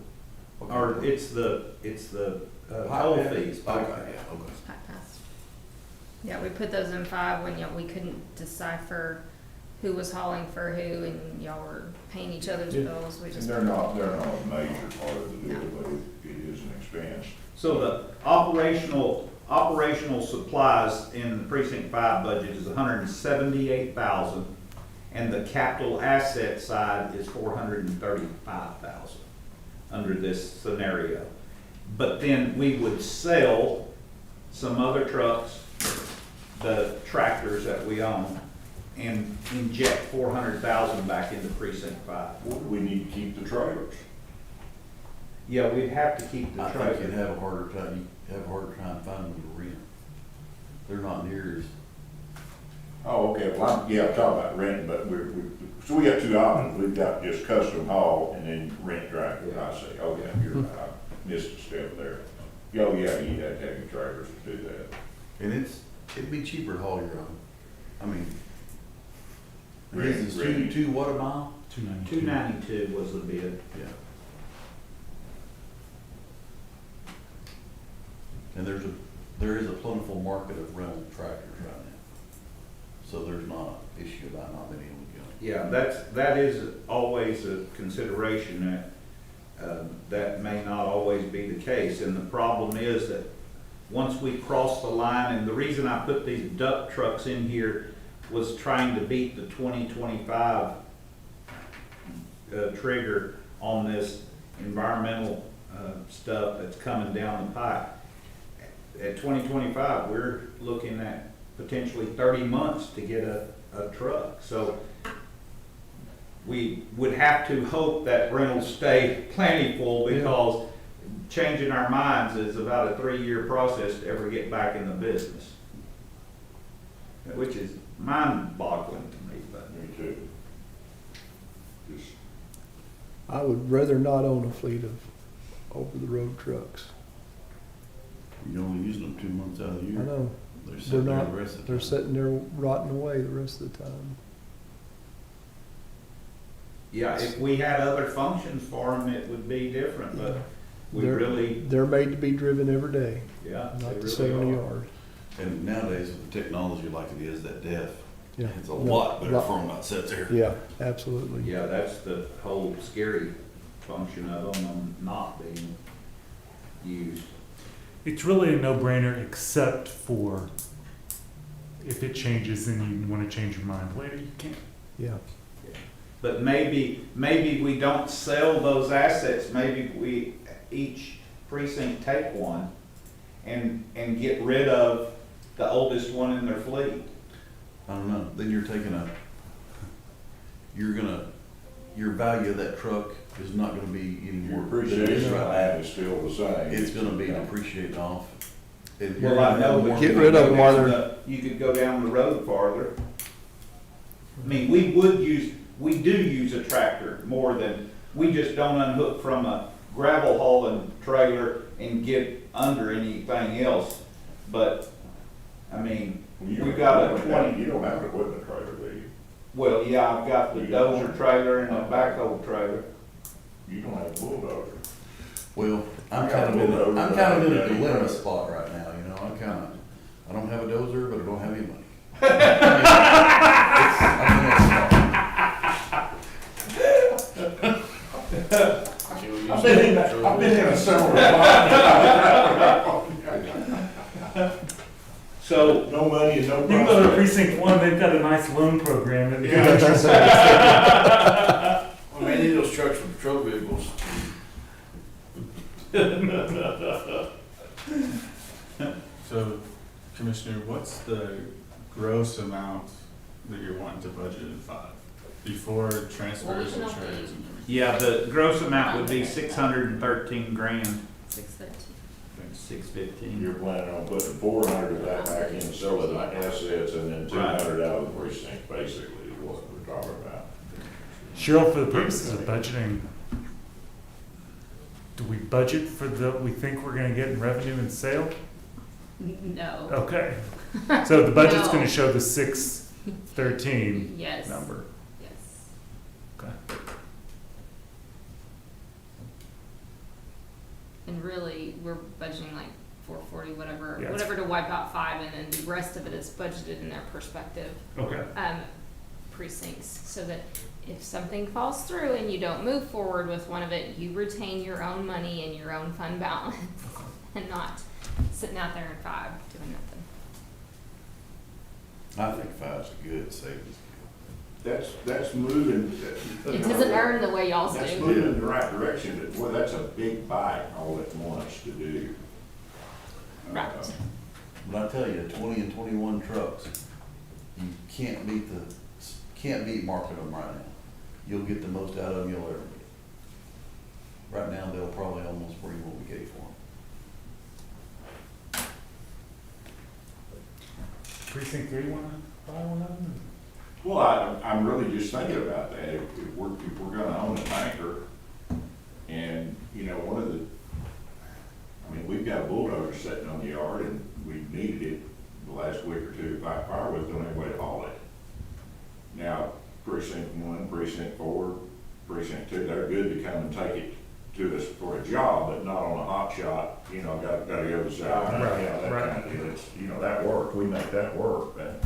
What kind Or of- it's the toll fees. Okay, yeah, okay. Pack pass. Yeah, we put those in 5 when we couldn't decipher who was hauling for who, and y'all were paying each other's bills. We And just. they're not a major part of the deal, but it is an expense. So the operational supplies in the precinct 5 budget is $178,000, and the capital asset side is $435,000 under this scenario. But then we would sell some other trucks, the tractors that we own, and inject 400,000 back into precinct 5. We need to keep the trailers. Yeah, we'd have to keep the I think you'd trailer. have a harder time, finding them to rent. They're not near as, Oh, okay, well, I'm talking about renting, but so we got two options. We've got just custom haul and then rent tractor. I see, okay, you're right, I missed a step there. Oh, yeah, you'd have to have your trailers to do that. and it'd be cheaper to haul your own. I mean, Rent- this is renting. two what a mile? 292. 292 was the bid. Yeah. And there is a plentiful market of rental tractors right now. So there's not an issue about not being able to go. Yeah, that is always a consideration that may not always be the case. And the problem is that once we cross the line, and the reason I put these duck trucks in here was trying to beat the 2025 trigger on this environmental stuff that's coming down the pipe. At 2025, we're looking at potentially 30 months to get a truck. So we would have to hope that rentals stay plentiful, because changing our minds is about a 3-year process to ever get back in the business, which is mind-boggling to me. But Me too. Just, I would rather not own a fleet of over-the-road trucks. You're only using them 2 months out of the I year. know, They're they're sitting there not, the rest of the they're time. sitting there rotting away the rest of the time. yeah, if we had other functions for them, it would be different, but we They're- really, They're made to be driven every day, yeah, they not to really sit on a are. yard. And nowadays, with the technology like it is, that def, Yeah. it's a lot better for them not sit there. Yeah, absolutely. Yeah, that's the whole scary function of them not being used. It's really a no-brainer, except for if it changes and you want to change your mind later, you can't. Yeah. But maybe we don't sell those assets, maybe we, each precinct take one and get rid of the oldest one in their fleet. I don't know, then your value of that truck is not gonna be any your more. than it is appreciation right on now. that is still the same. It's gonna be depreciating off. And Well, I know, but Get you rid could of go them while down they're- you could go down the road farther. I mean, we do use a tractor more than, we just don't unhook from a gravel hauling trailer and get under anything else. But, I mean, we've got a 20, You don't have an equipment trailer, do you? well, yeah, I've got the dozer trailer and the backhoe trailer. You don't have a bulldozer. Well, I'm I got kind of a in bulldozer, a but I dilemma ain't got any trailer. spot right now, you know, I don't have a dozer, but I don't have any money. I've been in a similar spot. So, No money and no You can go to prospect. precinct 1, they've got a nice loan program. That Well, they need those trucks for patrol vehicles. So, Commissioner, what's the gross amount that you're wanting to budget in 5? Before transfers and trades and everything? yeah, the gross amount would be 613 grand, 613. 615. You're planning on putting 400 of that back in selling the assets and then 200 out of the precinct, basically, is what we're talking about. Cheryl, for the purposes of budgeting, do we budget for we think we're gonna get in revenue and sale? No. Okay. So the budget's No. gonna show the 613 Yes. number. Yes. Okay. And really, we're budgeting like 440, whatever, Yes. whatever to wipe out 5, and then the rest of it is budgeted in their perspective Okay. precincts, so that if something falls through and you don't move forward with one of it, you retain your own money and your own fund balance, and not sitting out there in 5 doing nothing. I think 5's a good savings. That's moving. It doesn't earn the way y'all's That's do. moving in the right direction, but boy, that's a big bite all at once to do. Right. But I tell you, 20 and 21 trucks, you can't beat the can't beat marking them right now. You'll get the most out of them you'll ever get. Right now, they'll probably almost bring what we gave for them. Precinct 3 wanna buy one of them? Well, I'm really just thinking about that. If we're gonna own a tanker, and, you know, one of the, I mean, we've got a bulldozer sitting on the yard, and we needed it the last week or two to fight fire with, don't have any way to haul it. Now, precinct 1, precinct 4, precinct 2, they're good to come and take it to us for a job, but not on a hot shot, you know, gotta go to side, Right, you know, that right. kind of deal. It's, you know, that worked, we make that work, but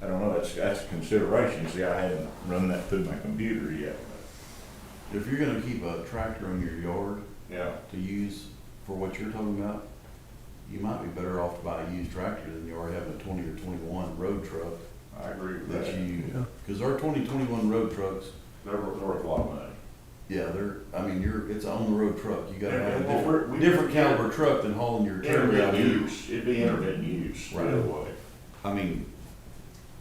I don't know, that's a consideration. See, I haven't run that through my computer yet. If you're gonna keep a tractor in your yard Yeah, to use for what you're talking about, you might be better off to buy a used tractor than you are having a 20 or 21 road truck I agree with that that. you, cause our 2021 road trucks, They're worth a lot of money. yeah, it's an on-the-road truck. You gotta Yeah, have a well, different, different caliber truck than hauling your trailer out Intermittent here. use, it'd be intermittent use, Right. right away. I mean,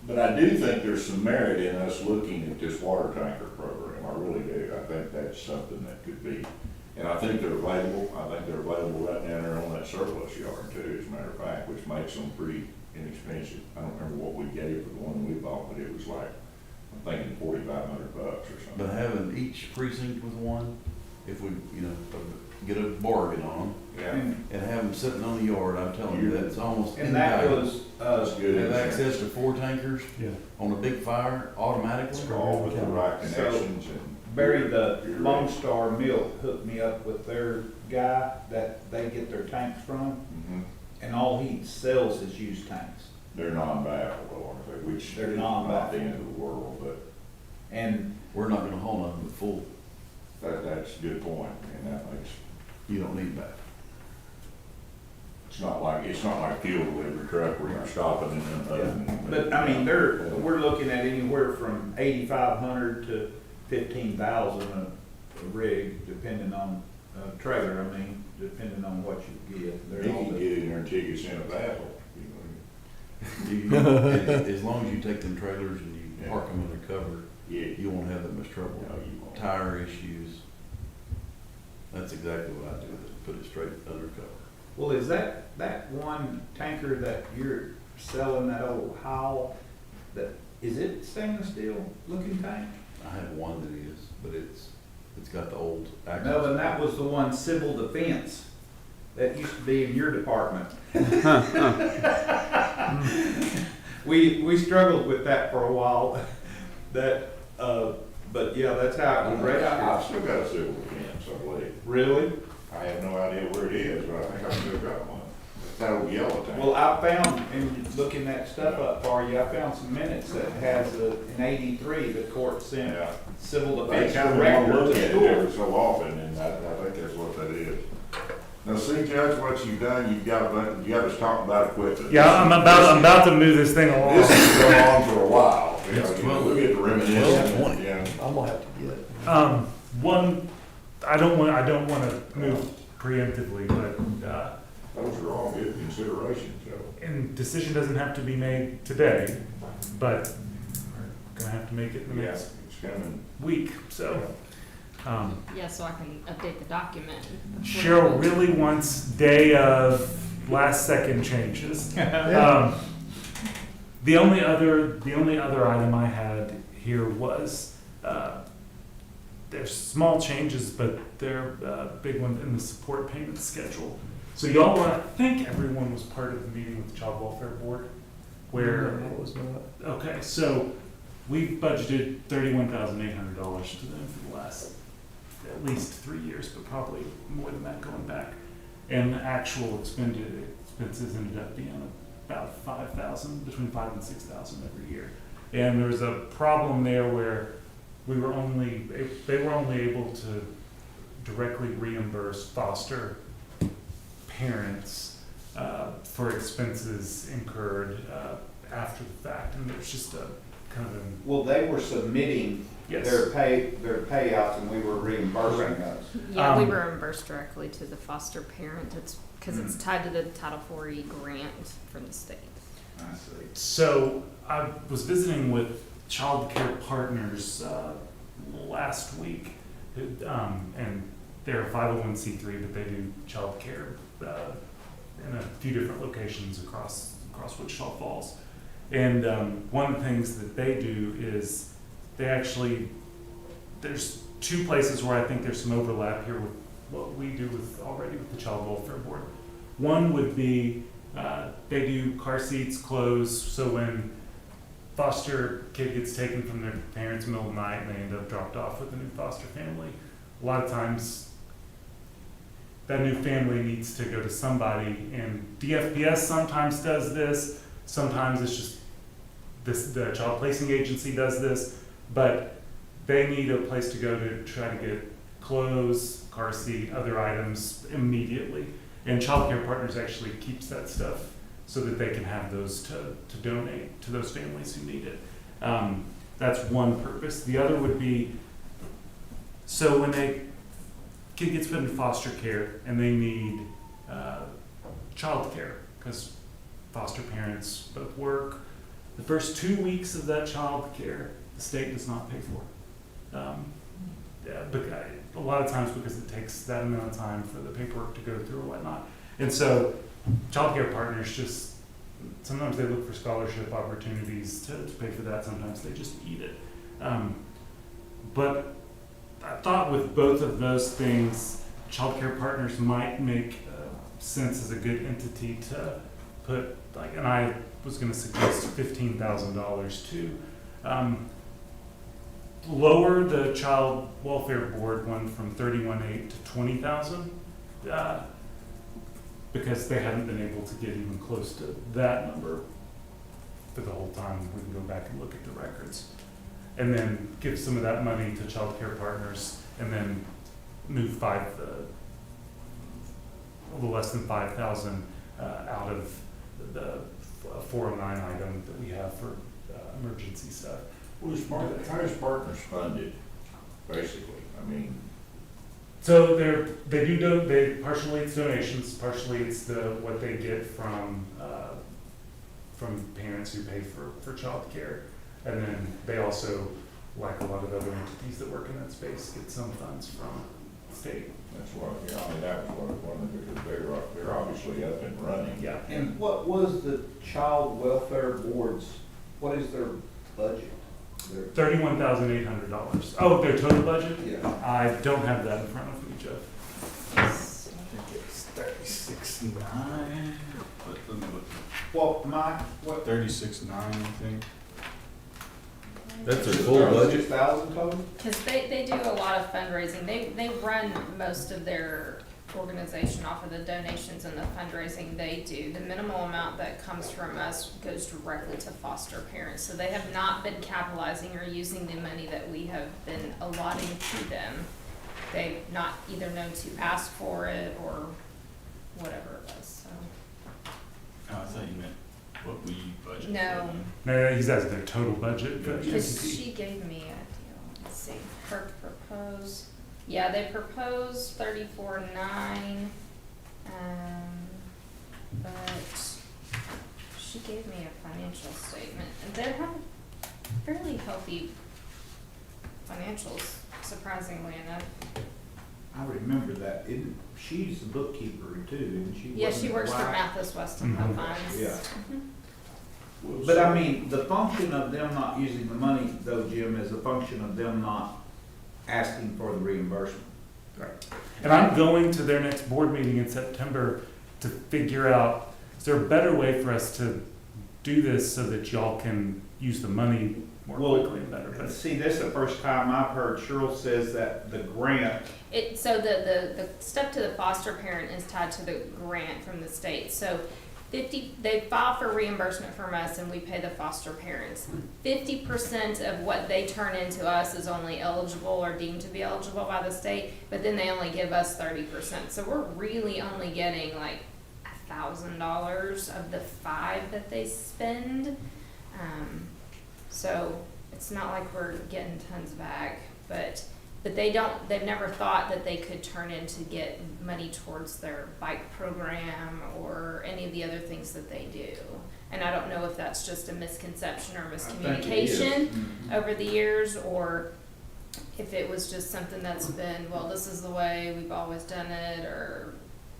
But I do think there's some merit in us looking at this water tanker program, I really do. I think that's something that could be, and I think they're available, right down there on that surplus yard too, as a matter of fact, which makes them pretty inexpensive. I don't remember what we gave for the one we bought, but it was like, I'm thinking $4,500 or something. but having each precinct with one, if we, you know, get a bargain on them Yeah, and have them sitting on the yard, I'm telling you, that's almost. And that invaluable. was, that's good. Have insurance. access to 4 tankers Yeah. on a big fire automatically. All with the right So, connections and. Barry, the Lone Star Mill hooked me up with their guy that they get their tanks from, Mhm. and all he sells is used tanks. They're non-battable, aren't they? Which They're is non-battable. not the end of the world, but And We're not gonna haul nothing but full. that's a good point, and that makes, You don't need that. it's not like fuel delivery truck where you're stopping and then. But I mean, we're looking at anywhere from 8,500 to 15,000 a rig, depending on trailer. I mean, depending on what you get. You They're all can the- get in there and take us in a battle. As long as you take them trailers and you Yeah. park them under cover, Yeah. you won't have that much trouble. No, you won't. Tire issues. That's exactly what I do, is put it straight under cover. Well, is that one tanker that you're selling, that old Howl, is it stainless steel looking tank? I have one that is, but it's got the old access. No, and that was the one civil defense that used to be in your department. We struggled with that for a while, but yeah, that's how it was I've registered. still got a civil defense, I believe. Really? I have no idea where it is, but I think I've still got one. That old yellow tank. Well, I found, in looking that stuff up for you, I found some minutes that has in '83, the court sent Yeah. civil They defense kind of want director to look to at it every school. so often, and I think that's what that is. Now, see, Judge, what you've done, you got us talking about equipment. Yeah, I'm about to move this thing along. This has gone on for a while. You know, It's you look at the 12, reminiscence. 20. Yeah. I'm gonna have to get. One, I don't want to move preemptively, but Those are all good considerations, though. and decision doesn't have to be made today, but we're gonna have to make it in the Yeah, next it's coming. week. So Yeah, so I can update the document. Cheryl really wants day of last second changes. The only other item I had here was there's small changes, but they're big ones in the support payment schedule. So y'all were, I think everyone was part of the meeting with the Child Welfare Board, where No, I was not. okay, so we've budgeted $31,800 to them for the last at least 3 years, but probably more than that going back. And the actual expenses ended up being about 5,000, between 5,000 and 6,000 every year. And there was a problem there where they were only able to directly reimburse foster parents for expenses incurred after the fact, and there's just a kind of an Well, they were submitting yes. their payouts, and we were reimbursing those. Yeah, we reimburse directly to the foster parent. It's because it's tied to the Title IV grant from the state. I see. So I was visiting with Child Care Partners last week, and they're a 501c3, but they do child care in a few different locations across Wichita Falls. And one of the things that they do is there's two places where I think there's some overlap here with what we do already with the Child Welfare Board. One would be they do car seats, clothes, so when foster kid gets taken from their parents in the middle of the night and they end up dropped off with a new foster family, a lot of times that new family needs to go to somebody, and DFPS sometimes does this, sometimes it's just the child placing agency does this, but they need a place to go to try to get clothes, car seat, other items immediately. And Child Care Partners actually keeps that stuff so that they can have those to donate to those families who need it. That's one purpose. The other would be, so when a kid gets put in foster care and they need child care, because foster parents both work, the first 2 weeks of that child care, the state does not pay for. A lot of times because it takes that amount of time for the paperwork to go through or whatnot. And so Child Care Partners just, sometimes they look for scholarship opportunities to pay for that, sometimes they just eat it. But I thought with both of those things, Child Care Partners might make sense as a good entity to put, like, and I was gonna suggest $15,000 to lower the Child Welfare Board one from 31.8 to 20,000, because they haven't been able to get even close to that number for the whole time. We can go back and look at the records, and then give some of that money to Child Care Partners, and then move a little less than 5,000 out of the 409 item that we have for emergency stuff. How is Partners funded, basically? I mean, So they partially it's donations, partially it's what they get from parents who pay for child care, and then they also, like a lot of other entities that work in that space, get some funds from the state. that's what, I mean, that was one of the, because they're obviously up and running. Yeah. And what was the Child Welfare Board's, what is their budget? $31,800. Oh, their total budget? Yeah. I don't have that in front of me, Jeff. I think it's 36.9. Well, what? 36.9, I think. That's their full budget? 6,000 total? Because they do a lot of fundraising. They run most of their organization off of the donations and the fundraising they do. The minimal amount that comes from us goes directly to foster parents. So they have not been capitalizing or using the money that we have been allotting to them. They've not either known to ask for it or whatever it was, so. Oh, I thought you meant what we budget. No. No, he's asking their total budget. Because she gave me a deal, let's see, her proposed, yeah, they proposed 34.9, but she gave me a financial statement, and they have fairly healthy financials, surprisingly enough. I remember that. She's the bookkeeper too, isn't she? Yeah, she Wasn't works it for wife? Mathis Weston Mhm. Funds. Yeah. Mhm. But I mean, the function of them not using the money though, Jim, is a function of them not asking for the reimbursement. Right. And I'm going to their next board meeting in September to figure out, is there a better way for us to do this so that y'all can use the money more quickly and better? But See, this is the first time I've heard Cheryl says that the grant, So the step to the foster parent is tied to the grant from the state. So they file for reimbursement from us and we pay the foster parents. 50% of what they turn into us is only eligible or deemed to be eligible by the state, but then they only give us 30%. So we're really only getting like $1,000 of the $5,000 that they spend. So it's not like we're getting tons back, but but they've never thought that they could turn in to get money towards their bike program or any of the other things that they do. And I don't know if that's just a misconception or miscommunication over the years, or if it was just something that's been, well, this is the way we've always done it, or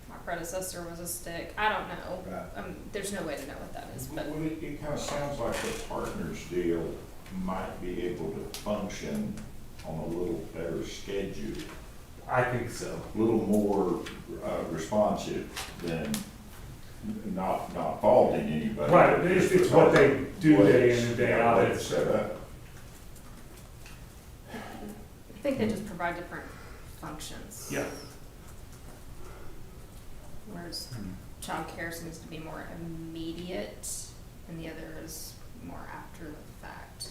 my predecessor was a stick. I don't know. Right. There's no way to know what that is, but. Well, it kind of sounds like a partner's deal might be able to function on a little better schedule, I think so. a little more responsive than not faulting anybody. Right, it's what they do day in and day out. It's set up. I think they just provide different functions. Yeah. Whereas childcare seems to be more immediate, and the other is more after the fact.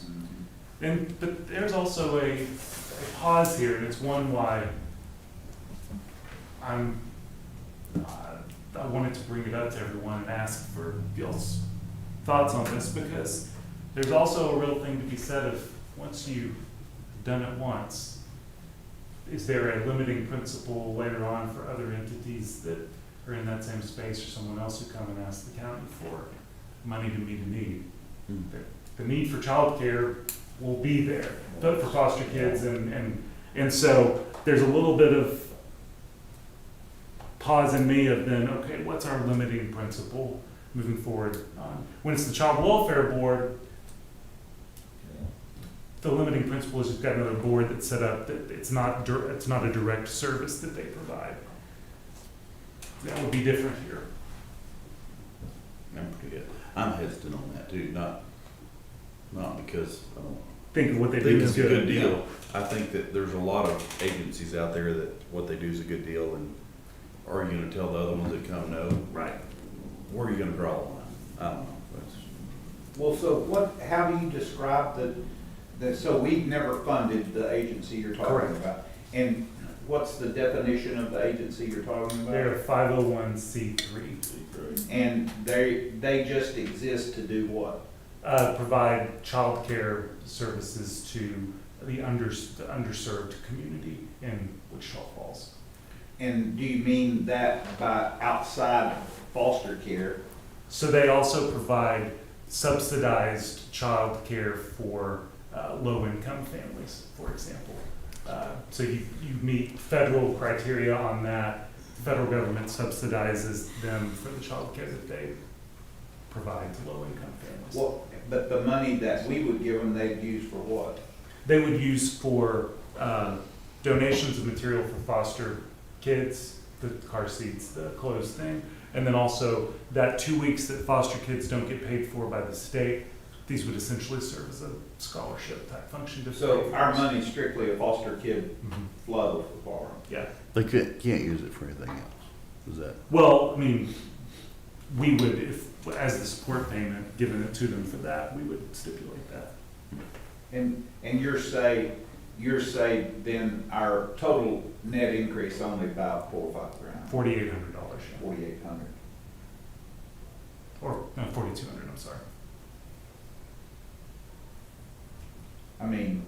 But there's also a pause here, and it's one why I wanted to bring it up to everyone and ask for y'all's thoughts on this, because there's also a real thing to be said of, once you've done it once, is there a limiting principle later on for other entities that are in that same space, or someone else who come and ask the county for money to meet a need? The need for childcare will be there, but for foster kids, and so there's a little bit of pause in me of then, okay, what's our limiting principle moving forward? When it's the Child Welfare Board, the limiting principle is you've got another board that's set up that it's not a direct service that they provide. That would be different here. I'm hesitant on that too, not because I don't Think of what they think do is it's a good good. deal. I think that there's a lot of agencies out there that what they do is a good deal, and are you gonna tell the other ones that come no? Right. Where are you gonna draw the line? I don't know. Well, so how do you describe so we've never funded the agency you're talking Correct. about? And what's the definition of the agency you're talking about? They're 501c3. And they just exist to do what? Provide childcare services to the underserved community in Wichita Falls. And do you mean that by outside foster care? So they also provide subsidized childcare for low-income families, for example. So you meet federal criteria on that. The federal government subsidizes them for the childcare that they provide to low-income families. Well, but the money that we would give them, they'd use for what? They would use for donations of material for foster kids, the car seats, the clothes thing, and then also that 2 weeks that foster kids don't get paid for by the state, these would essentially serve as a scholarship type function. To So our money's strictly a foster kid flow for them. Yeah. They can't use it for anything else. Is that? Well, I mean, we would, if as the support payment, giving it to them for that, we would stipulate that. And you're say then our total net increase only about $4 or $5 grand. $4,800. 4,800. Or no, 4,200. I'm sorry. I mean,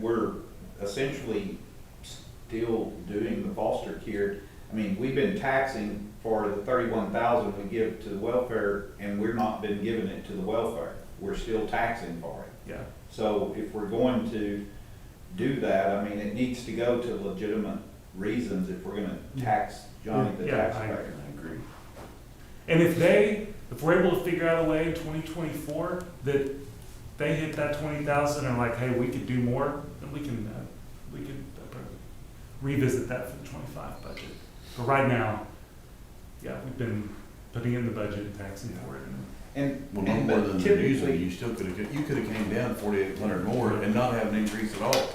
we're essentially still doing the foster care. I mean, we've been taxing for the $31,000 we give to the welfare, and we're not been giving it to the welfare. We're still taxing for it. Yeah. So if we're going to do that, I mean, it needs to go to legitimate reasons if we're gonna tax Johnny the taxpayer. I agree. And if we're able to figure out a way in 2024 that they hit that 20,000 and like, hey, we could do more, then we can revisit that for the 25 budget. But right now, yeah, we've been putting in the budget and taxing for it. Well, no more than the usually, you still could have came down 4,800 more and not have an increase at all.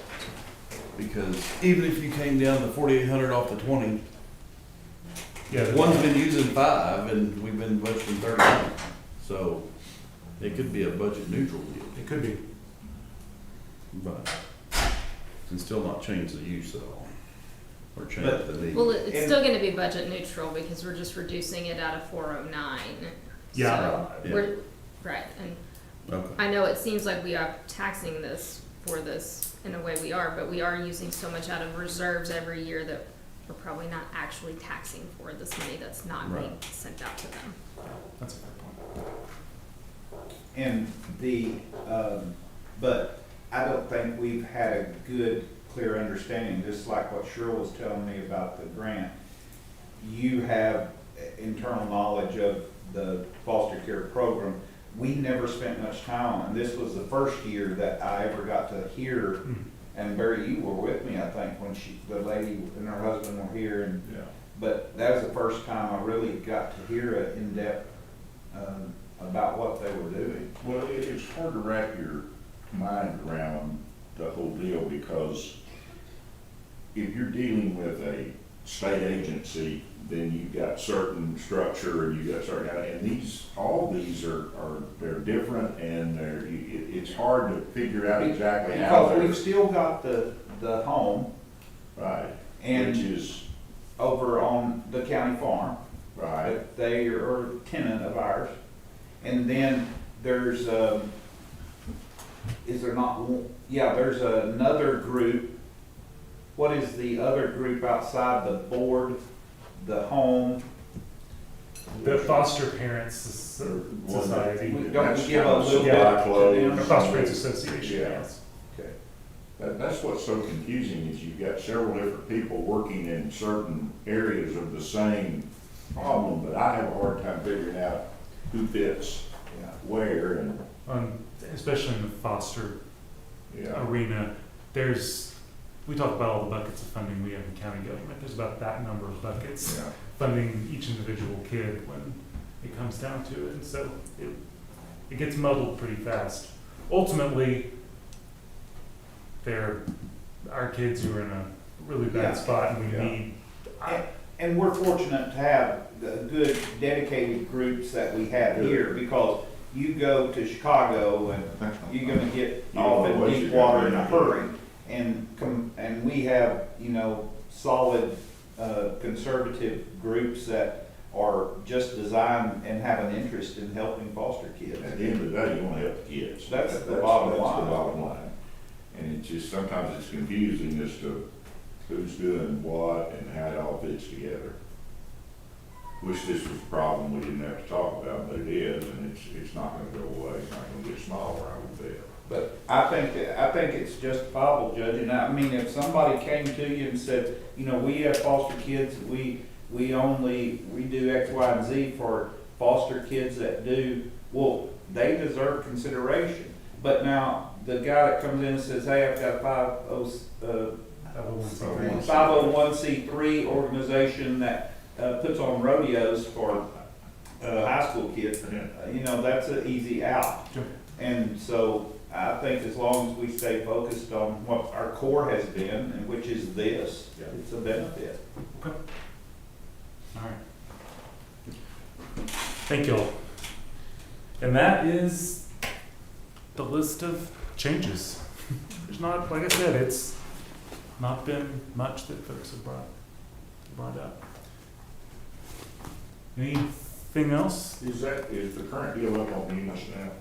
Because even if you came down the 4,800 off the 20, yeah, one's been using 5 and we've been budgeting 39. So it could be a budget neutral deal. It could be. But and still not change the use at all. Or change the need. Well, it's still gonna be budget neutral because we're just reducing it out of 409. Yeah. So we're, right, and Okay. I know it seems like we are taxing this for this in the way we are, but we are using so much out of reserves every year that we're probably not actually taxing for this money that's not being sent out to them. That's a fair point. And but I don't think we've had a good, clear understanding, just like what Cheryl was telling me about the grant. You have internal knowledge of the foster care program. We never spent much time on it. This was the first year that I ever got to hear, and Barry, you were with me, I think, when the lady and her husband were here, and but that was the first time I really got to hear it in depth about what they were doing. Well, it's hard to wrap your mind around the whole deal, because if you're dealing with a state agency, then you've got certain structure and you've got certain, and all these are they're different, and it's hard to figure out exactly how Because we've still got the home. Right. And which is over on the county farm. right. But they are a tenant of ours. And then there's, is there not one? Yeah, there's another group. What is the other group outside the board, the home? The Foster Parents Society. Don't we give a little bit Yeah. to The them? Foster Parents Association, Yeah. yes. Okay. That's what's so confusing, is you've got several different people working in certain areas of the same problem, but I have a hard time figuring out who fits where, and, Especially in the foster arena, we talk about all the buckets of funding we have in county government. There's about that number of buckets funding each individual kid when it comes down to it. And so it gets muddled pretty fast. Ultimately, they're our kids who are in a really bad spot, and we need. And we're fortunate to have the good dedicated groups that we have here, because you go to Chicago and you're gonna get off in deep water in a hurry. And we have, solid, conservative groups that are just designed and have an interest in helping foster kids. at the end of the day, you wanna help the kids. That's the bottom line. That's the bottom line. And it's just, sometimes it's confusing as to who's doing what and how it all fits together. Wish this was a problem we didn't have to talk about, but it is, and it's not gonna go away, it's not gonna get smaller, I would bet. But I think it's justifiable, Judge, and I mean, if somebody came to you and said, we have foster kids, we do X, Y, and Z for foster kids that do, well, they deserve consideration. But now, the guy that comes in and says, hey, I've got a 501c3 organization that puts on rodeos for high school kids, that's an easy out. And so I think as long as we stay focused on what our core has been, and which is this, it's a benefit. Okay. All right. Thank you all. And that is the list of changes. There's not, like I said, it's not been much that folks have brought up. Anything else? Is the current deal up on Enos now?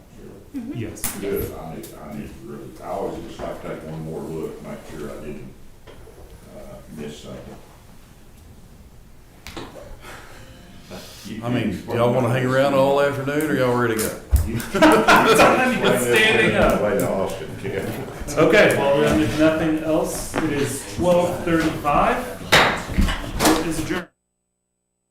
Yes. Good, I need to really, I always just like to take one more look, make sure I didn't, miss something. I mean, y'all wanna hang around all afternoon, or y'all ready to go? Standing up. Way to Austin, Okay, well, if nothing else, it is 12:35. It is adjourned.